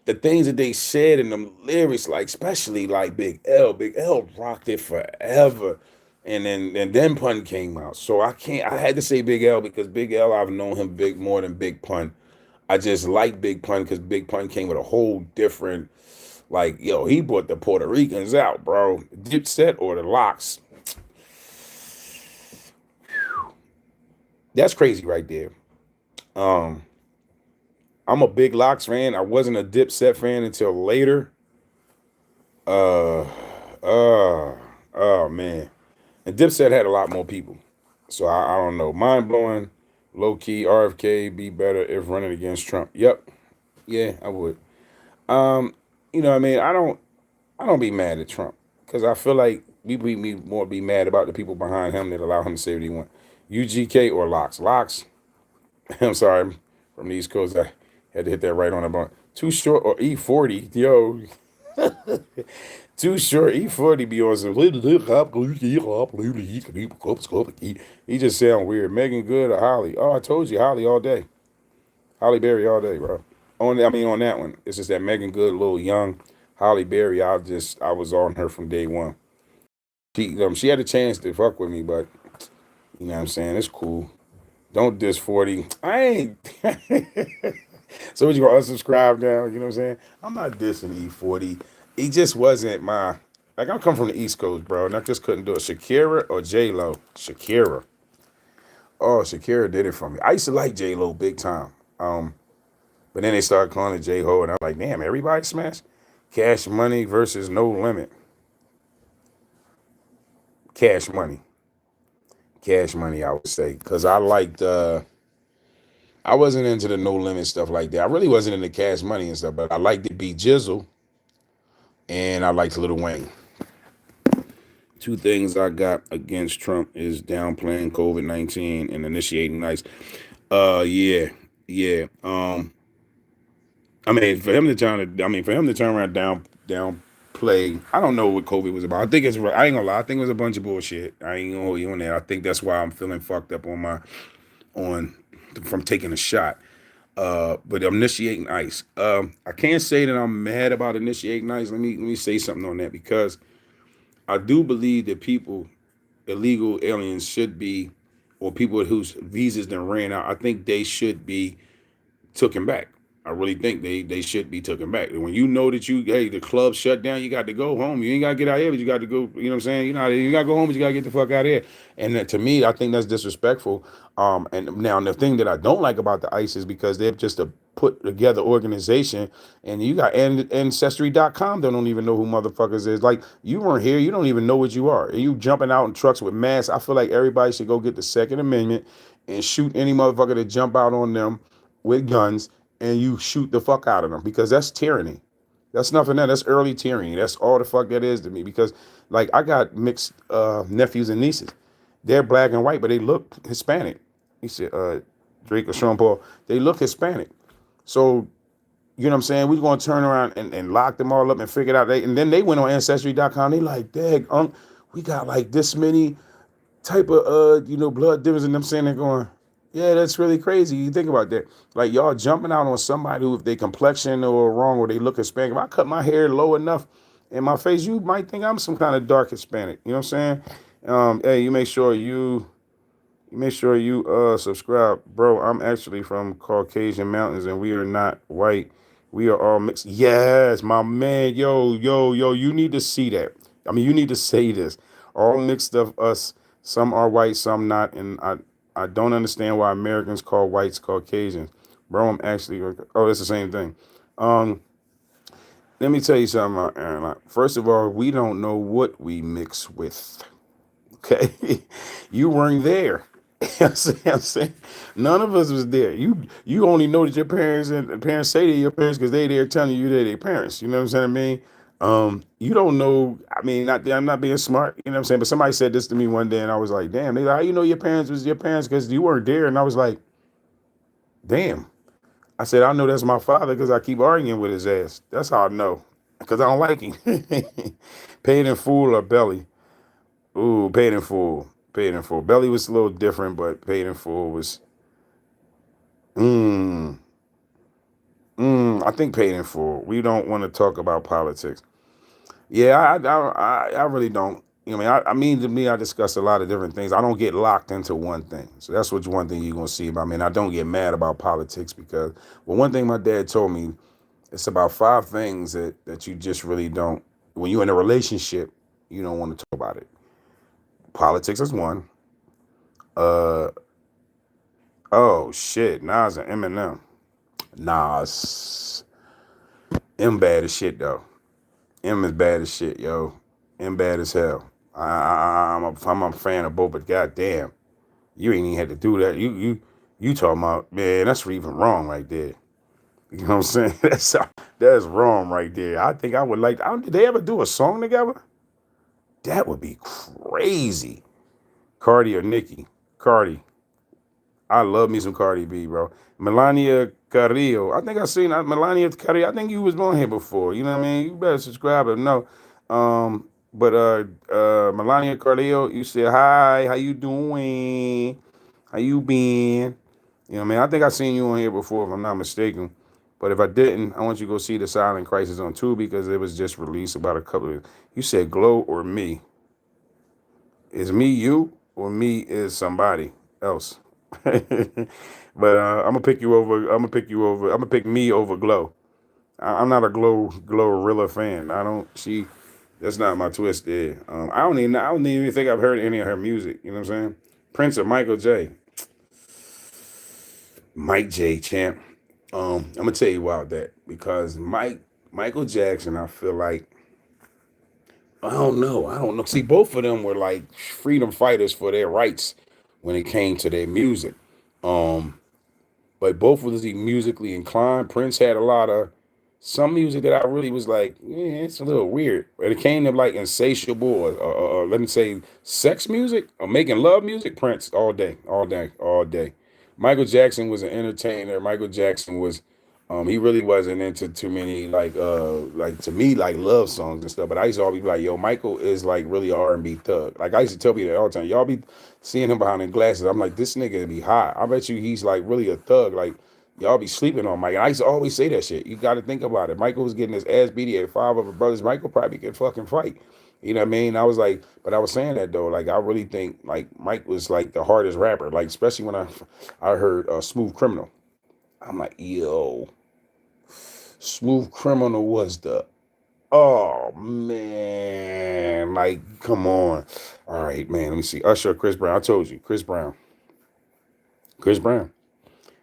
the things that they said in them lyrics, like especially like Big L rocked it forever. And then Pun came out. So I had to say Big L because Big L, I've known him more than Big Pun. I just like Big Pun because Big Pun came with a whole different, like, yo, he brought the Puerto Ricans out, bro. Dipset or the Locks. That's crazy right there. I'm a big Locks fan. I wasn't a Dipset fan until later. Oh man. And Dipset had a lot more people. So I don't know. Mind blowing, low key, RFK be better if running against Trump. Yep. Yeah, I would. You know what I mean? I don't be mad at Trump. Because I feel like we be mad about the people behind him that allow him to say what he want. UGK or Locks? Locks. I'm sorry. I'm from the East Coast. I had to hit that right on the bone. Too Short or E40? Yo. Too short. E40 be on some. He just sound weird. Megan Good or Holly? Oh, I told you, Holly all day. Holly Berry all day, bro. On that one. It's just that Megan Good, little young. Holly Berry, I was on her from day one. She had a chance to fuck with me, but you know what I'm saying? It's cool. Don't diss 40. I ain't. So what you gonna unsubscribe now? You know what I'm saying? I'm not dissing E40. He just wasn't my. Like I come from the East Coast, bro, and I just couldn't do it. Shakira or J Lo? Shakira. Oh, Shakira did it for me. I used to like J Lo big time. But then they started calling it J Ho, and I'm like, damn, everybody smashed. Cash Money versus No Limit. Cash Money. Cash Money, I would say, because I liked. I wasn't into the No Limit stuff like that. I really wasn't into Cash Money and stuff, but I liked the Beat Jizzle and I liked Lil Wayne. Two things I got against Trump is downplaying COVID-19 and initiating ICE. Yeah, yeah. For him to turn around downplay. I don't know what COVID was about. I think it's. I ain't gonna lie. I think it was a bunch of bullshit. I ain't gonna hold you on that. I think that's why I'm feeling fucked up on from taking a shot. But initiating ICE. I can't say that I'm mad about initiating ICE. Let me say something on that because I do believe that illegal aliens should be, or people whose visas then ran out, I think they should be taken back. I really think they should be taken back. And when you know that the club shut down, you got to go home. You ain't got to get out here, but you got to go, you know what I'm saying? You got to go home, but you got to get the fuck out of here. And to me, I think that's disrespectful. And now the thing that I don't like about the ICE is because they're just a put together organization, and you got Ancestry.com that don't even know who motherfuckers is. Like, you weren't here, you don't even know what you are. And you jumping out in trucks with masks. I feel like everybody should go get the Second Amendment and shoot any motherfucker that jump out on them with guns, and you shoot the fuck out of them, because that's tyranny. That's nothing else. That's early tyranny. That's all the fuck that is to me. Because like I got mixed nephews and nieces. They're black and white, but they look Hispanic. He said Drake or Sean Paul. They look Hispanic. So you know what I'm saying? We're gonna turn around and lock them all up and figure it out. And then they went on Ancestry.com. They like, dang, we got like this many type of blood difference. And I'm saying, they're going, yeah, that's really crazy. You think about that. Like, y'all jumping out on somebody who, if they complexion or wrong, or they look Hispanic. If I cut my hair low enough in my face, you might think I'm some kind of dark Hispanic. You know what I'm saying? Hey, you make sure you subscribe. Bro, I'm actually from Caucasian mountains and we are not white. We are all mixed. Yes, my man. Yo, you need to see that. I mean, you need to say this. All mixed of us. Some are white, some not. And I don't understand why Americans call whites Caucasians. Bro, I'm actually, oh, it's the same thing. Let me tell you something, Aaron. First of all, we don't know what we mix with. Okay? You weren't there. I'm saying, none of us was there. You only know that your parents say they're your parents because they there telling you they're their parents. You know what I'm saying? You don't know. I'm not being smart. You know what I'm saying? But somebody said this to me one day, and I was like, damn. They like, how you know your parents was your parents because you weren't there? And I was like, damn. I said, I know that's my father because I keep arguing with his ass. That's how I know, because I don't like him. Paid in Full or Belly? Ooh, Paid in Full. Paid in Full. Belly was a little different, but Paid in Full was. I think Paid in Full. We don't want to talk about politics. Yeah, I really don't. To me, I discuss a lot of different things. I don't get locked into one thing. So that's one thing you're gonna see about me. And I don't get mad about politics because, well, one thing my dad told me, it's about 5 things that you just really don't. When you're in a relationship, you don't want to talk about it. Politics is one. Oh shit, Nas and Eminem. Nas, M bad as shit though. M is bad as shit, yo. M bad as hell. I'm a fan of both, but goddamn, you ain't even had to do that. You talking about, man? That's even wrong right there. You know what I'm saying? That's wrong right there. I think I would like. Did they ever do a song together? That would be crazy. Cardi or Nicki? Cardi. I love me some Cardi B, bro. Melania Carrillo. I think I seen Melania Carrillo. I think you was on here before. You know what I mean? You better subscribe and know. But Melania Carrillo, you said hi. How you doing? How you been? You know what I mean? I think I seen you on here before, if I'm not mistaken. But if I didn't, I want you to go see The Silent Crisis on Tubi because it was just released about a couple of. You said Glow or me? Is me you or me is somebody else? But I'm gonna pick you over. I'm gonna pick you over. I'm gonna pick me over Glow. I'm not a Glorilla fan. I don't. She. That's not my twist there. I don't even think I've heard any of her music. You know what I'm saying? Prince or Michael J. Mike J. Champ. I'm gonna tell you about that because Michael Jackson. I feel like I don't know. I don't know. See, both of them were like freedom fighters for their rights when it came to their music. Um, but both was musically inclined. Prince had a lot of some music that I really was like, yeah, it's a little weird. But it came to like insatiable or let me say sex music or making love music. Prince all day, all day, all day. Michael Jackson was an entertainer. Michael Jackson was he really wasn't into too many like to me like love songs and stuff. But I used to always be like, yo, Michael is like really a R&B thug. Like I used to tell people that all the time. Y'all be seeing him behind the glasses. I'm like, this nigga be hot. I bet you he's like really a thug. Like y'all be sleeping on Mike. I used to always say that shit. You got to think about it. Michael was getting his ass beat at five of his brothers. Michael probably could fucking fight. You know what I mean? I was like, but I was saying that though. Like I really think like Mike was like the hardest rapper. Like especially when I heard Smooth Criminal. I'm like, yo, Smooth Criminal was the oh man, like come on. All right, man. Let me see. Usher, Chris Brown. I told you, Chris Brown. Chris Brown.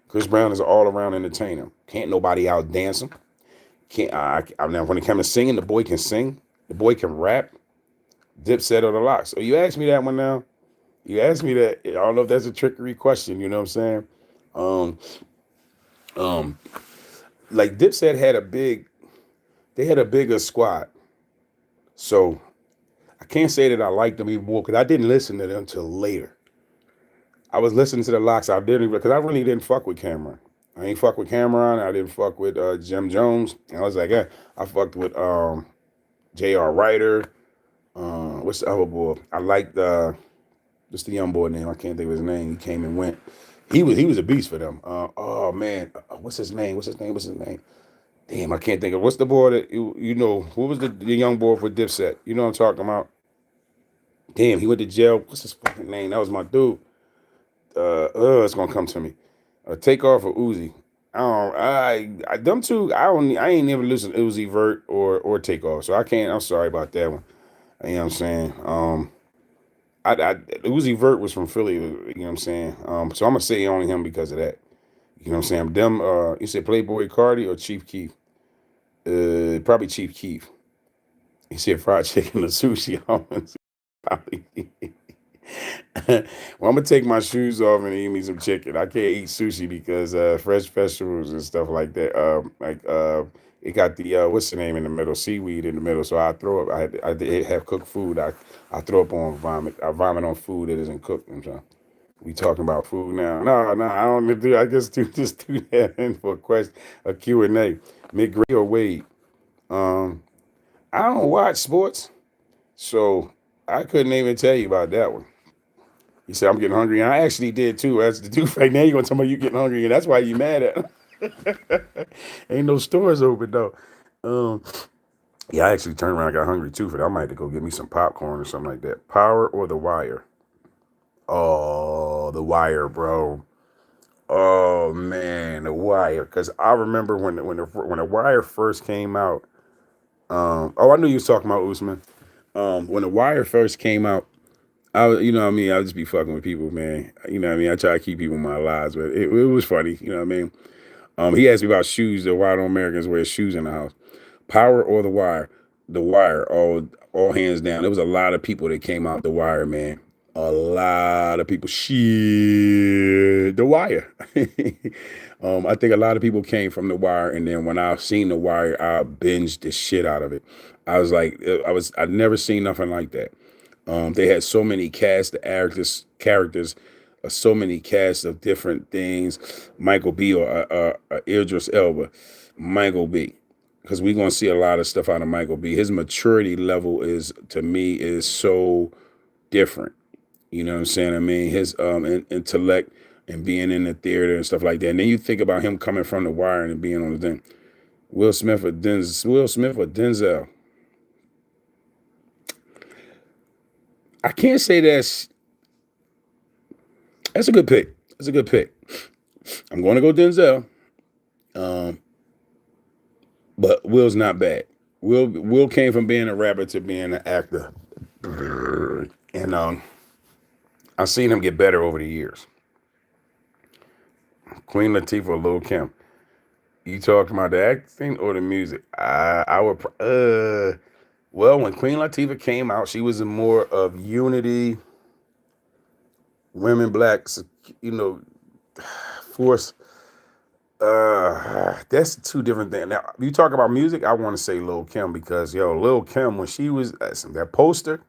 Chris Brown is an all-around entertainer. Can't nobody out dance him. Can't I now when it comes to singing, the boy can sing. The boy can rap. Dipset or the Locks. So you asked me that one now. You asked me that. I don't know if that's a trickery question. You know what I'm saying? Um, um, like Dipset had a big. They had a bigger squad. So I can't say that I liked them even more because I didn't listen to them until later. I was listening to the Locks. I didn't because I really didn't fuck with Cameron. I ain't fuck with Cameron. I didn't fuck with Jim Jones. And I was like, yeah, I fucked with J.R. Ryder. What's the other boy? I liked just the young boy name. I can't think of his name. He came and went. He was a beast for them. Oh man, what's his name? What's his name? What's his name? Damn, I can't think of what's the boy that you know. Who was the young boy for Dipset? You know what I'm talking about? Damn, he went to jail. What's his fucking name? That was my dude. It's gonna come to me. Takeoff or Uzi. I them two. I ain't never listened to Uzi Vert or Takeoff, so I can't. I'm sorry about that one. You know what I'm saying? Uzi Vert was from Philly. You know what I'm saying? So I'm gonna say only him because of that. You know what I'm saying? Them. You said Playboy Cardi or Chief Keef? Probably Chief Keef. He said fried chicken or sushi. Probably. Well, I'm gonna take my shoes off and eat me some chicken. I can't eat sushi because fresh vegetables and stuff like that. It got the what's the name in the middle, seaweed in the middle. So I throw up. I did have cooked food. I throw up on vomit. I vomit on food that isn't cooked. I'm sorry. We talking about food now. No, I don't do. I just do that in for a question, a Q&A. McGree or Wade? Um, I don't watch sports, so I couldn't even tell you about that one. He said, I'm getting hungry. And I actually did too. That's the dude right now. You're going to tell me you getting hungry. And that's why you mad at him. Ain't no stores open though. Um, yeah, I actually turned around and got hungry too for that. I might have to go get me some popcorn or something like that. Power or The Wire? Oh, The Wire, bro. Oh man, The Wire. Because I remember when the Wire first came out. I knew you was talking about Usman. When The Wire first came out, you know what I mean? I just be fucking with people, man. You know what I mean? I try to keep people in my lives, but it was funny. You know what I mean? He asked me about shoes. Why don't Americans wear shoes in the house? Power or The Wire? The Wire, all hands down. There was a lot of people that came out The Wire, man. A lot of people. Shit, The Wire. I think a lot of people came from The Wire, and then when I seen The Wire, I binged the shit out of it. I was like, I'd never seen nothing like that. They had so many cast characters so many casts of different things. Michael B. or Idris Elba, Michael B. Because we're gonna see a lot of stuff out of Michael B. His maturity level is, to me, is so different. You know what I'm saying? I mean, his intellect and being in the theater and stuff like that. And then you think about him coming from The Wire and being on the thing. Will Smith or Denzel. I can't say that's a good pick. That's a good pick. I'm going to go Denzel. But Will's not bad. Will came from being a rapper to being an actor. And I've seen him get better over the years. Queen Latifah or Lil Kim. You talking about the acting or the music? I would. Well, when Queen Latifah came out, she was in more of unity, women, blacks, force. That's two different things. Now, you talk about music, I want to say Lil Kim because Lil Kim, when she was that poster,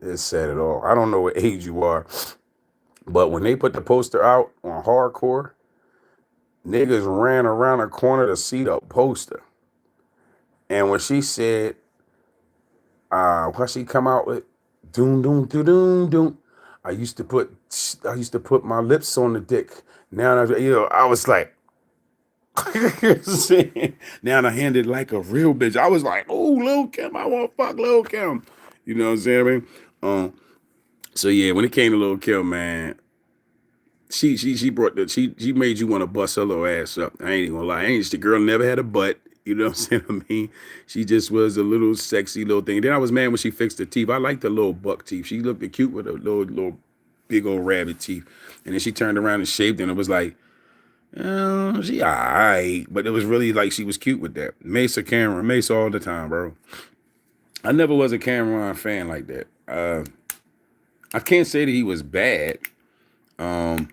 it said it all. I don't know what age you are, but when they put the poster out on Hardcore, niggas ran around the corner to see the poster. And when she said, what she come out with, doom doom doom doom doom. I used to put my lips on the dick. Now I was like, now I handed like a real bitch. I was like, oh, Lil Kim, I want to fuck Lil Kim. You know what I'm saying? I mean? So yeah, when it came to Lil Kim, man, she made you want to bust her little ass up. I ain't even gonna lie. The girl never had a butt. You know what I'm saying? I mean, she just was a little sexy little thing. Then I was mad when she fixed her teeth. I liked the little buck teeth. She looked cute with a little big old rabbit teeth. And then she turned around and shaved and it was like, she alright. But it was really like she was cute with that. Mace all the time, bro. I never was a Cameron fan like that. I can't say that he was bad. But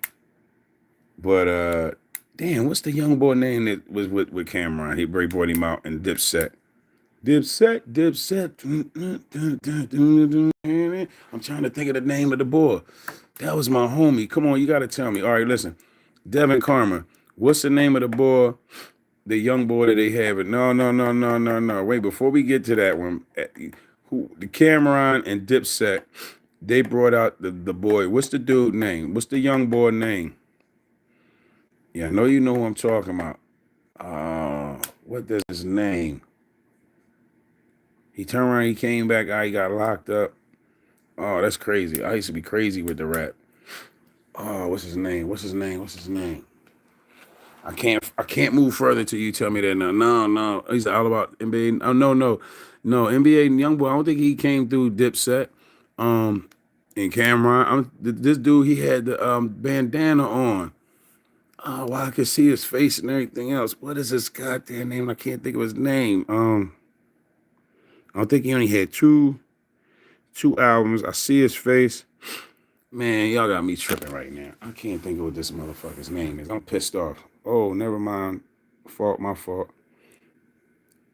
damn, what's the young boy name that was with Cameron? He brought him out in Dipset. I'm trying to think of the name of the boy. That was my homie. Come on, you gotta tell me. All right, listen. Devin Karma. What's the name of the boy? The young boy that they have it. No. Wait, before we get to that one, the Cameron and Dipset, they brought out the boy. What's the dude name? What's the young boy name? Yeah, I know you know who I'm talking about. What is his name? He turned around, he came back, he got locked up. Oh, that's crazy. I used to be crazy with the rap. Oh, what's his name? I can't move further till you tell me that. No. He's all about NBA. Oh, no. NBA and Youngboy. I don't think he came through Dipset. And Cameron. This dude, he had the bandana on. Oh, well, I could see his face and everything else. What is his goddamn name? I can't think of his name. I don't think he only had two albums. I see his face. Man, y'all got me tripping right now. I can't think of what this motherfucker's name is. I'm pissed off. Oh, never mind. My fault.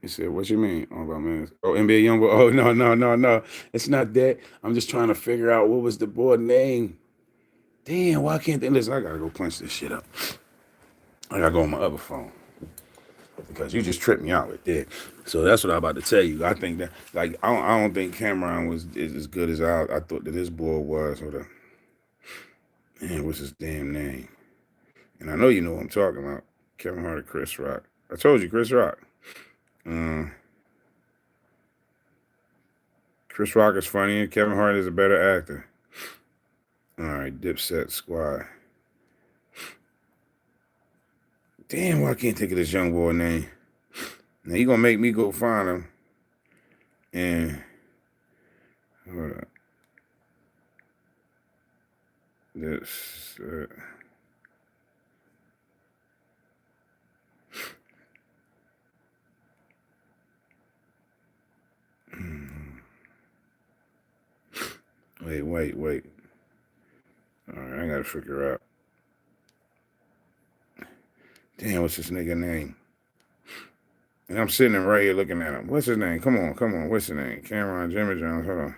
He said, what you mean? Oh, about man. Oh, NBA Youngboy. Oh, no. It's not that. I'm just trying to figure out what was the boy name. Damn, why can't they? Listen, I gotta go punch this shit up. I gotta go on my other phone. Because you just tripped me out with that. So that's what I'm about to tell you. I think that, like, I don't think Cameron is as good as I thought that this boy was. Man, what's his damn name? And I know you know what I'm talking about. Kevin Hart or Chris Rock. I told you, Chris Rock. Chris Rock is funny and Kevin Hart is a better actor. All right, Dipset Squad. Damn, why I can't think of this young boy name? Now he gonna make me go find him. And hold up. This wait. All right, I gotta figure out. Damn, what's this nigga name? And I'm sitting there right here looking at him. What's his name? Come on. What's his name? Cameron Jimmy Jones. Hold on.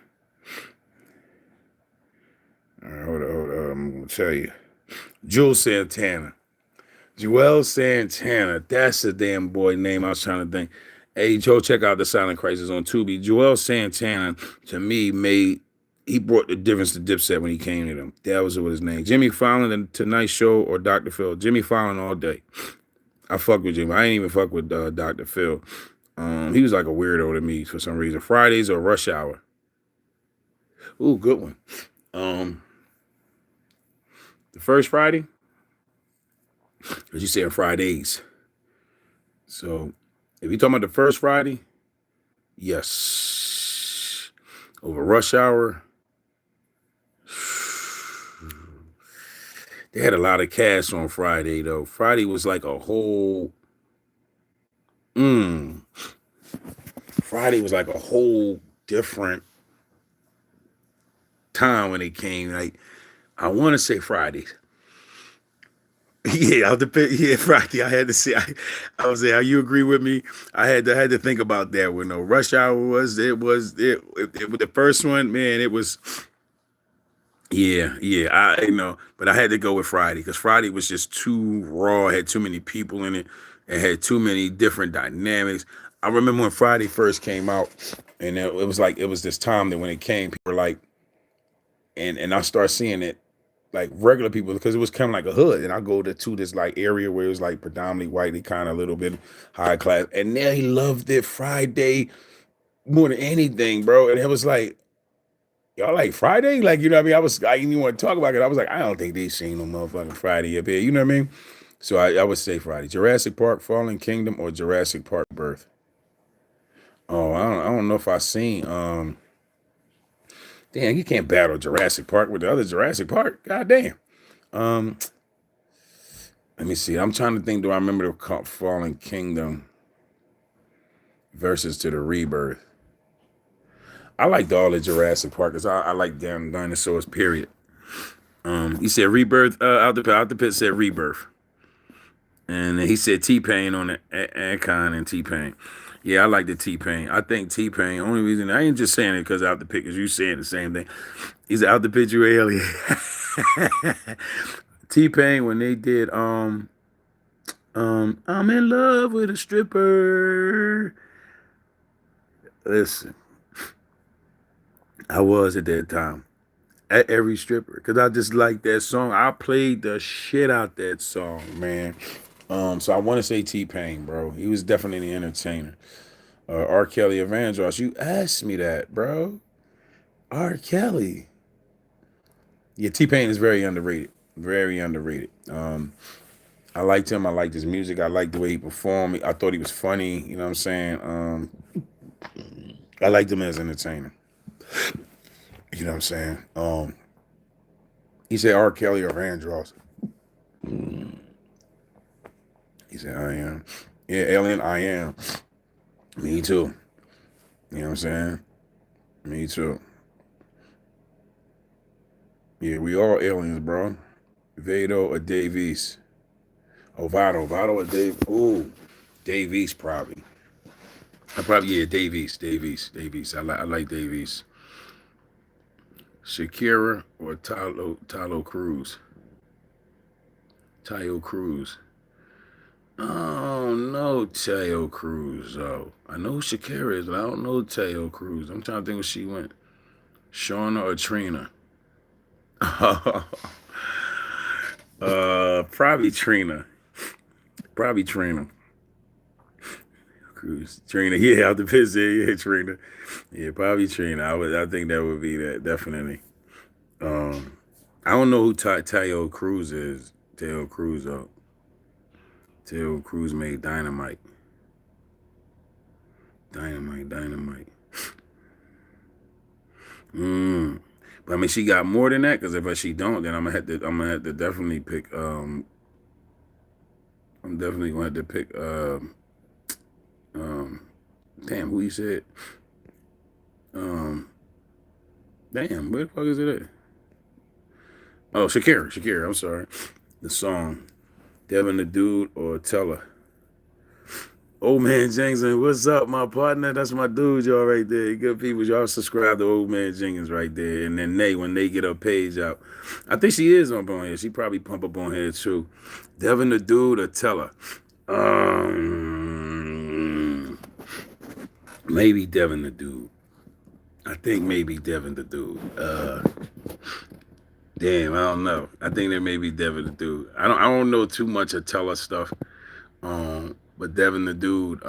All right, hold on. I'm gonna tell you. Joel Santana. Joel Santana. That's the damn boy name I was trying to think. Hey, Joe, check out the Silent Crisis on Tubi. Joel Santana, to me, he brought the difference to Dipset when he came to them. That was what his name. Jimmy Fallon, The Tonight Show, or Dr. Phil. Jimmy Fallon all day. I fuck with Jimmy. I ain't even fuck with Dr. Phil. He was like a weirdo to me for some reason. Fridays or Rush Hour. Ooh, good one. The first Friday? Because you said Fridays. So if you're talking about the first Friday, yes. Over Rush Hour. They had a lot of cast on Friday, though. Friday was like a whole... Friday was like a whole different time when it came. Like, I want to say Fridays. Yeah, Friday. I had to say, I was saying, you agree with me? I had to think about that when no Rush Hour was. It was the first one, man. It was, yeah. But I had to go with Friday because Friday was just too raw. It had too many people in it. It had too many different dynamics. I remember when Friday first came out, and it was this time that when it came, people were like, and I started seeing it. Like regular people, because it was kind of like a hood, and I go to this like area where it was like predominantly white, kind of a little bit high class, and now he loved it Friday more than anything, bro. And it was like, y'all like Friday, like, you know what I mean? I didn't even want to talk about it. I was like, I don't think they seen no motherfucking Friday up here, you know what I mean? So I would say Friday. Jurassic Park, Fallen Kingdom, or Jurassic Park Birth. Oh, I don't know if I seen damn, you can't battle Jurassic Park with the other Jurassic Park. God damn. Let me see. I'm trying to think. Do I remember the Fallen Kingdom versus to the Rebirth? I liked all the Jurassic Park because I like damn dinosaurs. Period. He said Rebirth. Out the pit said Rebirth, and he said T-Pain on it. Akon and T-Pain. Yeah, I like the T-Pain. I think T-Pain, only reason, I ain't just saying it because out the pit, because you saying the same thing. He's out the pit, you alien. T-Pain, when they did, I'm in love with a stripper. Listen, I was at that time. At every stripper, because I just like that song. I played the shit out that song, man. So I want to say T-Pain, bro. He was definitely an entertainer. R. Kelly Evangelist. You asked me that, bro. R. Kelly. Yeah, T-Pain is very underrated. Very underrated. I liked him. I liked his music. I liked the way he performed. I thought he was funny. You know what I'm saying? I liked him as an entertainer. You know what I'm saying? He said R. Kelly or Vandross. He said, I am. Yeah, Alien, I am. Me too. You know what I'm saying? Me too. Yeah, we all aliens, bro. Vado or Davies? Oh, Vado or Dave. Ooh, Davies probably. Davies. I like Davies. Shakira or Tayo Cruz? Tayo Cruz. Oh, no, Tayo Cruz, though. I know who Shakira is, but I don't know Tayo Cruz. I'm trying to think where she went. Shauna or Trina? Probably Trina. Cruz. Trina, yeah, out the piss there, yeah, Trina. Yeah, probably Trina. I think that would be that, definitely. I don't know who Tayo Cruz is. Tayo Cruz, though. Tayo Cruz made Dynamite. Dynamite. But I mean, she got more than that, because if she don't, then I'm gonna have to definitely pick. I'm definitely gonna have to pick. Damn, who you said? Damn, where the fuck is it at? Oh, Shakira. I'm sorry. The song, Devin the Dude or Teller. Old Man Jenkins, what's up, my partner? That's my dude, y'all right there. Good people, y'all subscribe to Old Man Jenkins right there. And then when they get her page out, I think she is up on here. She probably pump up on here too. Devin the dude or Teller. Maybe Devin the dude. I think maybe Devin the dude. Damn, I don't know. I think there may be Devin the dude. I don't know too much of Teller stuff. But Devin the dude,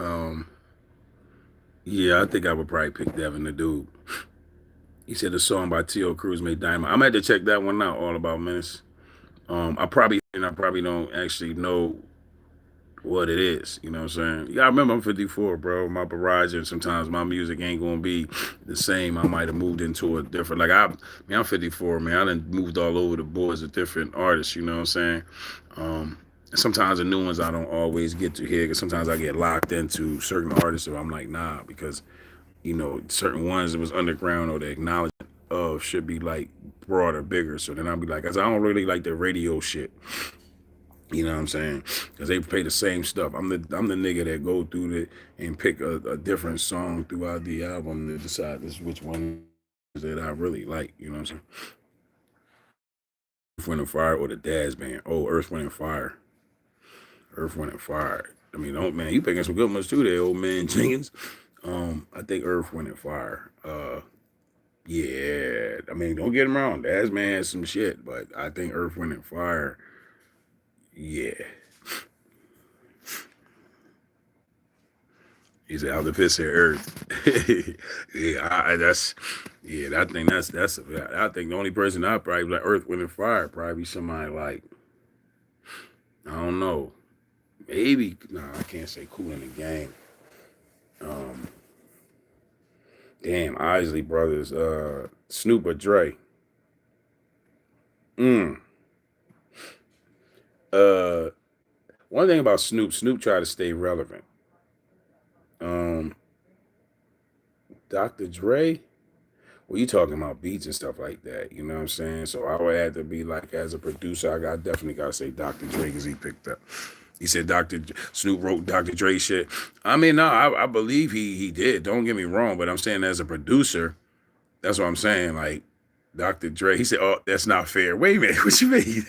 yeah, I think I would probably pick Devin the dude. He said the song by T.O. Cruz made Diamond. I'm gonna have to check that one out. All About Menace. I probably don't actually know what it is. You know what I'm saying? Yeah, I remember I'm 54, bro. My barrage, and sometimes my music ain't gonna be the same. I might have moved into a different. I'm 54, man. I done moved all over the boards with different artists. You know what I'm saying? Sometimes the new ones I don't always get to hear because sometimes I get locked into certain artists, so I'm like, nah, because certain ones that was underground or the acknowledgement of should be like broader, bigger. So then I'll be like, I don't really like the radio shit. You know what I'm saying? Because they play the same stuff. I'm the nigga that go through it and pick a different song throughout the album to decide which one that I really like. You know what I'm saying? Earth, Wind and Fire or the Daz Band. Oh, Earth, Wind and Fire. Earth, Wind and Fire. I mean, man, you picking some good ones too there, Old Man Jenkins. I think Earth, Wind and Fire. Yeah. I mean, don't get him wrong. Daz Man has some shit, but I think Earth, Wind and Fire. Yeah. He said, "Out the piss of Earth." Yeah, I think that's. I think the only person I probably like Earth, Wind and Fire probably be somebody like, I don't know, maybe. No, I can't say Cool in the Game. Damn, Isley Brothers, Snoop or Dre. One thing about Snoop tried to stay relevant. Dr. Dre, well, you talking about beats and stuff like that, you know what I'm saying? So I would have to be like, as a producer, I definitely got to say Dr. Dre because he picked up. He said Snoop wrote Dr. Dre shit. I mean, no, I believe he did. Don't get me wrong, but I'm saying as a producer, that's what I'm saying. Like Dr. Dre, he said, "Oh, that's not fair." Wait a minute, what you mean?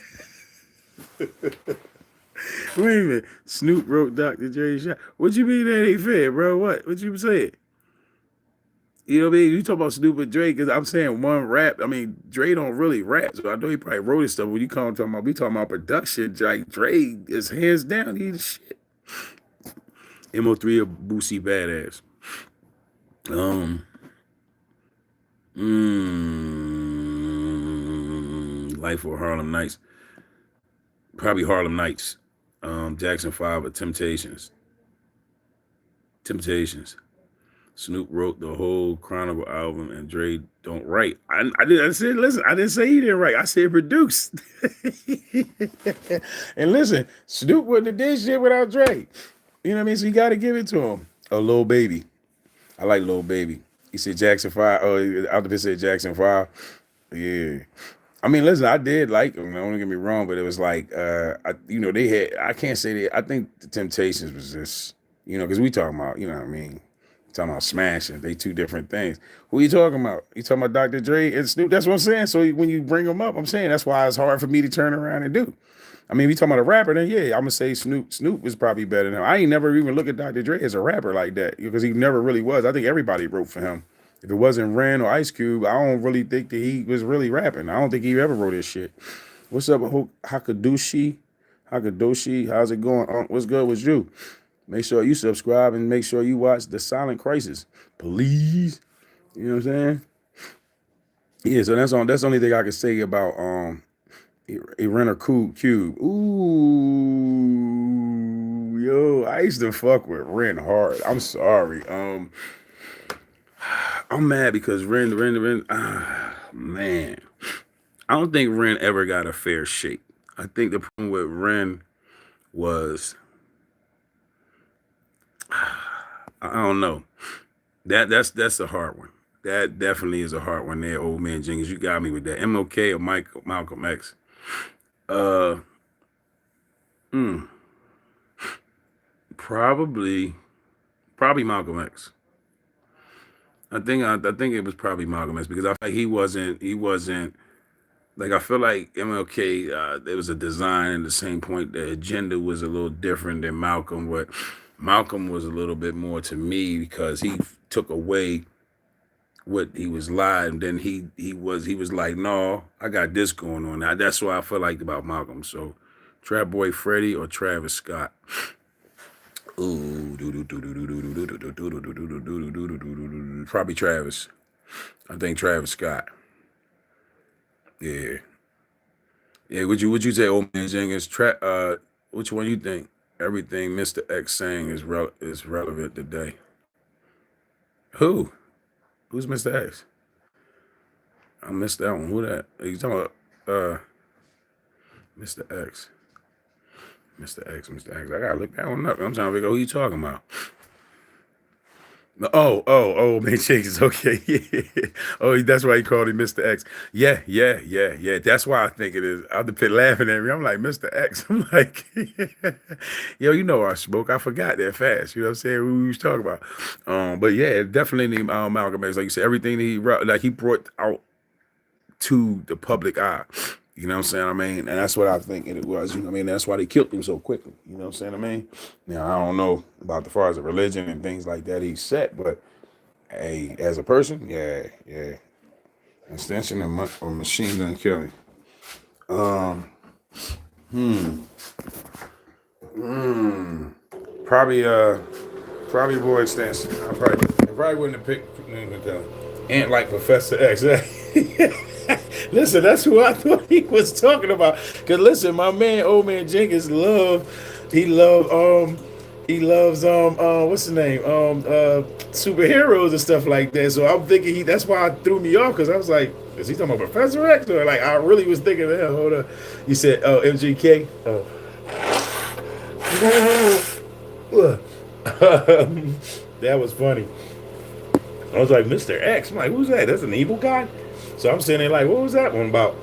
Wait a minute. Snoop wrote Dr. Dre shit. What you mean that ain't fair, bro? What you saying? You know what I mean? You talk about Snoop and Dre because I'm saying one rap. I mean, Dre don't really rap, so I know he probably wrote his stuff. When you call him talking about, we talking about production. Like Dre is hands down, he the shit. MO3 or Boosie Badass. Life or Harlem Nights. Probably Harlem Nights. Jackson 5 or Temptations. Snoop wrote the whole Chronicle album, and Dre don't write. I said, listen, I didn't say he didn't write. I said produce. And listen, Snoop wouldn't have did shit without Dre. You know what I mean? So you got to give it to him. A Lil Baby. I like Lil Baby. He said Jackson 5. Oh, Alphabet said Jackson 5. Yeah. I mean, listen, I did like them. Don't get me wrong, but it was like, they had, I can't say that. I think the Temptations was just, because we talking about, you know what I mean? Talking about smashing. They two different things. Who you talking about? You talking about Dr. Dre and Snoop? That's what I'm saying. So when you bring them up, I'm saying that's why it's hard for me to turn around and do. I mean, we talking about a rapper, then yeah, I'm gonna say Snoop. Snoop is probably better than him. I ain't never even look at Dr. Dre as a rapper like that because he never really was. I think everybody wrote for him. If it wasn't Ren or Ice Cube, I don't really think that he was really rapping. I don't think he ever wrote his shit. What's up, Hakadoshi? How's it going? What's good with you? Make sure you subscribe and make sure you watch The Silent Crisis. Please. You know what I'm saying? Yeah, so that's the only thing I can say about a Renner Cube. Ooh, yo, I used to fuck with Ren hard. I'm sorry. I'm mad because Ren, man. I don't think Ren ever got a fair shake. I think the problem with Ren was, I don't know. That's a hard one. That definitely is a hard one there, Old Man Jenkins. You got me with that. MLK or Malcolm X. Probably Probably Malcolm X. I think it was probably Malcolm X because I feel like he wasn't like I feel like MLK there was a design at the same point the agenda was a little different than Malcolm, but Malcolm was a little bit more to me because he took away what he was lying. Then he was like, no, I got this going on. Now that's what I feel like about Malcolm. So, Trap Boy Freddie or Travis Scott. Ooh, probably Travis. I think Travis Scott. Yeah, yeah. Would you say, old man Jenkins? Which one you think? Everything Mr. X saying is relevant today. Who? Who's Mr. X? I missed that one. Who that? Are you talking about? Mr. X. Mr. X. Mr. X. I gotta look that one up. I'm trying to figure out who you talking about. Oh, man, Jenkins. Okay, yeah. Oh, that's why he called him Mr. X. Yeah. That's why I think it is. Out the pit laughing at me. I'm like, Mr. X. I'm like, yo, you know I spoke. I forgot that fast. You know what I'm saying? Who we was talking about. But yeah, definitely Malcolm X. Like you said, everything he brought out to the public eye. You know what I'm saying? I mean, and that's what I think it was. You know what I mean? That's why they killed him so quickly. You know what I'm saying? I mean, now I don't know about the far as the religion and things like that he set, but hey, as a person, yeah. Extension of machine gun killing. Um, hmm, hmm. Probably probably Boy Extension. I probably wouldn't have picked Ant like Professor X. Listen, that's who I thought he was talking about. Cause listen, my man, old man Jenkins, he loves what's his name, superheroes and stuff like that. So I'm thinking that's why it threw me off because I was like, is he talking about Professor X or like I really was thinking of him. Hold on, you said MGK. Oh, that was funny. I was like, Mr. X. I'm like, who's that? That's an evil guy. So I'm sitting there like, what was that one about?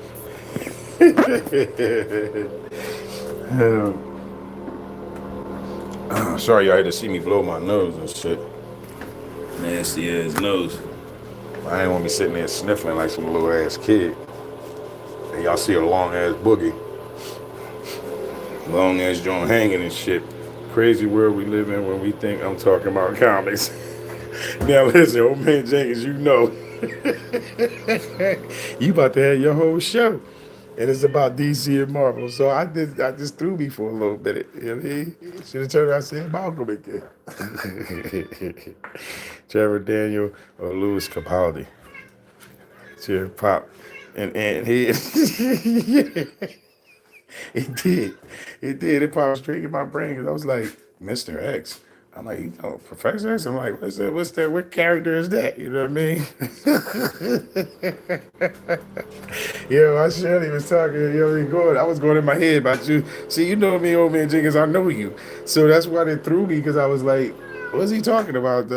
Sorry, y'all had to see me blow my nose and shit. Nasty ass nose. I ain't want to be sitting there sniffling like some little ass kid. And y'all see a long ass boogie. Long ass joint hanging and shit. Crazy world we live in when we think I'm talking about comics. Now listen, old man Jenkins, you know. You about to have your whole show. And it's about DC and Marvel. So I just threw me for a little bit. You know what I mean? Should have turned around and said Malcolm again. Trevor Daniel or Louis Capaldi. Cheer pop. And he it did. It did. It popped straight in my brain because I was like, Mr. X. I'm like, Professor X? I'm like, what's that? What character is that? You know what I mean? I surely was talking, I was going in my head about you. See, you know me, old man Jenkins, I know you. So that's why they threw me because I was like, what's he talking about?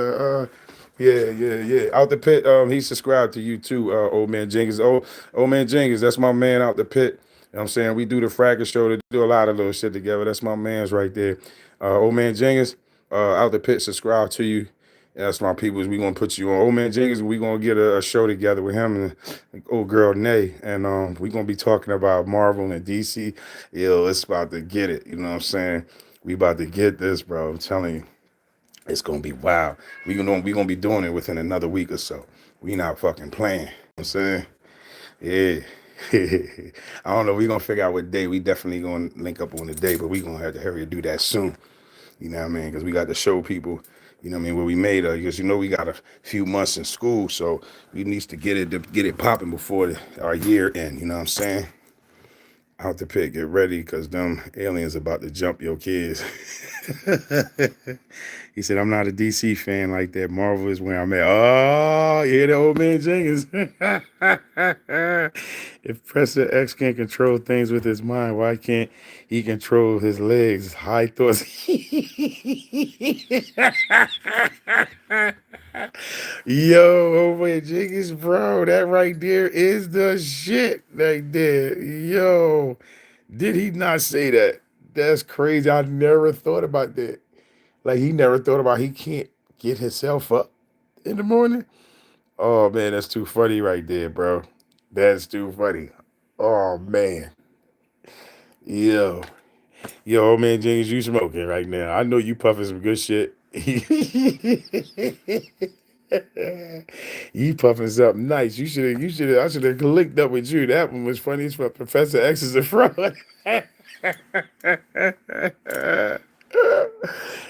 Yeah. Out the pit, he subscribed to you too, old man Jenkins. Old man Jenkins, that's my man out the pit. You know what I'm saying? We do the Fracking Show to do a lot of little shit together. That's my man's right there. Old man Jenkins, out the pit, subscribe to you. That's my peoples. We gonna put you on. Old man Jenkins, we gonna get a show together with him and old girl Nay. And we gonna be talking about Marvel and DC. It's about to get it. You know what I'm saying? We about to get this, bro. I'm telling you. It's gonna be wild. We gonna be doing it within another week or so. We not fucking playing. You know what I'm saying? Yeah. I don't know. We gonna figure out what day. We definitely gonna link up on the day, but we gonna have to hurry to do that soon. You know what I mean? Because we got to show people, you know what I mean, where we made her. Because we got a few months in school, so we needs to get it popping before our year end. You know what I'm saying? Out the pit, get ready, because them aliens about to jump your kids. He said, I'm not a DC fan like that. Marvel is where I'm at. Oh, you hear the old man Jenkins? If Professor X can't control things with his mind, why can't he control his legs, high thoughts? Yo, old man Jenkins, bro, that right there is the shit right there. Yo, did he not say that? That's crazy. I never thought about that. Like he never thought about he can't get himself up in the morning. Oh man, that's too funny right there, bro. That's too funny. Oh man. Yo. Yo, man, James, you smoking right now. I know you puffing some good shit. You puffing something nice. I should have linked up with you. That one was funny as fuck. Professor X is a fraud.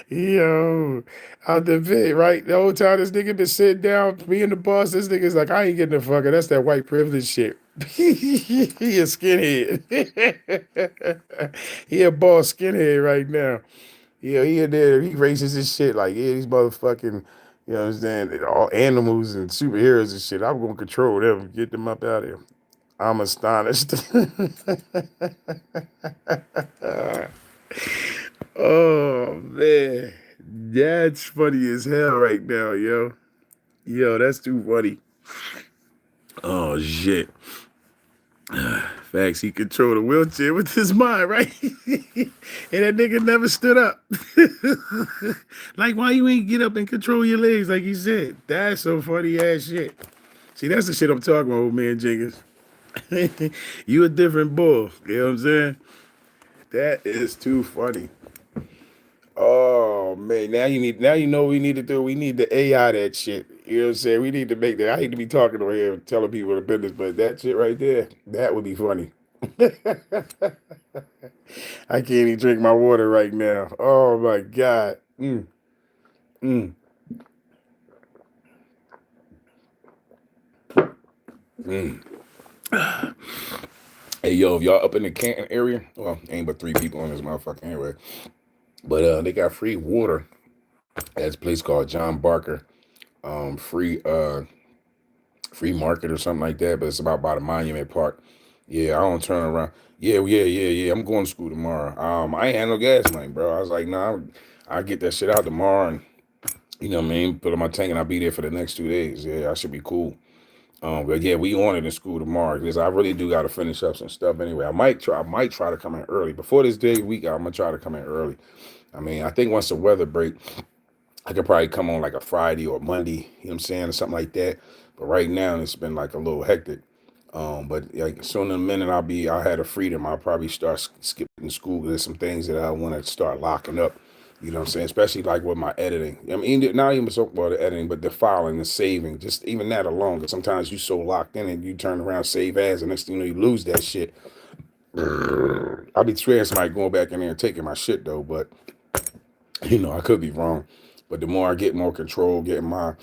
Yo, out the vid, right? The whole time this nigga been sitting down, me and the boss, this nigga's like, I ain't getting the fucker. That's that white privilege shit. He a skinhead. He a boss skinhead right now. Yeah, he in there, he raises his shit like, yeah, these motherfucking, you know what I'm saying, all animals and superheroes and shit. I'm gonna control them, get them up out of here. I'm astonished. Oh man, that's funny as hell right now, yo. Yo, that's too funny. Oh shit. Facts, he controlled a wheelchair with his mind, right? And that nigga never stood up. Like, why you ain't get up and control your legs like he said? That's some funny ass shit. See, that's the shit I'm talking about, old man Jenkins. You a different bull. You know what I'm saying? That is too funny. Oh man, now you know what we need to do. We need to AI that shit. You know what I'm saying? We need to make that. I hate to be talking over here telling people the business, but that shit right there, that would be funny. I can't even drink my water right now. Oh my God. Mm. Mm. Hey yo, if y'all up in the Canton area, well, ain't but 3 people on this motherfucker anyway. But they got free water at this place called John Barker. Free market or something like that, but it's about by the Monument Park. Yeah, I don't turn around. Yeah. I'm going to school tomorrow. I ain't had no gas money, bro. I was like, nah, I'll get that shit out tomorrow and you know what I mean, put in my tank and I'll be there for the next 2 days. Yeah, I should be cool. But yeah, we on it in school tomorrow because I really do got to finish up some stuff anyway. I might try to come in early before this day week. I'm gonna try to come in early. I mean, I think once the weather break, I could probably come on like a Friday or Monday, you know what I'm saying, or something like that. But right now it's been like a little hectic. But like soon in a minute I'll have the freedom. I'll probably start skipping school. There's some things that I want to start locking up. You know what I'm saying? Especially like with my editing. I mean, not even so about the editing, but the filing, the saving, just even that alone. Because sometimes you so locked in and you turn around, save as, and next thing you know, you lose that shit. I'll be swearing somebody going back in there and taking my shit though, but you know, I could be wrong. But the more I get more control, getting my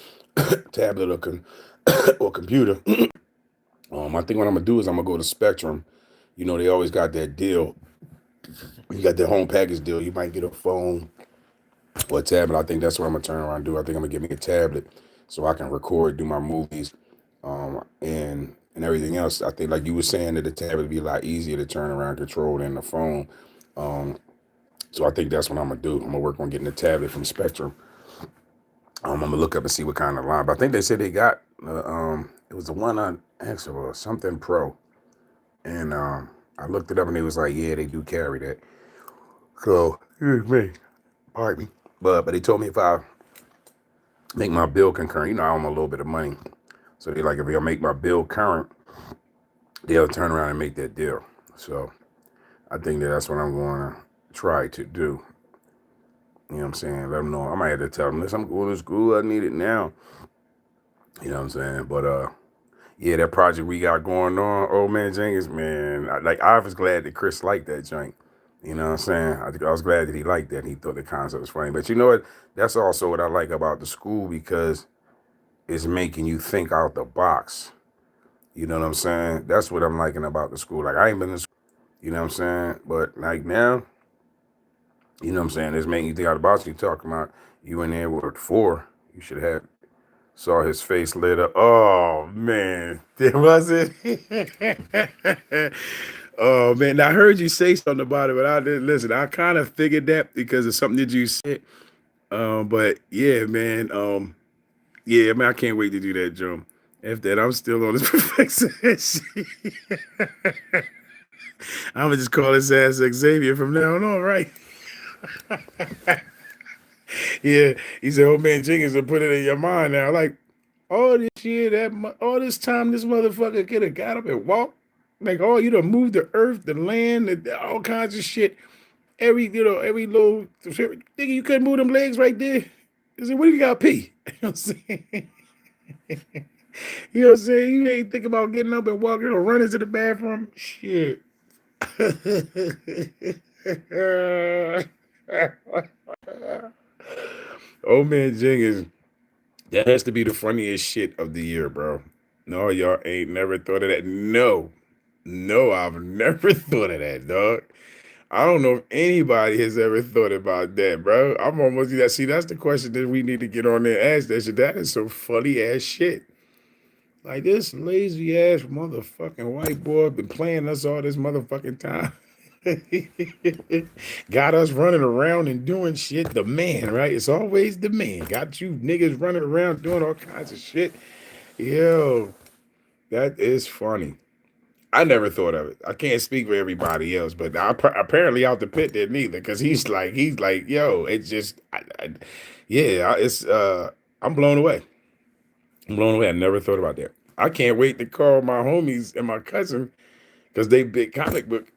tablet or computer, I think what I'm gonna do is I'm gonna go to Spectrum. You know, they always got that deal. You got that home package deal. You might get a phone or a tablet. I think that's what I'm gonna turn around and do. I think I'm gonna get me a tablet so I can record, do my movies, and everything else. I think, like you were saying, that the tablet would be a lot easier to turn around, control than the phone. Um, so I think that's what I'm gonna do. I'm gonna work on getting the tablet from Spectrum. I'm gonna look up and see what kind of line. But I think they said they got it was the one on X or something Pro, and I looked it up and it was like, yeah, they do carry that. So excuse me, pardon me. But they told me if I make my bill concurrent, you know, I owe them a little bit of money. So they like if they'll make my bill current, they'll turn around and make that deal. So I think that's what I'm going to try to do. You know what I'm saying? Let them know. I might have to tell them, listen, I'm going to school. I need it now. You know what I'm saying? But yeah, that project we got going on, old man Jenkins, man. I was glad that Chris liked that joint. You know what I'm saying? I was glad that he liked that. He thought the concept was funny. But you know what? That's also what I like about the school because it's making you think out the box. You know what I'm saying? That's what I'm liking about the school. Like I ain't been to school, you know what I'm saying? But like now, you know what I'm saying? It's making you think out the box. You talking about you in there with 4. You should have saw his face lit up. Oh man, there was it. Oh man, I heard you say something about it, but I didn't listen. I kind of figured that because of something that you said. But yeah, man. Yeah, man, I can't wait to do that, Joe. After that, I'm still on this professor shit. I'm gonna just call his ass Xavier from now on, right? Yeah, he said, "Old man Jenkins will put it in your mind now." Like all this year, all this time, this motherfucker could have got up and walked. Like, oh, you done moved the earth, the land, all kinds of shit. Every little nigga, you couldn't move them legs right there. I said, what do you got to pee? You know what I'm saying? You know what I'm saying? You ain't think about getting up and walking or running to the bathroom. Shit. Old man Jenkins, that has to be the funniest shit of the year, bro. No, y'all ain't never thought of that. No, I've never thought of that, dog. I don't know if anybody has ever thought about that, bro. I'm almost that. See, that's the question that we need to get on there and ask that shit. That is some funny ass shit. Like this lazy ass motherfucking white boy been playing us all this motherfucking time. Got us running around and doing shit. The man, right? It's always the man. Got you niggas running around doing all kinds of shit. Yo, that is funny. I never thought of it. I can't speak for everybody else, but apparently out the pit didn't either. Because he's like, yo, it's just, yeah, it's I'm blown away. I'm blown away. I never thought about that. I can't wait to call my homies and my cousin because they big comic book,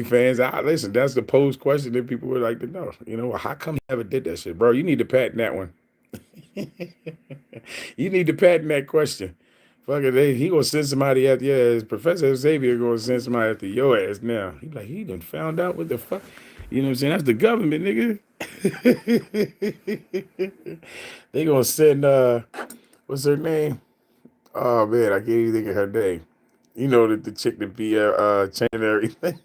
fans. Listen, that's the posed question that people would like to know. How come you never did that shit, bro? You need to patent that one. You need to patent that question. Fuck it, he gonna send somebody after Professor Xavier gonna send somebody after your ass now. He done found out what the fuck. You know what I'm saying? That's the government, nigga. They gonna send what's her name? Oh man, I can't even think of her name. You know that the chick that be changing everything.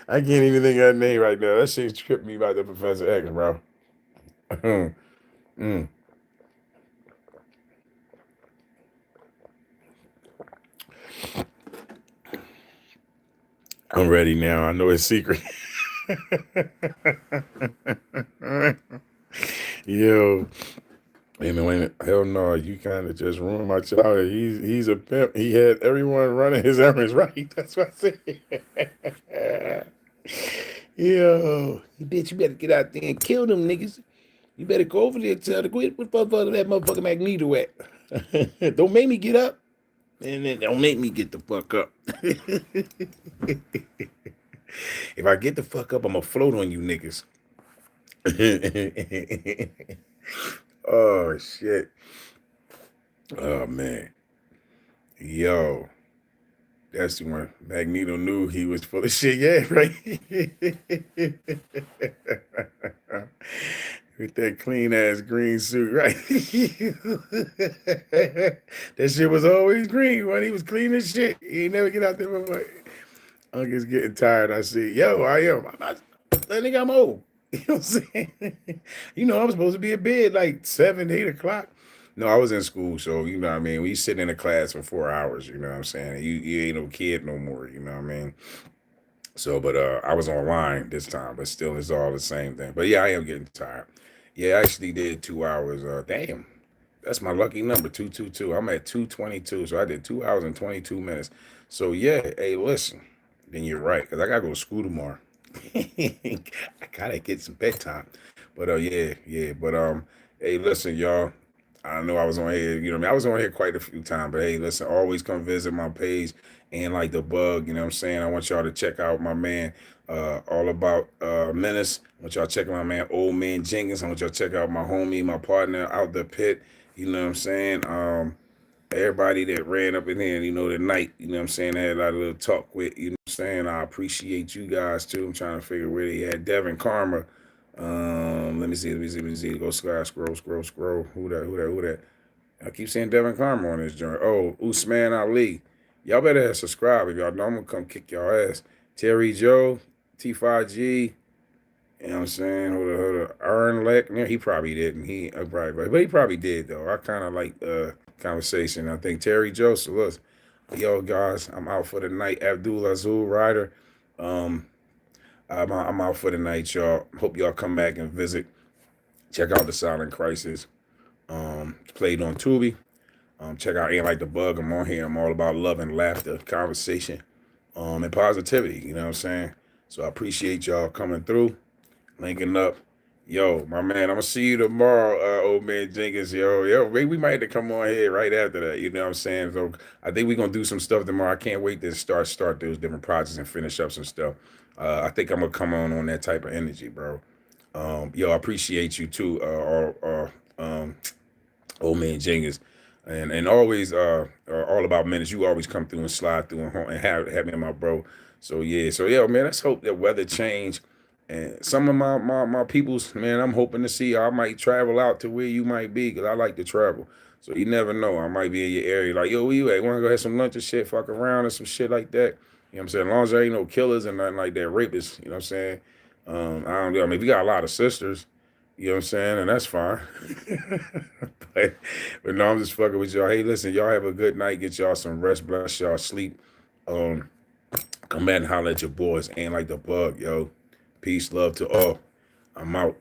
I can't even think of her name right now. That shit tripped me about the Professor X, bro. Mm. I'm ready now. I know it's secret. Yo, hey man, wait a minute. Hell no, you kind of just ruined my childhood. He's a pimp. He had everyone running his errands right. That's what I said. Yo, bitch, you better get out there and kill them niggas. You better go over there and tell the quit what that motherfucking Magneto at. Don't make me get up. And then don't make me get the fuck up. If I get the fuck up, I'm gonna float on you niggas. Oh shit. Oh man. Yo. That's the one. Magneto knew he was full of shit. Yeah, right. With that clean ass green suit, right? That shit was always green when he was clean as shit. He ain't never get out there. Uncle's getting tired. I see. Yo, I am. That nigga, I'm old. You know what I'm saying? I'm supposed to be in bed like 7, 8 o'clock. No, I was in school, so you know what I mean. We sit in a class for 4 hours. You know what I'm saying? You ain't no kid no more. You know what I mean? So, but I was online this time, but still, it's all the same thing. But yeah, I am getting tired. Yeah, I actually did 2 hours. Damn, that's my lucky number, 222. I'm at 222, so I did 2 hours and 22 minutes. So yeah, hey, listen, then you're right, because I gotta go to school tomorrow. I gotta get some bedtime. But yeah. But hey, listen, y'all. I know I was on here, I was on here quite a few times, but hey, listen, always come visit my page and like the bug, you know what I'm saying? I want y'all to check out my man, all about Menace. I want y'all to check out my man, Old Man Jenkins. I want y'all to check out my homie, my partner out the pit, you know what I'm saying? Everybody that ran up in here, tonight, you know what I'm saying? I had a lot of little talk with, you know what I'm saying? I appreciate you guys too. I'm trying to figure where they at. Devin Karma. Let me see. Go scroll. Who that? I keep saying Devin Karma on this joint. Oh, Usman Ali. Y'all better subscribe if y'all know I'm gonna come kick y'all ass. Terry Joe, T5G, you know what I'm saying? Hold up. Aaron Leck. Yeah, he probably didn't. But he probably did though. I kind of like conversation. I think Terry Joe. So look, yo guys, I'm out for the night. Abdul Azul Rider. I'm out for the night, y'all. Hope y'all come back and visit. Check out the Silent Crisis. Played on Tubi. Check out Ain't Like the Bug. I'm on here. I'm all about love and laughter, conversation, and positivity. You know what I'm saying? So I appreciate y'all coming through, linking up, Yo, my man, I'm gonna see you tomorrow, old man Jenkins. Yo, maybe we might have to come on here right after that. You know what I'm saying? So I think we're gonna do some stuff tomorrow. I can't wait to start those different projects and finish up some stuff. I think I'm gonna come on that type of energy, bro. Yo, I appreciate you too, old man Jenkins, and always all about minutes. You always come through and slide through and have me, my bro. So yeah, man. Let's hope that weather change. And some of my peoples, man, I'm hoping to see. I might travel out to where you might be because I like to travel. So you never know. I might be in your area. Like, yo, where you at? Want to go have some lunch or shit? Fuck around or some shit like that. You know what I'm saying? As long as there ain't no killers and nothing like that, rapists. You know what I'm saying? I don't know. I mean, we got a lot of sisters. You know what I'm saying? And that's fine. but, but no, I'm just fucking with y'all. Hey, listen, y'all have a good night. Get y'all some rest. Bless y'all sleep. Um, Come back and holler at your boys. Ain't like the bug, yo. Peace, love to all. I'm out.